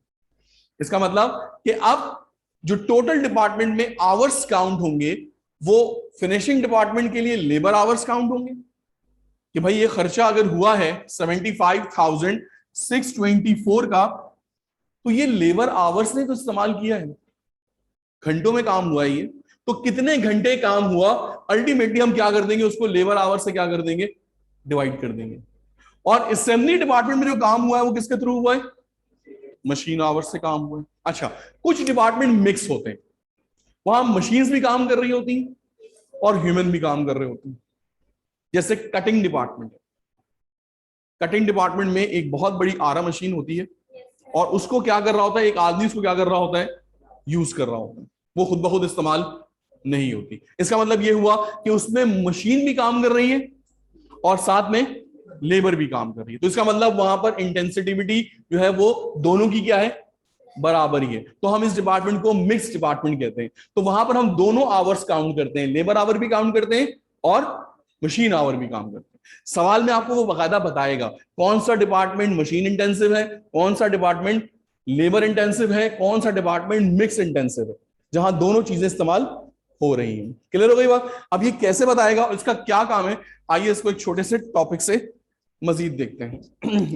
इसका मतलब कि अब जो टोटल डिपार्टमेंट में आवर्स काउंट होंगे वो फिनिशिंग डिपार्टमेंट के लिए लेबर आवर्स काउंट होंगे, कि भाई ये खर्चा अगर हुआ है 75,624 का, तो ये लेबर आवर्स ने तो इस्तेमाल किया है, घंटों में काम हुआ है ये, तो कितने घंटे काम हुआ, अल्टीमेटली हम क्या कर देंगे, उसको लेबर आवर से क्या कर देंगे, डिवाइड कर देंगे। और असेंबली डिपार्टमेंट में जो काम हुआ है वो किसके थ्रू हुआ है? मशीन आवर्स से काम हुआ है। अच्छा, कुछ डिपार्टमेंट मिक्स होते हैं, वहां मशीन्स भी काम कर रही होती हैं और ह्यूमन भी काम कर रहे होते हैं। जैसे कटिंग डिपार्टमेंट है, कटिंग डिपार्टमेंट में एक बहुत बड़ी आरा मशीन होती है, और उसको क्या कर रहा होता है, एक आदमी उसको क्या कर रहा होता है, यूज कर रहा होता है, वो खुद ब खुद इस्तेमाल नहीं होती। इसका मतलब ये हुआ कि उसमें मशीन भी काम कर रही है और साथ में लेबर भी काम कर रही है, तो इसका मतलब वहां पर इंटेंसिटिविटी जो है वो दोनों की क्या है, बराबर ही है। तो हम इस डिपार्टमेंट को मिक्स डिपार्टमेंट कहते हैं। तो वहां पर हम दोनों आवर्स काउंट करते हैं, लेबर आवर भी काउंट करते हैं और मशीन आवर भी काम करते हैं। सवाल में आपको वो बकायदा बताएगा कौन सा डिपार्टमेंट मशीन इंटेंसिव है, कौन सा डिपार्टमेंट लेबर इंटेंसिव है, कौन सा डिपार्टमेंट मिक्स इंटेंसिव है, जहां दोनों चीजें इस्तेमाल हो रही हैं। क्लियर हो गई बात? अब ये कैसे बताएगा और इसका क्या काम है, आइए इसको एक छोटे से टॉपिक से मजीद देखते हैं।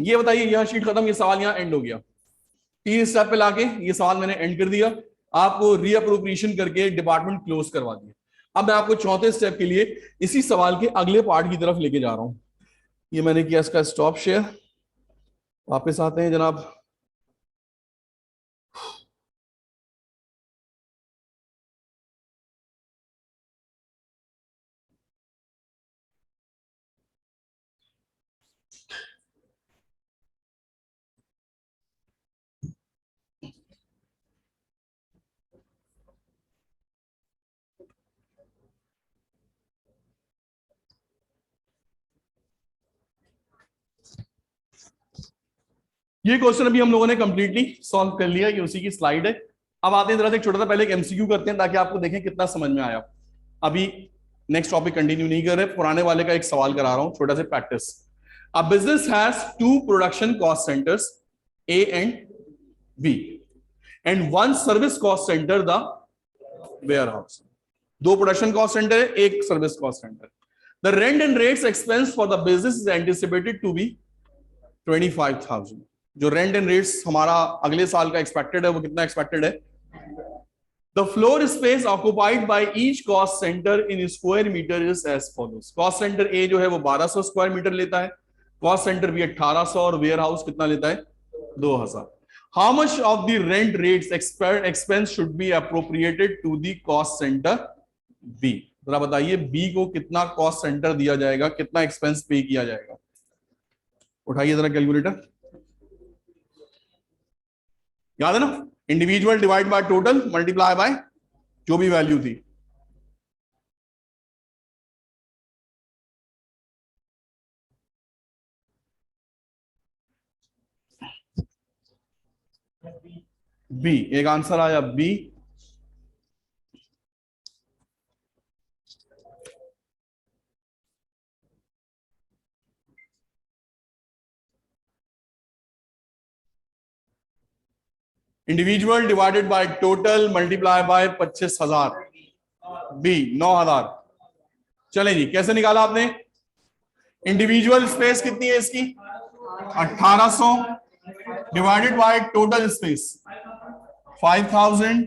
ये बताइए, यह शीट खत्म, ये सवाल यहां एंड हो गया। 3 स्टेप पे लाके ये सवाल मैंने एंड कर दिया, आपको रीअप्रोप्रिएशन करके डिपार्टमेंट क्लोज करवा दिया। अब मैं आपको चौथे स्टेप के लिए इसी सवाल के अगले पार्ट की तरफ लेके जा रहा हूं। ये मैंने किया इसका स्टॉप शेयर, वापस आते हैं जनाब। ये क्वेश्चन अभी हम लोगों ने कंप्लीटली सॉल्व कर लिया, ये उसी की स्लाइड है। अब आते हैं जरा से एक छोटा सा पहले एक एमसीक्यू करते हैं ताकि आपको देखें कितना समझ में आया। अभी नेक्स्ट टॉपिक कंटिन्यू नहीं कर रहे, पुराने वाले का एक सवाल करा रहा हूं, छोटा सा practice. A business has 2 production cost centres A and B and 1 service cost centre the warehouse. 2 production cost centre है, 1 service cost centre. The rent and rates expense for the business is anticipated to be 25,000। जो rent and rates हमारा अगले साल का expected है वो कितना expected है? The floor space occupied by each cost centre in square metre is as follows. Cost centre A जो है वो 1200 स्क्वायर मीटर लेता है, कॉस्ट सेंटर बी 1800, और वेयर हाउस कितना लेता है? 2000। How much of the rent rates expense should be appropriated to the cost centre B? जरा बताइए, बी को कितना कॉस्ट सेंटर दिया जाएगा, कितना एक्सपेंस पे किया जाएगा? उठाइए जरा कैलकुलेटर। याद है ना, individual divide by total multiply by जो भी वैल्यू थी। बी, एक आंसर आया B. Individual divided by total multiply by 25,000, B 9,000। चले जी, कैसे निकाला आपने? इंडिविजुअल स्पेस कितनी है इसकी? 1800 divided by total space 5000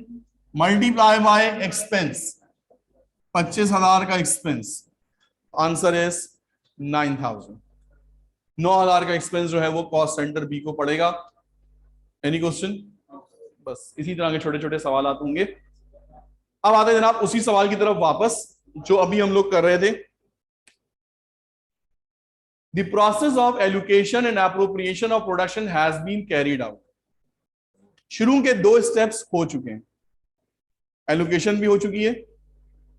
multiply by expense, 25,000 का एक्सपेंस, आंसर इज 9,000। 9,000 का एक्सपेंस जो है वो कॉस्ट सेंटर बी को पड़ेगा। Any question? बस इसी तरह के छोटे छोटे सवाल होंगे। अब आते हैं जनाब उसी सवाल की तरफ वापस जो अभी हम लोग कर रहे थे। The process of allocation and appropriation of production has been carried out. शुरू के 2 स्टेप्स हो चुके हैं, एलोकेशन भी हो चुकी है,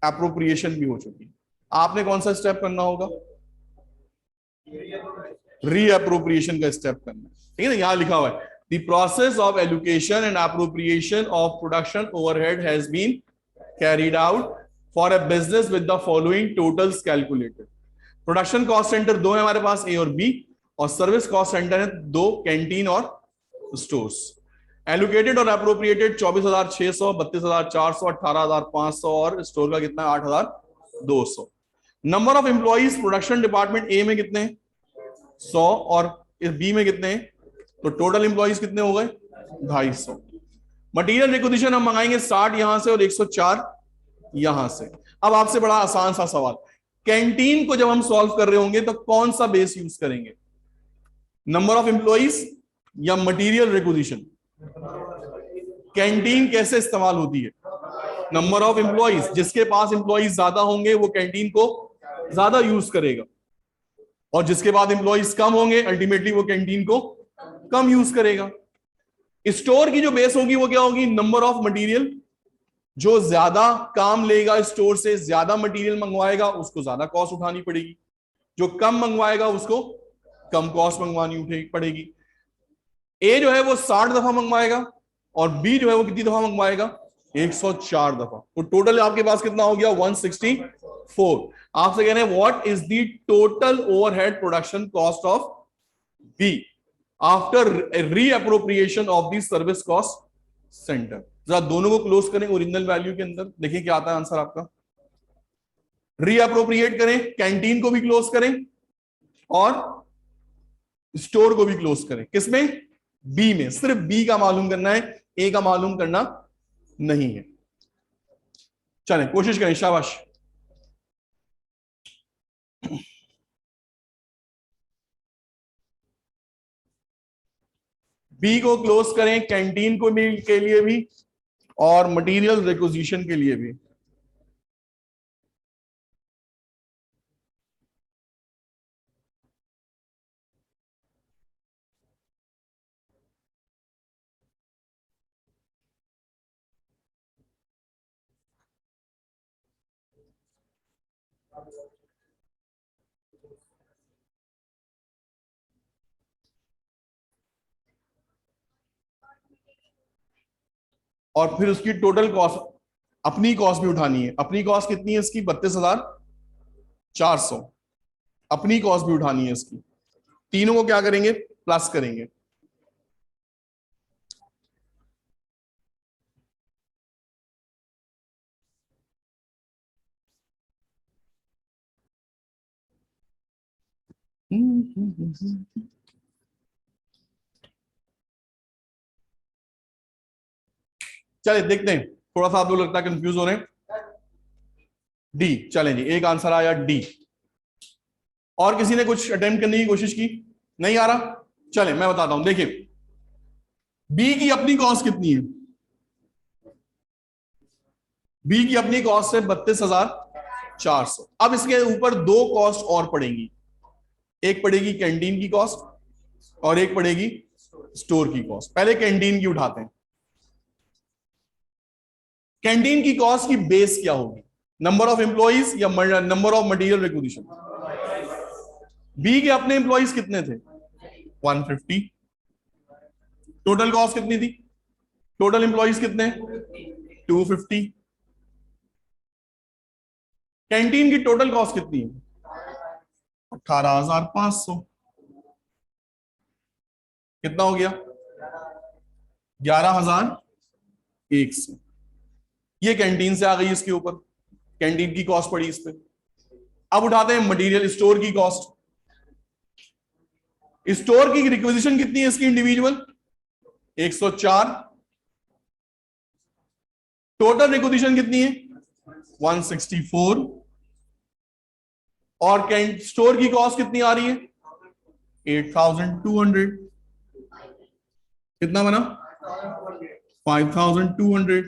एप्रोप्रिएशन भी हो चुकी है। आपने कौन सा स्टेप करना होगा? रीअप्रोप्रिएशन का स्टेप करना है, ठीक है ना? यहां लिखा हुआ है the process of allocation and appropriation of production overhead has been carried out for a business with the following totals calculated. Production cost centre 2 है हमारे पास, ए और बी, और सर्विस कॉस्ट सेंटर है 2, कैंटीन और स्टोर्स। एलोकेटेड और appropriated 24,600, 32,400, 18,500 और store का कितना है 8,200। Number of employees production department A में कितने हैं? 100, और बी में कितने हैं? तो टोटल एम्प्लॉइज कितने हो गए? 250। मटेरियल रिक्विजिशन हम मंगाएंगे 60 यहां से और 104 यहां से। अब आपसे बड़ा आसान सा सवाल, कैंटीन को जब हम सॉल्व कर रहे होंगे तो कौन सा बेस यूज करेंगे? नंबर ऑफ एम्प्लॉइज या मटेरियल रिक्विजिशन? कैंटीन कैसे इस्तेमाल होती है? नंबर ऑफ एम्प्लॉइज, जिसके पास एम्प्लॉइज ज्यादा होंगे वो कैंटीन को ज्यादा यूज करेगा, और जिसके बाद एम्प्लॉइज कम होंगे अल्टीमेटली वो कैंटीन को कम यूज करेगा। स्टोर की जो बेस होगी वो क्या होगी? Number of material. जो ज्यादा काम लेगा स्टोर से, ज्यादा मटेरियल मंगवाएगा, उसको ज्यादा कॉस्ट उठानी पड़ेगी। जो कम मंगवाएगा उसको कम कॉस्ट मंगवानी पड़ेगी। ए जो है वो 60 दफा मंगवाएगा और बी जो है वो कितनी दफा मंगवाएगा? 104 दफा। तो टोटल आपके पास कितना हो गया? 164। आपसे कह रहे हैं what is the total overhead production cost of B after reappropriation of the service cost centre. जरा दोनों को क्लोज करें ओरिजिनल वैल्यू के अंदर, देखिए क्या आता है आंसर आपका। रीअप्रोप्रिएट करें, कैंटीन को भी क्लोज करें और स्टोर को भी क्लोज करें। किसमें? बी में। सिर्फ बी का मालूम करना है, ए का मालूम करना नहीं है। चलें कोशिश करें, शाबाश। बी को क्लोज करें, कैंटीन को भी के लिए भी और मटेरियल रिक्विजिशन के लिए भी। और फिर उसकी टोटल कॉस्ट, अपनी कॉस्ट भी उठानी है। अपनी कॉस्ट कितनी है इसकी? 32,400। अपनी कॉस्ट भी उठानी है इसकी। तीनों को क्या करेंगे? प्लस करेंगे। चलिए देखते हैं, थोड़ा सा आप लोग लगता है कंफ्यूज हो रहे हैं। डी, चलें जी, एक आंसर आया डी। और किसी ने कुछ अटेम्प्ट करने की कोशिश की? नहीं आ रहा? चलें मैं बताता हूं, देखिए बी की अपनी कॉस्ट कितनी है? बी की अपनी कॉस्ट है 32,400। अब इसके ऊपर 2 कॉस्ट और पड़ेंगी। एक पड़ेगी कैंटीन की कॉस्ट और एक पड़ेगी स्टोर की कॉस्ट। पहले कैंटीन की उठाते हैं। कैंटीन की कॉस्ट की बेस क्या होगी? नंबर ऑफ एम्प्लॉइज या number of material requisition? B के अपने एम्प्लॉइज कितने थे? 150। टोटल कॉस्ट कितनी थी? टोटल एम्प्लॉइज कितने? 250। कैंटीन की टोटल कॉस्ट कितनी है? 18,500। कितना हो गया? 11,100। ये कैंटीन से आ गई इसके ऊपर, कैंटीन की कॉस्ट पड़ी इस पे। अब उठाते हैं मटेरियल स्टोर की कॉस्ट। स्टोर की रिक्विजिशन कितनी है इसकी इंडिविजुअल? 104 टोटल रिक्विजिशन कितनी है 164, और कैंट स्टोर की कॉस्ट कितनी आ रही है 8200, कितना बना 5200।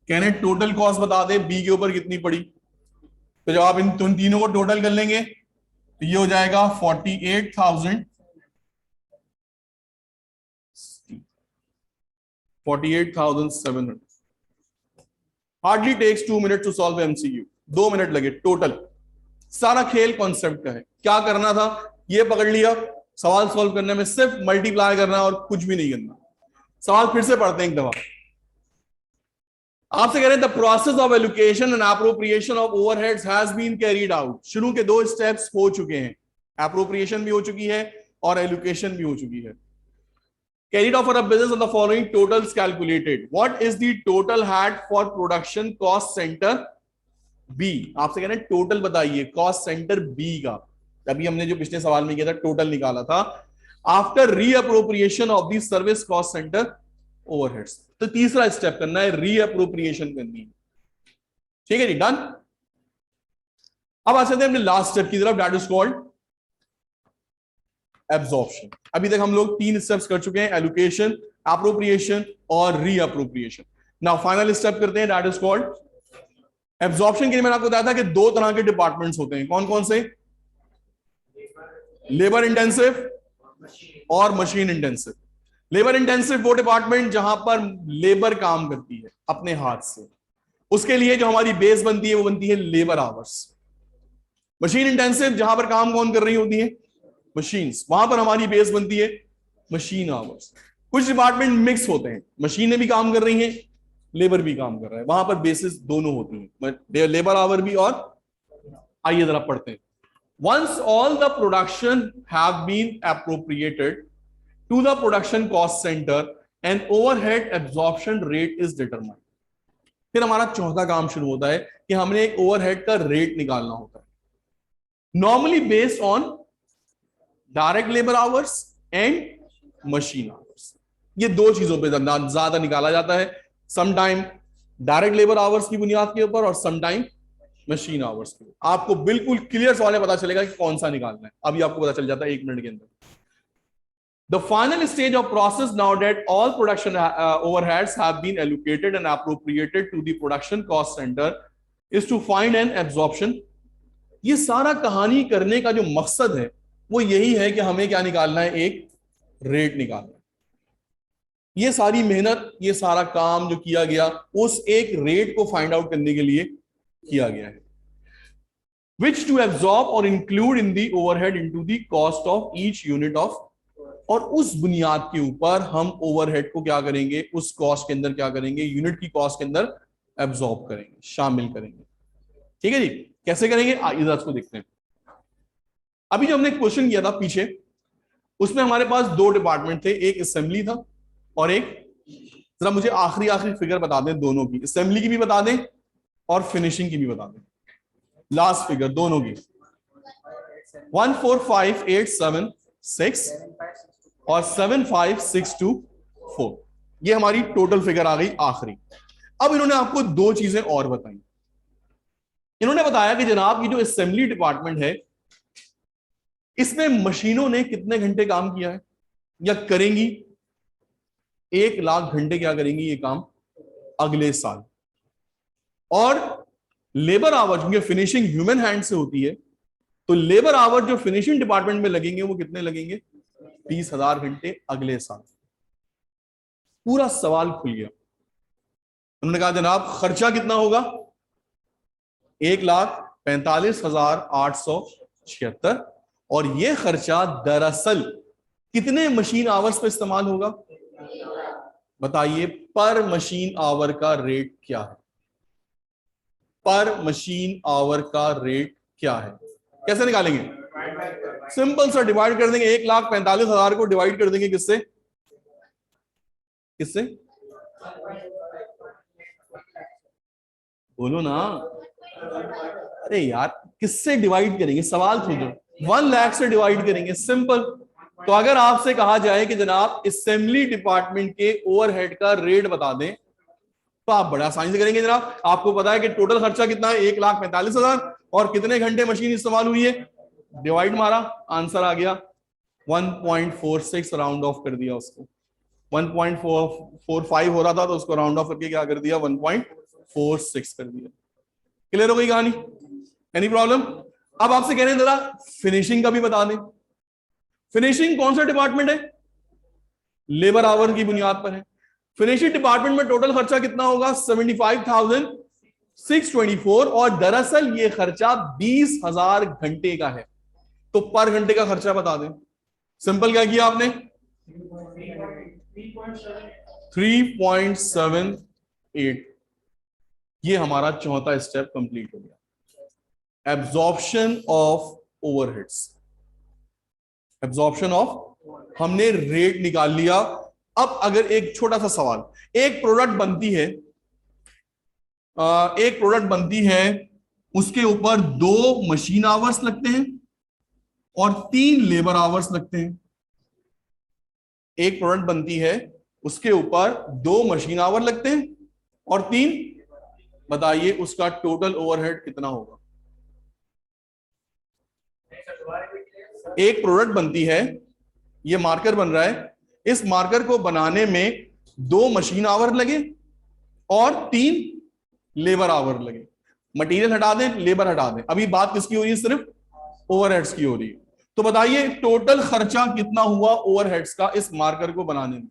कहने टोटल कॉस्ट बता दे बी के ऊपर कितनी पड़ी, तो जब आप इन तीनों को टोटल कर लेंगे तो ये हो जाएगा 48,700। Hardly takes 2 minute to solve MCQ, 2 minute लगे टोटल। सारा खेल कॉन्सेप्ट का है, क्या करना था ये पकड़ लिया, सवाल सॉल्व करने में सिर्फ मल्टीप्लाई करना है और कुछ भी नहीं करना। सवाल फिर से पढ़ते हैं एक दफा। आपसे कह रहे हैं the process of allocation and appropriation of overheads has been carried out. शुरू के 2 स्टेप्स हो चुके हैं, एप्रोप्रिएशन भी हो चुकी है और एलोकेशन भी हो चुकी है। Carried out for a business of the following totals calculated. What is the total had for production cost center B? आपसे कह रहे हैं टोटल बताइए कॉस्ट सेंटर B का। अभी हमने जो पिछले सवाल में किया था टोटल निकाला था after reappropriation of the service cost centre overheads. तो तीसरा स्टेप करना है, रीअप्रोप्रिएशन करनी है। ठीक है जी, डन। अब आ चलते हैं अपने लास्ट स्टेप की तरफ, दैट इज कॉल्ड एब्जॉर्प्शन। अभी तक हम लोग 3 स्टेप्स कर चुके हैं, एलोकेशन, एप्रोप्रिएशन और रीअप्रोप्रिएशन। नाउ फाइनल स्टेप करते हैं, दैट इज कॉल्ड एब्जॉर्प्शन। के लिए मैंने आपको बताया था कि 2 तरह के डिपार्टमेंट्स होते हैं, कौन कौन से, लेबर इंटेंसिव और मशीन इंटेंसिव। लेबर इंटेंसिव वो डिपार्टमेंट जहां पर लेबर काम करती है अपने हाथ से, उसके लिए जो हमारी बेस बनती है वो बनती है लेबर आवर्स। मशीन इंटेंसिव जहां पर काम कौन कर रही होती है, मशीन्स, वहां पर हमारी बेस बनती है मशीन आवर्स। कुछ डिपार्टमेंट मिक्स होते हैं, मशीनें भी काम कर रही हैं, लेबर भी काम कर रहा है, वहां पर बेसिस दोनों होती हैं, लेबर आवर भी और। आइए जरा पढ़ते हैं। Once all the production have been appropriated to the production cost center, an overhead absorption rate is determined. फिर हमारा चौथा काम शुरू होता है कि हमने एक ओवरहेड का रेट निकालना होता है, normally based on direct labour hours and machine hours. ये 2 चीजों पे ज्यादा निकाला जाता है, समटाइम डायरेक्ट लेबर आवर्स की बुनियाद के ऊपर और समटाइम मशीन आवर्स के। आपको बिल्कुल क्लियर सवाल में पता चलेगा कि कौन सा निकालना है, अभी आपको पता चल जाता है 1 मिनट के अंदर। The final stage of process now that all production overheads have been allocated and appropriated to the production cost center is to find an absorption. ये सारा कहानी करने का जो मकसद है वो यही है कि हमें क्या निकालना है, एक रेट निकालना है। ये सारी मेहनत, ये सारा काम जो किया गया उस एक रेट को फाइंड आउट करने के लिए किया गया है, which to absorb or include in the overhead into the cost of each unit of। और उस बुनियाद के ऊपर हम ओवरहेड को क्या करेंगे, उस कॉस्ट के अंदर क्या करेंगे, यूनिट की कॉस्ट के अंदर एब्जॉर्ब करेंगे, शामिल करेंगे। ठीक है जी, कैसे करेंगे इधर इसको देखते हैं। अभी जो हमने क्वेश्चन किया था पीछे, उसमें हमारे पास 2 डिपार्टमेंट थे, एक असेंबली था और एक, जरा मुझे आखिरी फिगर बता दें दोनों की, असेंबली की भी बता दें और फिनिशिंग की भी बता दें, लास्ट फिगर दोनों की। 145,876 और 75,624, ये हमारी टोटल फिगर आ गई आखिरी। अब इन्होंने आपको 2 चीजें और बताई। इन्होंने बताया कि जनाब की जो असेंबली डिपार्टमेंट है इसमें मशीनों ने कितने घंटे काम किया है या करेंगी, 1 लाख घंटे क्या करेंगी ये काम अगले साल। और लेबर आवर, क्योंकि फिनिशिंग ह्यूमन हैंड से होती है, तो लेबर आवर जो फिनिशिंग डिपार्टमेंट में लगेंगे वो कितने लगेंगे, 30,000 घंटे अगले साल। पूरा सवाल खुल गया। उन्होंने कहा जनाब खर्चा कितना होगा, 1,45,876, और ये खर्चा दरअसल कितने मशीन आवर्स पे इस्तेमाल होगा, बताइए पर मशीन आवर का रेट क्या है, पर मशीन आवर का रेट क्या है। कैसे निकालेंगे, सिंपल सा डिवाइड कर देंगे, 1,45,000 को डिवाइड कर देंगे किससे, किससे बोलो ना, अरे यार किससे डिवाइड करेंगे, सवाल सोचो। 1 लाख से डिवाइड करेंगे, सिंपल। तो अगर आपसे कहा जाए कि जनाब असेंबली डिपार्टमेंट के ओवरहेड का रेट बता दें, तो आप बड़ा आसानी से करेंगे जनाब। आपको पता है कि टोटल खर्चा कितना है, 1,45,000, और कितने घंटे मशीन इस्तेमाल हुई है, डिवाइड मारा, आंसर आ गया 1.46, राउंड ऑफ कर दिया उसको। 1.45 हो रहा था तो उसको राउंड ऑफ करके क्या कर दिया, 1.46 कर दिया। क्लियर हो गई कहानी? Any problem? अब आपसे कह रहे हैं जरा फिनिशिंग का भी बता दें। फिनिशिंग कौन सा डिपार्टमेंट है, लेबर आवर की बुनियाद पर है। फिनिशिंग डिपार्टमेंट में टोटल खर्चा कितना होगा, 75,624, और दरअसल ये खर्चा 20,000 घंटे का है। तो पर घंटे का खर्चा बता दें। सिंपल क्या किया आपने, 3.78, ये हमारा चौथा स्टेप कंप्लीट हो गया। Absorption of overheads, absorption of, हमने रेट निकाल लिया। अब अगर एक छोटा सा सवाल, एक प्रोडक्ट बनती है, उसके ऊपर 2 मशीन आवर्स लगते हैं और 3 लेबर आवर्स लगते हैं। एक प्रोडक्ट बनती है, उसके ऊपर 2 मशीन आवर लगते हैं और 3, बताइए उसका टोटल ओवरहेड कितना होगा। एक प्रोडक्ट बनती है, ये मार्कर बन रहा है, इस मार्कर को बनाने में 2 मशीन आवर लगे और 3 लेबर आवर लगे। मटेरियल हटा दें, लेबर हटा दें, अभी बात किसकी हो रही है, सिर्फ ओवरहेड्स की हो रही है। तो बताइए टोटल खर्चा कितना हुआ ओवरहेड्स का इस मार्कर को बनाने में।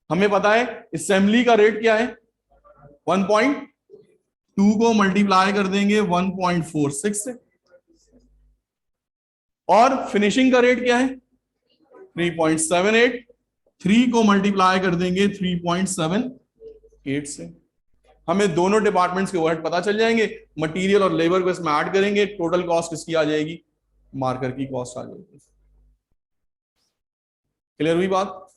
हमें पता है असेंबली का रेट क्या है, 1.2 को मल्टीप्लाई कर देंगे 1.46 से, और फिनिशिंग का रेट क्या है 3.78, 3 को मल्टीप्लाई कर देंगे 3.78 से। हमें दोनों डिपार्टमेंट्स के ओवरहेड पता चल जाएंगे, मटेरियल और लेबर को इसमें ऐड करेंगे, टोटल कॉस्ट किसकी आ जाएगी, मार्कर की कॉस्ट आ जाएगी। क्लियर हुई बात?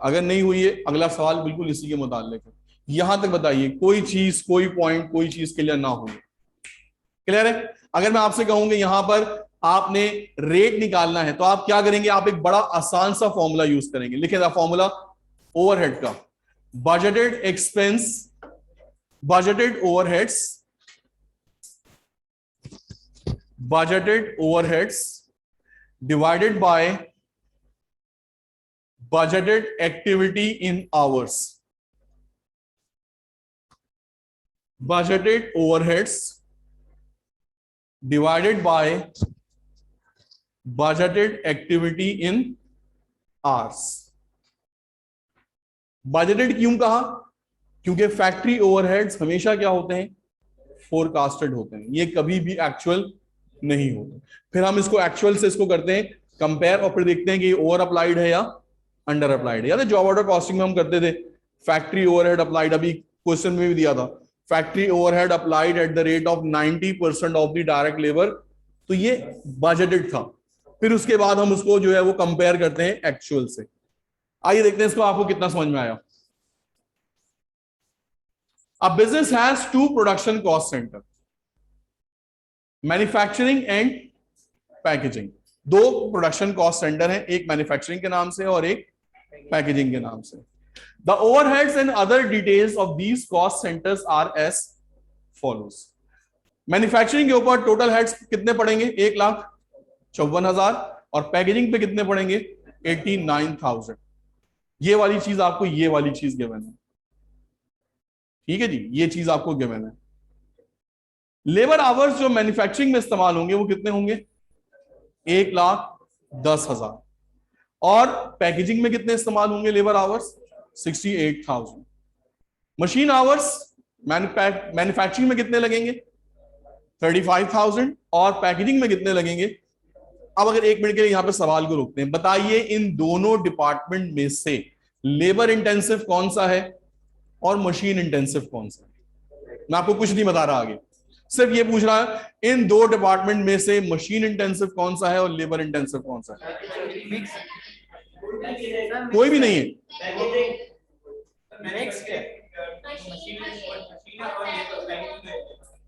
अगर नहीं हुई है, अगला सवाल बिल्कुल इसी के मुताल्लिक है। यहां तक बताइए कोई चीज, कोई पॉइंट, कोई चीज क्लियर ना हो। क्लियर है? अगर मैं आपसे कहूंगा यहां पर आपने रेट निकालना है तो आप क्या करेंगे, आप एक बड़ा आसान सा फॉर्मूला यूज करेंगे। लिखेगा फॉर्मूला ओवरहेड का, budgeted expense, budgeted overheads, divided by budgeted activity in hours, budgeted overheads divided by budgeted activity in hours। budgeted क्यों कहा, क्योंकि फैक्ट्री ओवरहेड्स हमेशा क्या होते हैं, फोरकास्टेड होते हैं, ये कभी भी एक्चुअल नहीं होते। फिर हम इसको एक्चुअल से इसको करते हैं कंपेयर, और फिर देखते हैं कि ओवर अप्लाइड है या अंडर अप्लाइड। याद है जॉब ऑर्डर कॉस्टिंग में हम करते थे फैक्ट्री ओवरहेड अप्लाइड, अभी क्वेश्चन में भी दिया था, factory overhead applied at the rate of 90% of the direct labour. तो ये बजटेड था। फिर उसके बाद हम उसको जो है वो कंपेयर करते हैं एक्चुअल से। आइए देखते हैं इसको आपको कितना समझ में आया। अ business has 2 production cost centre, manufacturing and packaging. 2 production cost centre हैं, एक मैन्युफैक्चरिंग के नाम से और एक पैकेजिंग के नाम से। The overheads and other details of these cost centres are as follows. Manufacturing के ऊपर टोटल हेड्स कितने पड़ेंगे, 1,54,000, और पैकेजिंग पे कितने पड़ेंगे, 89,000। ये वाली चीज आपको, ये वाली चीज गिवन है, ठीक है जी, ये चीज आपको गिवन है। लेबर आवर्स जो मैन्युफैक्चरिंग में इस्तेमाल होंगे वो कितने होंगे, 1,10,000, और पैकेजिंग में कितने इस्तेमाल होंगे labour hours, 68,000। Machine hours manufacturing में कितने लगेंगे, 35,000, और पैकेजिंग में कितने लगेंगे। अब अगर 1 मिनट के लिए यहां पे सवाल को रोकते हैं, बताइए इन दोनों डिपार्टमेंट में से लेबर इंटेंसिव कौन सा है और मशीन इंटेंसिव कौन सा है। मैं आपको कुछ नहीं बता रहा आगे, सिर्फ ये पूछ रहा है इन 2 डिपार्टमेंट में से मशीन इंटेंसिव कौन सा है और लेबर इंटेंसिव कौन सा है। कोई भी नहीं है,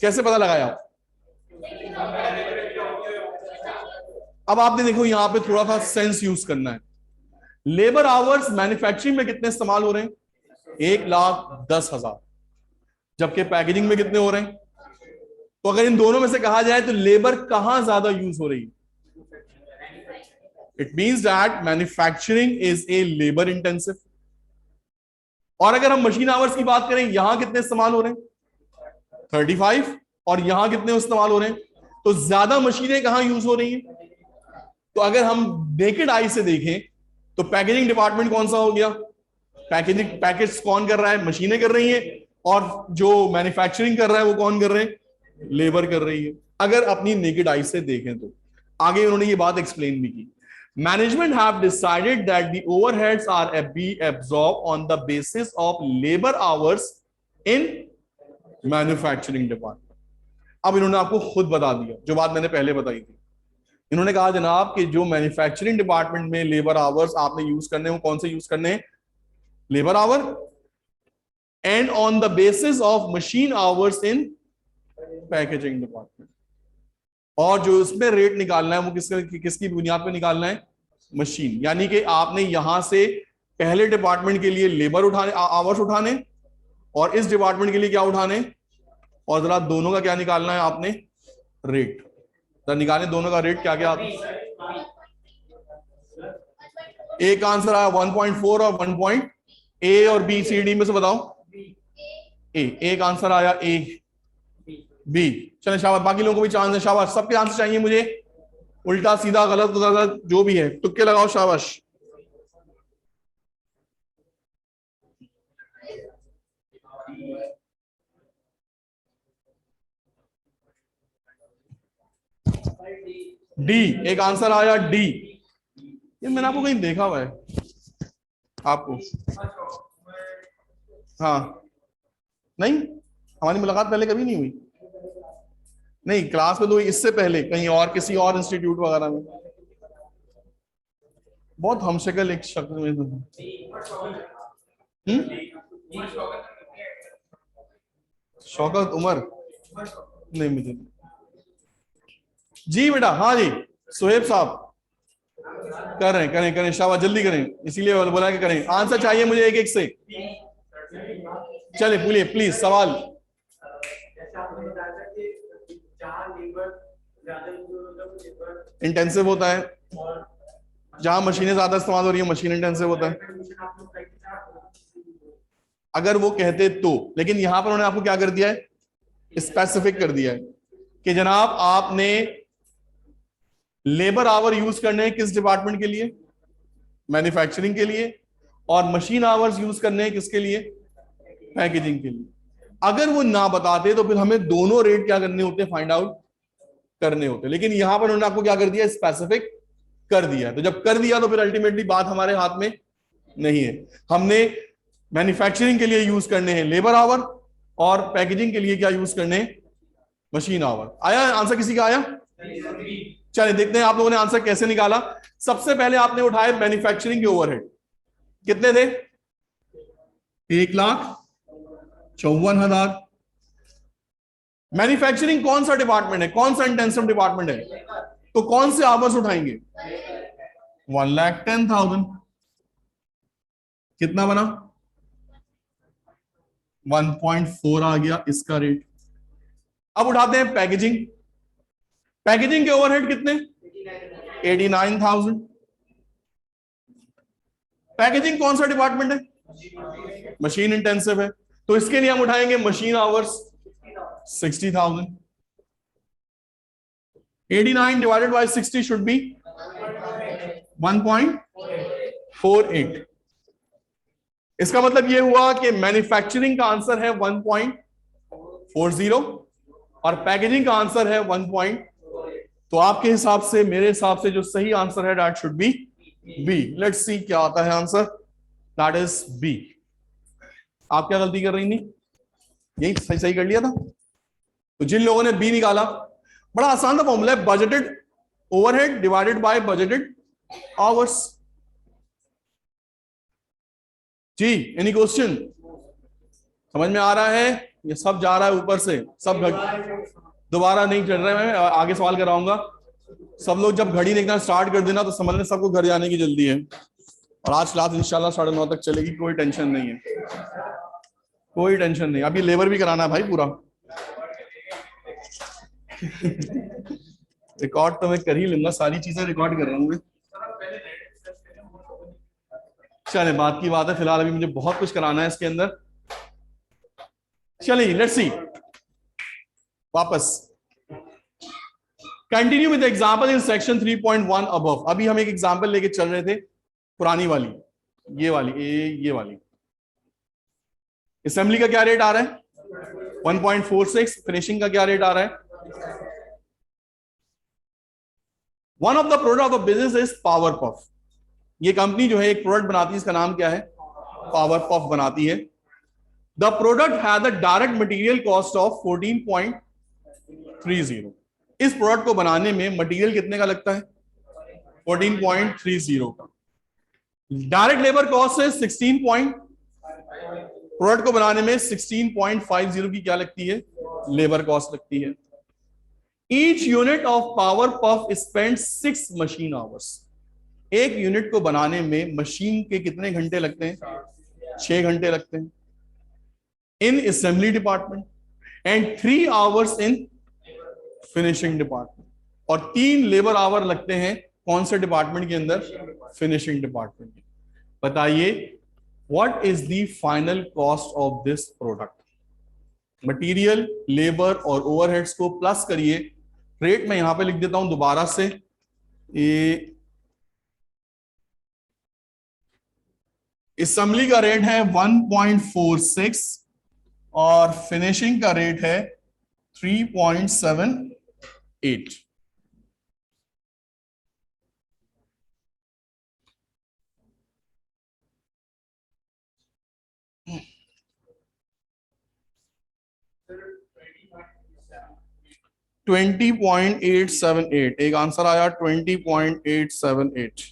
कैसे पता लगाया आप। अब आपने देखो यहां पे थोड़ा सा सेंस यूज करना है। लेबर आवर्स मैन्युफैक्चरिंग में कितने इस्तेमाल हो रहे हैं, 1,10,000, जबकि पैकेजिंग में कितने हो रहे हैं। तो अगर इन दोनों में से कहा जाए तो लेबर कहां ज्यादा यूज हो रही है, it means that manufacturing is a labour intensive. और अगर हम मशीन आवर्स की बात करें, यहां कितने इस्तेमाल हो रहे हैं 35, और यहां कितने इस्तेमाल हो रहे हैं, तो ज्यादा मशीनें कहां यूज हो रही हैं। तो अगर हम नेकेड आई से देखें तो पैकेजिंग डिपार्टमेंट कौन सा हो गया, पैकेजिंग पैकेज कौन कर रहा है, मशीनें कर रही हैं, और जो मैन्युफैक्चरिंग कर रहा है वो कौन कर रहे हैं, लेबर कर रही है, अगर अपनी नेकेड आई से देखें तो। आगे उन्होंने ये बात एक्सप्लेन भी की, management have decided that the overheads are be absorb on the basis of labour hours in manufacturing department. अब इन्होंने आपको खुद बता दिया जो बात मैंने पहले बताई थी। इन्होंने कहा जनाब कि जो मैन्युफैक्चरिंग डिपार्टमेंट में लेबर आवर्स आपने यूज करने हैं वो कौन से यूज करने हैं, labour our, and on the basis of machine hours in packaging department. और जो इसमें रेट निकालना है वो किसकी बुनियाद पे निकालना है, मशीन। यानी कि आपने यहां से पहले डिपार्टमेंट के लिए लेबर उठाने आवर्स उठाने, और इस डिपार्टमेंट के लिए क्या उठाने, और जरा दोनों का क्या निकालना है आपने, रेट। जरा निकालें दोनों का रेट क्या क्या आता है। एक आंसर आया 1.4 और 1. ए और बी सी डी में से बताओ, ए एक आंसर आया, ए बी। चले शाबाश, बाकी लोगों को भी चांस है, शाबाश, सबके आंसर चाहिए मुझे, उल्टा सीधा गलत गलत जो भी है तुक्के लगाओ, शाबाश। डी एक आंसर आया, डी। ये मैंने आपको कहीं देखा हुआ है आपको, हाँ नहीं, हमारी मुलाकात पहले कभी नहीं हुई, नहीं क्लास में तो इससे पहले कहीं और किसी और इंस्टीट्यूट वगैरह में, बहुत हमशक्ल एक शक्ल में। शौकत उमर, नहीं मुझे जी बेटा, हाँ जी सुहेब साहब, कर रहे हैं, करें करें शाबाश, जल्दी करें, इसीलिए बोला कि करें। आंसर चाहिए मुझे एक एक से, चले बोलिए प्लीज सवाल। इंटेंसिव होता है, जहां मशीनें ज्यादा इस्तेमाल हो रही है मशीन इंटेंसिव होता है, अगर वो कहते तो। लेकिन यहां पर उन्होंने आपको क्या कर दिया है, स्पेसिफिक कर दिया है कि जनाब आपने लेबर आवर यूज करने हैं किस डिपार्टमेंट के लिए, मैन्युफैक्चरिंग के लिए, और मशीन आवर्स यूज करने हैं किसके लिए, पैकेजिंग के लिए। अगर वो ना बताते तो फिर हमें दोनों रेट क्या करने होते, फाइंड आउट करने होते। लेकिन यहां पर उन्होंने आपको क्या कर दिया, स्पेसिफिक कर दिया। तो जब कर दिया तो फिर अल्टीमेटली बात हमारे हाथ में नहीं है। हमने मैन्युफैक्चरिंग के लिए यूज करने हैं लेबर आवर, और पैकेजिंग के लिए क्या यूज करने हैं, मशीन आवर। आया आंसर किसी का, आया? चलिए देखते हैं आप लोगों ने आंसर कैसे निकाला। सबसे पहले आपने उठाए मैन्युफैक्चरिंग के ओवरहेड, कितने थे, 1,54,000। मैन्युफैक्चरिंग कौन सा डिपार्टमेंट है, कौन सा इंटेंसिव डिपार्टमेंट है, तो कौन से आवर्स उठाएंगे, 1,10,000। कितना बना, 1.4 आ गया इसका रेट। अब उठाते हैं पैकेजिंग। पैकेजिंग के ओवरहेड कितने, 89,000। पैकेजिंग कौन सा डिपार्टमेंट है, मशीन इंटेंसिव है, तो इसके लिए हम उठाएंगे machine hours 60,000। 89 divided by 60 should be 1.48। इसका मतलब यह हुआ कि मैन्युफैक्चरिंग का आंसर है 1.40 और पैकेजिंग का आंसर है 1. तो आपके हिसाब से, मेरे हिसाब से जो सही आंसर है that should be B. Let's see क्या आता है आंसर, दैट इज बी। आप क्या गलती कर रही थी, यही सही सही कर लिया था। तो जिन लोगों ने बी निकाला, बड़ा आसान था फॉर्मूला है, budgeted overhead divided by budgeted hours. जी एनी क्वेश्चन, समझ में आ रहा है? ये सब जा रहा है ऊपर से, सब दोबारा नहीं चल रहा है, मैं आगे सवाल कराऊंगा। सब लोग जब घड़ी देखना स्टार्ट कर देना तो समझ लें सबको घर जाने की जल्दी है। और आज क्लास इंशाल्लाह 9:30 तक चलेगी, कोई टेंशन नहीं है। कोई टेंशन नहीं, अभी लेबर भी कराना है भाई पूरा। रिकॉर्ड तो मैं कर ही लूंगा, सारी चीजें रिकॉर्ड कर रहा हूँ मैं। चले, बात की बात है, फिलहाल अभी मुझे बहुत कुछ कराना है इसके अंदर। चलिए लेट्स सी, वापस continue with example in section 3.1 above. अभी हम एक एग्जांपल लेके चल रहे थे, पुरानी वाली, ये वाली, ये वाली। असेंबली का क्या रेट आ रहा है 1.46, फिनिशिंग का क्या रेट आ रहा है। One of the product of business is power puff. ये कंपनी जो है एक प्रोडक्ट बनाती है, इसका नाम क्या है, पावर पफ बनाती है। The product has a direct material cost of 14.30। इस प्रोडक्ट को बनाने में मटेरियल कितने का लगता है 14.30 का। डायरेक्ट लेबर कॉस्ट है 16 प्रोडक्ट को बनाने में 16.50 की क्या लगती है, लेबर कॉस्ट लगती है। Each unit of power puff spend 6 machine hours. एक यूनिट को बनाने में मशीन के कितने घंटे लगते हैं, 6 घंटे लगते हैं इन assembly department, and 3 hours in finishing department, और 3 लेबर आवर लगते हैं कौन से डिपार्टमेंट के अंदर, फिनिशिंग डिपार्टमेंट के। बताइए what is the final cost of this product. Material, labour और ओवरहेड्स को प्लस करिए। रेट मैं यहां पे लिख देता हूं दोबारा से, असेंबली का रेट है 1.46 और फिनिशिंग का रेट है 3.78। $20.878, एक आंसर आया 20.878।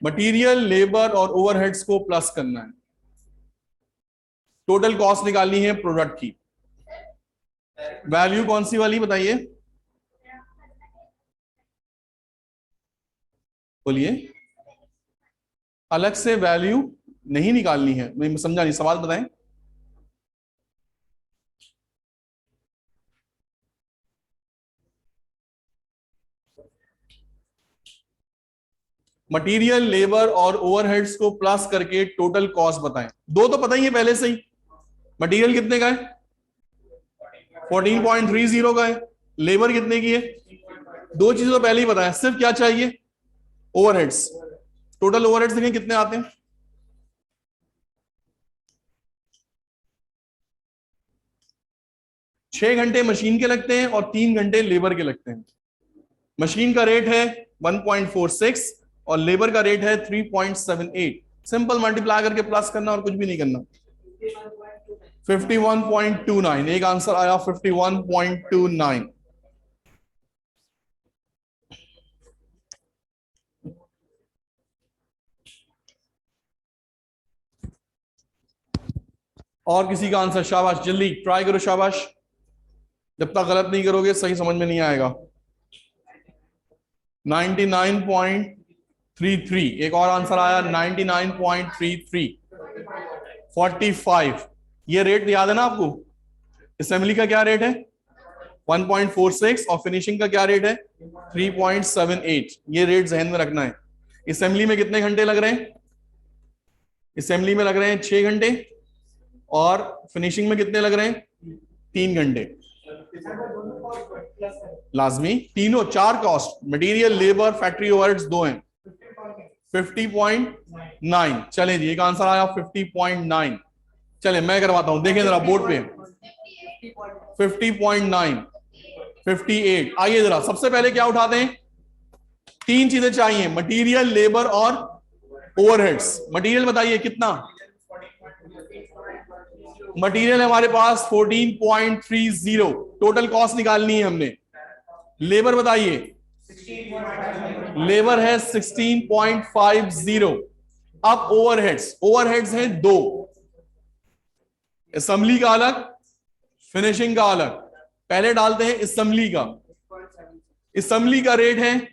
मटेरियल, लेबर और ओवरहेड्स को प्लस करना है, टोटल कॉस्ट निकालनी है प्रोडक्ट की। वैल्यू कौन सी वाली बताइए, बोलिए। अलग से वैल्यू नहीं निकालनी है, मैं समझा नहीं, सवाल बताएं। मटेरियल, लेबर और ओवरहेड्स को प्लस करके टोटल कॉस्ट बताएं। दो तो पता ही है पहले से ही, मटेरियल कितने का है 14.30 का है, लेबर कितने की है, दो चीजें तो पहले ही बताया, सिर्फ क्या चाहिए, ओवरहेड्स। टोटल ओवरहेड्स देखें कितने आते हैं, 6 घंटे मशीन के लगते हैं और 3 घंटे लेबर के लगते हैं। मशीन का रेट है 1.46 और लेबर का रेट है 3.78। सिंपल मल्टीप्लाई करके प्लस करना और कुछ भी नहीं करना। 51.29, एक आंसर आया 51.29। और किसी का आंसर, शाबाश, जल्दी ट्राई करो, शाबाश। जब तक गलत नहीं करोगे सही समझ में नहीं आएगा। 99.33, एक और आंसर आया 99.33। 45, ये रेट याद है ना आपको। असेंबली का क्या रेट है 1.46 और फिनिशिंग का क्या रेट है 3.78। ये रेट जहन में रखना है। असेंबली में कितने घंटे लग रहे हैं, असेंबली में लग रहे हैं 6 घंटे और फिनिशिंग में कितने लग रहे हैं 3 घंटे। लाजमी तीनों, 4 cost, material, labour, factory overheads 2 हैं। 50.9, चले जी, एक आंसर आया 50.9। चले मैं करवाता हूं, देखें जरा बोर्ड पे। 50.9, 58। आइए जरा सबसे पहले क्या उठाते हैं, 3 चीजें चाहिए, मटेरियल, लेबर और ओवरहेड्स। मटेरियल बताइए कितना, मटेरियल हमारे पास 14.30, टोटल कॉस्ट निकालनी है हमने। लेबर बताइए, लेबर है 16.50, अब ओवरहेड्स, ओवरहेड्स हैं दो, असेंबली का अलग, फिनिशिंग का अलग। पहले डालते हैं असेंबली का। असेंबली का रेट है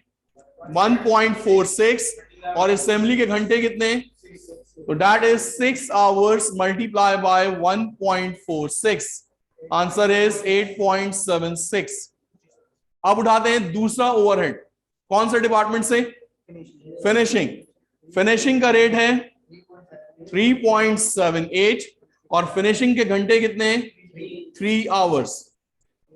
1.46 और असेंबली के घंटे कितने, तो that is 6 hours multiply by 1.46, answer is 8.76। अब उठाते हैं दूसरा ओवरहेड, कौन से डिपार्टमेंट से, फिनिशिंग। फिनिशिंग का रेट है 3.78 और फिनिशिंग के घंटे कितने, 3 hours.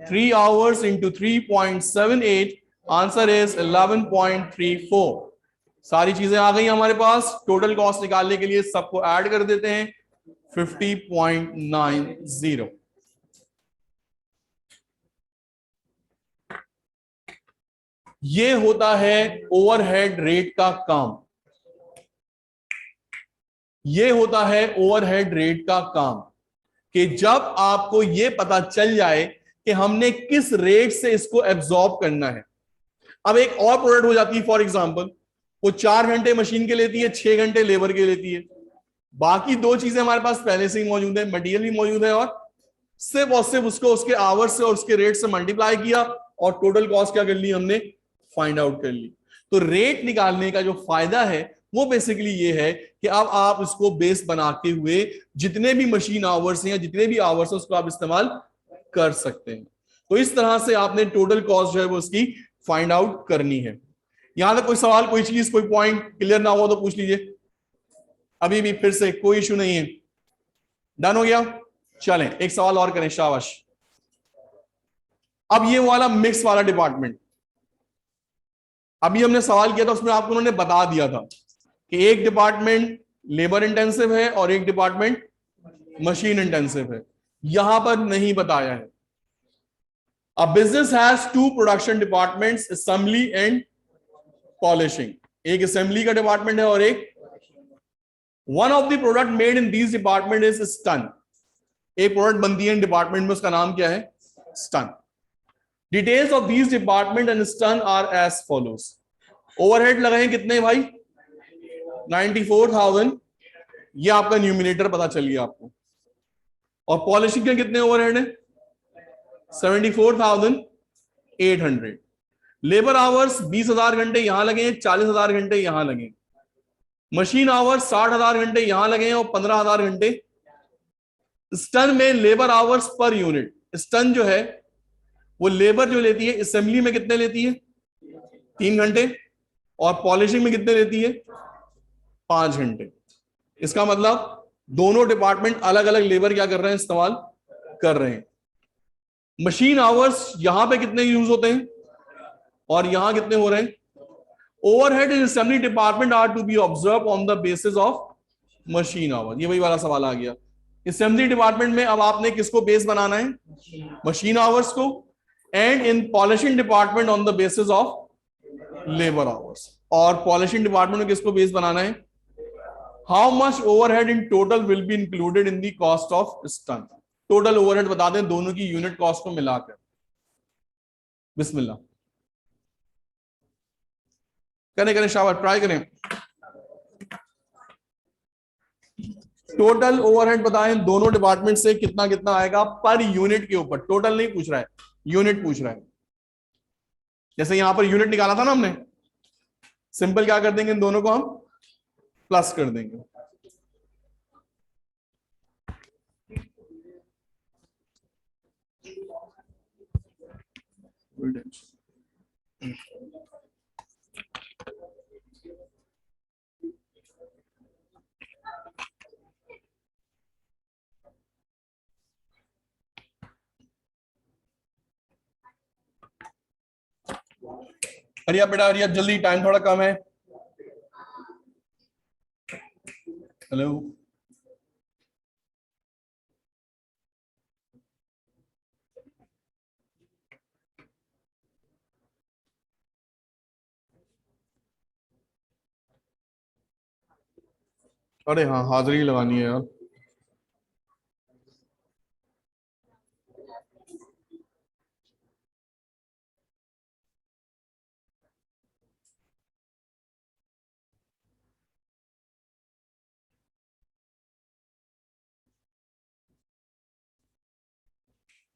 3 hours into 3.78, answer is 11.34। सारी चीजें आ गई हमारे पास। टोटल कॉस्ट निकालने के लिए सबको ऐड कर देते हैं, 50.90। ये होता है ओवरहेड रेट का काम। ये होता है ओवरहेड रेट का काम कि जब आपको ये पता चल जाए कि हमने किस रेट से इसको एब्जॉर्ब करना है। अब एक और प्रोडक्ट हो जाती है, फॉर एग्जांपल वो 4 घंटे मशीन के लेती है, 6 घंटे लेबर के लेती है। बाकी दो चीजें हमारे पास पहले से ही मौजूद है, मटेरियल भी मौजूद है, और सिर्फ उसको उसके आवर्स से और उसके रेट से मल्टीप्लाई किया और टोटल कॉस्ट क्या कर ली हमने, फाइंड आउट कर ली। तो रेट निकालने का जो फायदा है वो बेसिकली ये है कि अब आप इसको बेस बनाते हुए जितने भी मशीन आवर्स हैं या जितने भी आवर्स हैं उसको आप इस्तेमाल कर सकते हैं। तो इस तरह से आपने टोटल कॉस्ट जो है वो उसकी फाइंड आउट करनी है। यहां तक कोई सवाल, कोई चीज, कोई पॉइंट क्लियर ना हो तो पूछ लीजिए। अभी भी फिर से कोई इशू नहीं है, डन हो गया। चलें एक सवाल और करें, शाबाश। अब ये वाला मिक्स वाला डिपार्टमेंट, अभी हमने सवाल किया था उसमें आपको उन्होंने बता दिया था कि एक डिपार्टमेंट लेबर इंटेंसिव है और एक डिपार्टमेंट मशीन इंटेंसिव है। यहां पर नहीं बताया है। A business has two production departments, assembly and polishing. एक असेंबली का डिपार्टमेंट है और एक, one of the product made in these department is stun. एक प्रोडक्ट बनती है इन डिपार्टमेंट में, उसका नाम क्या है, stun. Details of these department and stun are as follows. Overhead लगाए कितने भाई, 94,000, ये आपका न्यूमिनेटर पता चल गया आपको। और पॉलिशिंग के कितने ओवरहेड है, 74,800। लेबर आवर्स 20,000 घंटे यहां लगे, 40,000 घंटे यहां लगे। मशीन आवर्स 60,000 घंटे यहां लगे और 15,000 घंटे। स्टन में labour hours per unit, stun जो है वो लेबर जो लेती है असेंबली में कितने लेती है, 3 घंटे, और पॉलिशिंग में कितने लेती है, 5 घंटे। इसका मतलब दोनों डिपार्टमेंट अलग अलग लेबर क्या कर रहे हैं, इस्तेमाल कर रहे हैं। मशीन आवर्स यहां पे कितने यूज होते हैं और यहां कितने हो रहे हैं। Overhead in assembly department are to be observe on the basis of machine hour. ये वही वाला सवाल आ गया। असेंबली डिपार्टमेंट में अब आपने किसको बेस बनाना है, मशीन आवर्स को। And in polishing department on the basis of labour hours. और पॉलिशिंग डिपार्टमेंट में किसको बेस बनाना है, how much overhead in total will be included in the cost of stun. Total overhead बता दें दोनों की यूनिट कॉस्ट को मिलाकर। बिस्मिल्लाह, करें करें शाबाश, ट्राई करें। टोटल ओवरहेड बताएं दोनों डिपार्टमेंट से कितना कितना आएगा पर यूनिट के ऊपर। टोटल नहीं पूछ रहा है, यूनिट पूछ रहा है। जैसे यहां पर यूनिट निकाला था ना हमने, सिंपल क्या कर देंगे, इन दोनों को हम प्लस कर देंगे। हरिया बेटा हरिया, जल्दी, टाइम थोड़ा कम है। हेलो, अरे हाँ हाजिरी लगानी है यार।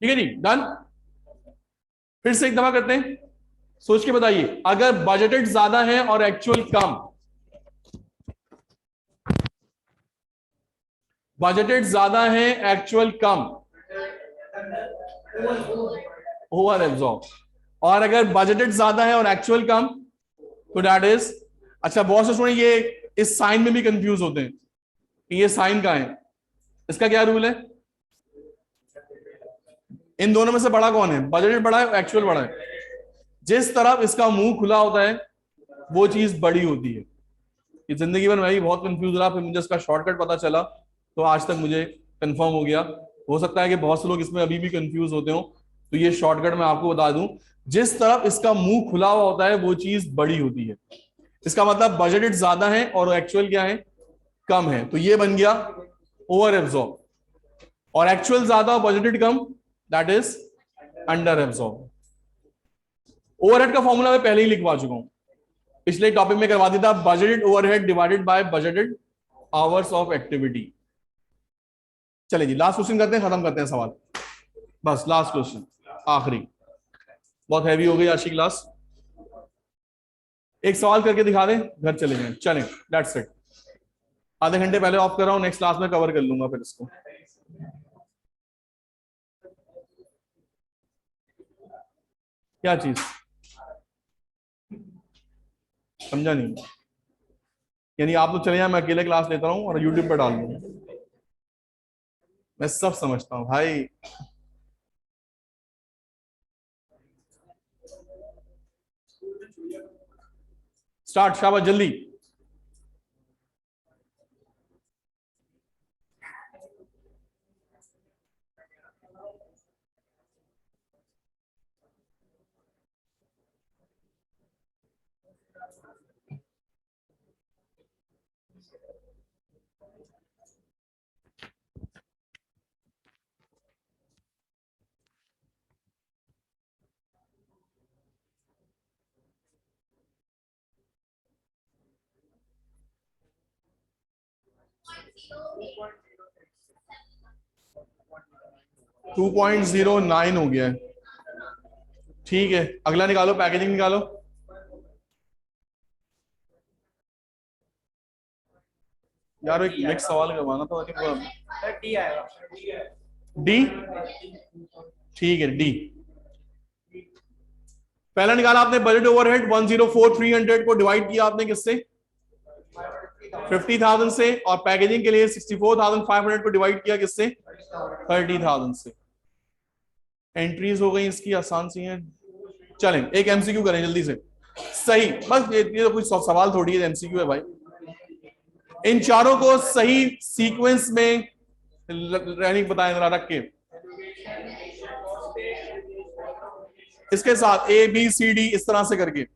ठीक है जी, डन। फिर से एक दफा करते हैं, सोच के बताइए, अगर बजटेड ज्यादा है और एक्चुअल कम, बजटेड ज्यादा है एक्चुअल कम, ओवर एब्जॉर्ब। और अगर बजटेड ज्यादा है और एक्चुअल कम, तो दैट इज, अच्छा बहुत से स्टूडेंट ये इस साइन में भी कंफ्यूज होते हैं कि ये साइन का है, इसका क्या रूल है? इन दोनों में से बड़ा कौन है? बजटेड बड़ा है, एक्चुअल बड़ा है? जिस तरफ इसका मुंह खुला होता है वो चीज बड़ी होती है। ये जिंदगी भर मैं भी बहुत कंफ्यूज रहा, फिर मुझे इसका शॉर्टकट पता चला, तो आज तक मुझे कंफर्म हो गया। हो सकता है कि बहुत से लोग इसमें अभी भी कंफ्यूज होते हो, तो ये शॉर्टकट मैं आपको बता दूं, जिस तरफ इसका मुंह खुला हुआ होता है वो चीज बड़ी होती है। इसका मतलब बजटेड ज्यादा है और एक्चुअल क्या है? कम है, तो ये बन गया ओवर एब्जॉर्ब। और एक्चुअल ज्यादा और budgeted come, that is under absorb. Overhead का फॉर्मूला मैं पहले ही लिखवा चुका हूं, पिछले टॉपिक में करवा दिया था, budgeted overhead divided by budgeted hours of activity. चलिए जी, लास्ट क्वेश्चन करते हैं, खत्म करते हैं सवाल, बस लास्ट क्वेश्चन, आखिरी। बहुत हैवी हो गई आज की क्लास। एक सवाल करके दिखा दें, घर चले जाएं। चलें, दैट्स इट। आधे घंटे पहले ऑफ कर रहा हूं, नेक्स्ट क्लास में कवर कर लूंगा फिर इसको। क्या चीज समझा नहीं? यानी आप लोग चले जाए, मैं अकेले क्लास लेता हूँ और यूट्यूब पर डाल दूंगा। मैं सब समझता हूँ भाई। स्टार्ट, शाबाश, जल्दी। टू 2.09 हो गया है, ठीक है। अगला निकालो, पैकेजिंग निकालो। यार एक नेक्स्ट सवाल करवाना था, डी, ठीक है, डी। पहला निकाला आपने बजट ओवरहेड 104,300 को डिवाइड किया आपने किससे? 50,000 से। और पैकेजिंग के लिए 64,500 को डिवाइड किया किससे? 30,000 से। एंट्रीज हो गई इसकी, आसान सी हैं। चलें एक एमसीक्यू करें जल्दी से, सही, बस ये तो कुछ सवाल थोड़ी है, एमसीक्यू है भाई। इन चारों को सही सीक्वेंस में रहने बताएं जरा, रख के इसके साथ ए बी सी डी इस तरह से करके।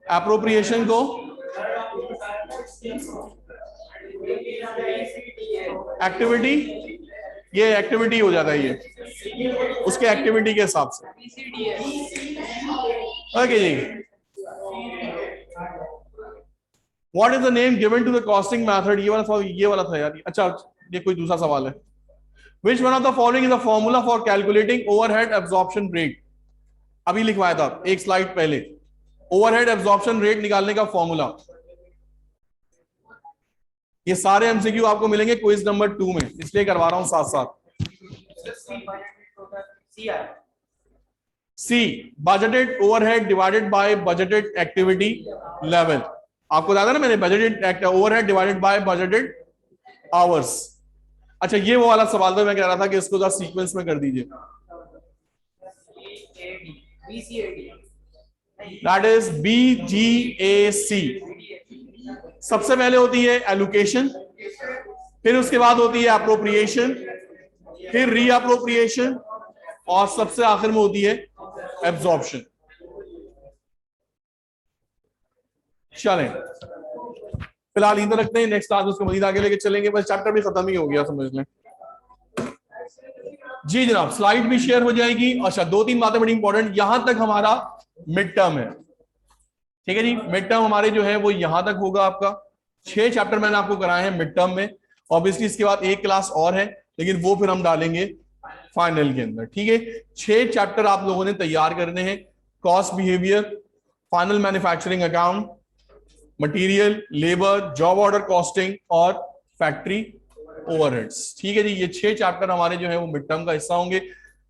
एप्रोप्रिएशन को एक्टिविटी, ये एक्टिविटी हो जाता है, ये उसके एक्टिविटी के हिसाब से। ओके जी, what is the name given to the costing method? ये वाला था यार। अच्छा, ये कोई दूसरा सवाल है। Which one of the following is the formula for calculating overhead absorption rate? अभी लिखवाया था एक स्लाइड पहले, ओवरहेड एब्जॉर्प्शन रेट निकालने का फॉर्मूला। ये सारे एमसीक्यू आपको मिलेंगे क्विज नंबर 2 में, इसलिए करवा रहा हूं साथ साथ। C, budgeted overhead divided by budgeted activity level. आपको याद है ना, मैंने budgeted overhead divided by budgeted hours. अच्छा, ये वो वाला सवाल था, मैं कह रहा था कि इसको जरा सीक्वेंस में कर दीजिए। That is BGAC। सबसे पहले होती है एलोकेशन, फिर उसके बाद होती है अप्रोप्रिएशन, फिर रीअप्रोप्रिएशन, और सबसे आखिर में होती है एब्जॉर्प्शन। चलें, फिलहाल इधर रखते हैं, नेक्स्ट क्लास उसको मजीद आगे लेके चलेंगे, बस चैप्टर भी खत्म ही हो गया समझ लें। जी जनाब, स्लाइड भी शेयर हो जाएगी। अच्छा, 2-3 बातें बड़ी इंपॉर्टेंट, यहां तक हमारा मिड टर्म है, ठीक है जी। मिड टर्म हमारे जो है वो यहां तक होगा आपका। 6 चैप्टर मैंने आपको कराए हैं मिड टर्म में। ऑब्वियसली इसके बाद एक क्लास और है, लेकिन वो फिर हम डालेंगे फाइनल के अंदर, ठीक है। 6 चैप्टर आप लोगों ने तैयार करने हैं। Cost behaviour, final manufacturing account, material, labour, job order costing और फैक्ट्री ओवरहेड्स, ठीक है जी। ये 6 चैप्टर हमारे जो है वो मिड टर्म का हिस्सा होंगे।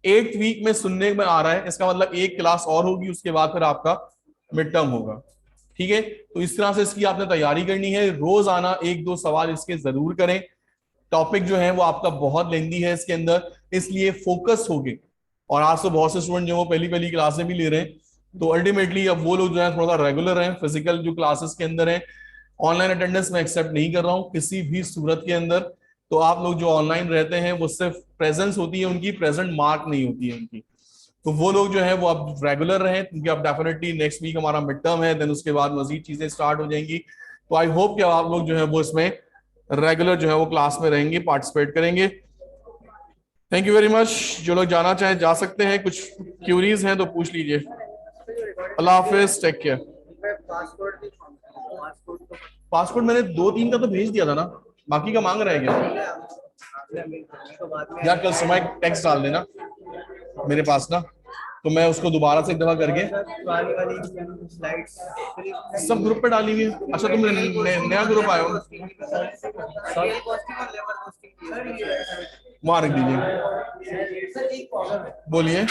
8th वीक में सुनने में आ रहा है, इसका मतलब एक क्लास और होगी, उसके बाद फिर आपका मिड टर्म होगा, ठीक है। तो इस तरह से इसकी आपने तैयारी करनी है। रोज आना, 1-2 सवाल इसके जरूर करें। टॉपिक जो है वो आपका बहुत लेंदी है इसके अंदर, इसलिए फोकस होगे। और आज तो बहुत से स्टूडेंट जो वो पहली पहली क्लासें भी ले रहे हैं, तो अल्टीमेटली अब वो लोग जो है थोड़ा रेगुलर हैं फिजिकल जो क्लासेस के अंदर हैं। ऑनलाइन अटेंडेंस में एक्सेप्ट नहीं कर रहा हूं किसी भी सूरत के अंदर। तो आप लोग जो ऑनलाइन रहते हैं वो सिर्फ प्रेजेंस होती है उनकी, प्रेजेंट मार्क नहीं होती है उनकी। तो वो लोग जो है वो अब रेगुलर रहें, क्योंकि अब डेफिनेटली नेक्स्ट वीक हमारा मिड टर्म है, देन उसके बाद मजीद चीजें स्टार्ट हो जाएंगी। तो आई होप कि आप लोग जो है वो इसमें रेगुलर जो है वो क्लास में रहेंगे, पार्टिसिपेट करेंगे। Thank you very much. जो लोग जाना चाहें जा सकते हैं, कुछ क्यूरीज हैं तो पूछ लीजिए। अल्लाह हाफिज, टेक केयर। पासपोर्ट मैंने 2-3 का तो भेज दिया था ना, बाकी का मांग रहा है क्या? यार कल सुबह एक टेक्स्ट डाल देना मेरे पास ना, तो मैं उसको दोबारा से एक दफा करके सब ग्रुप पे डाली हुई है। अच्छा, तुम नया ग्रुप आए हो, वहां रख दीजिए। बोलिए।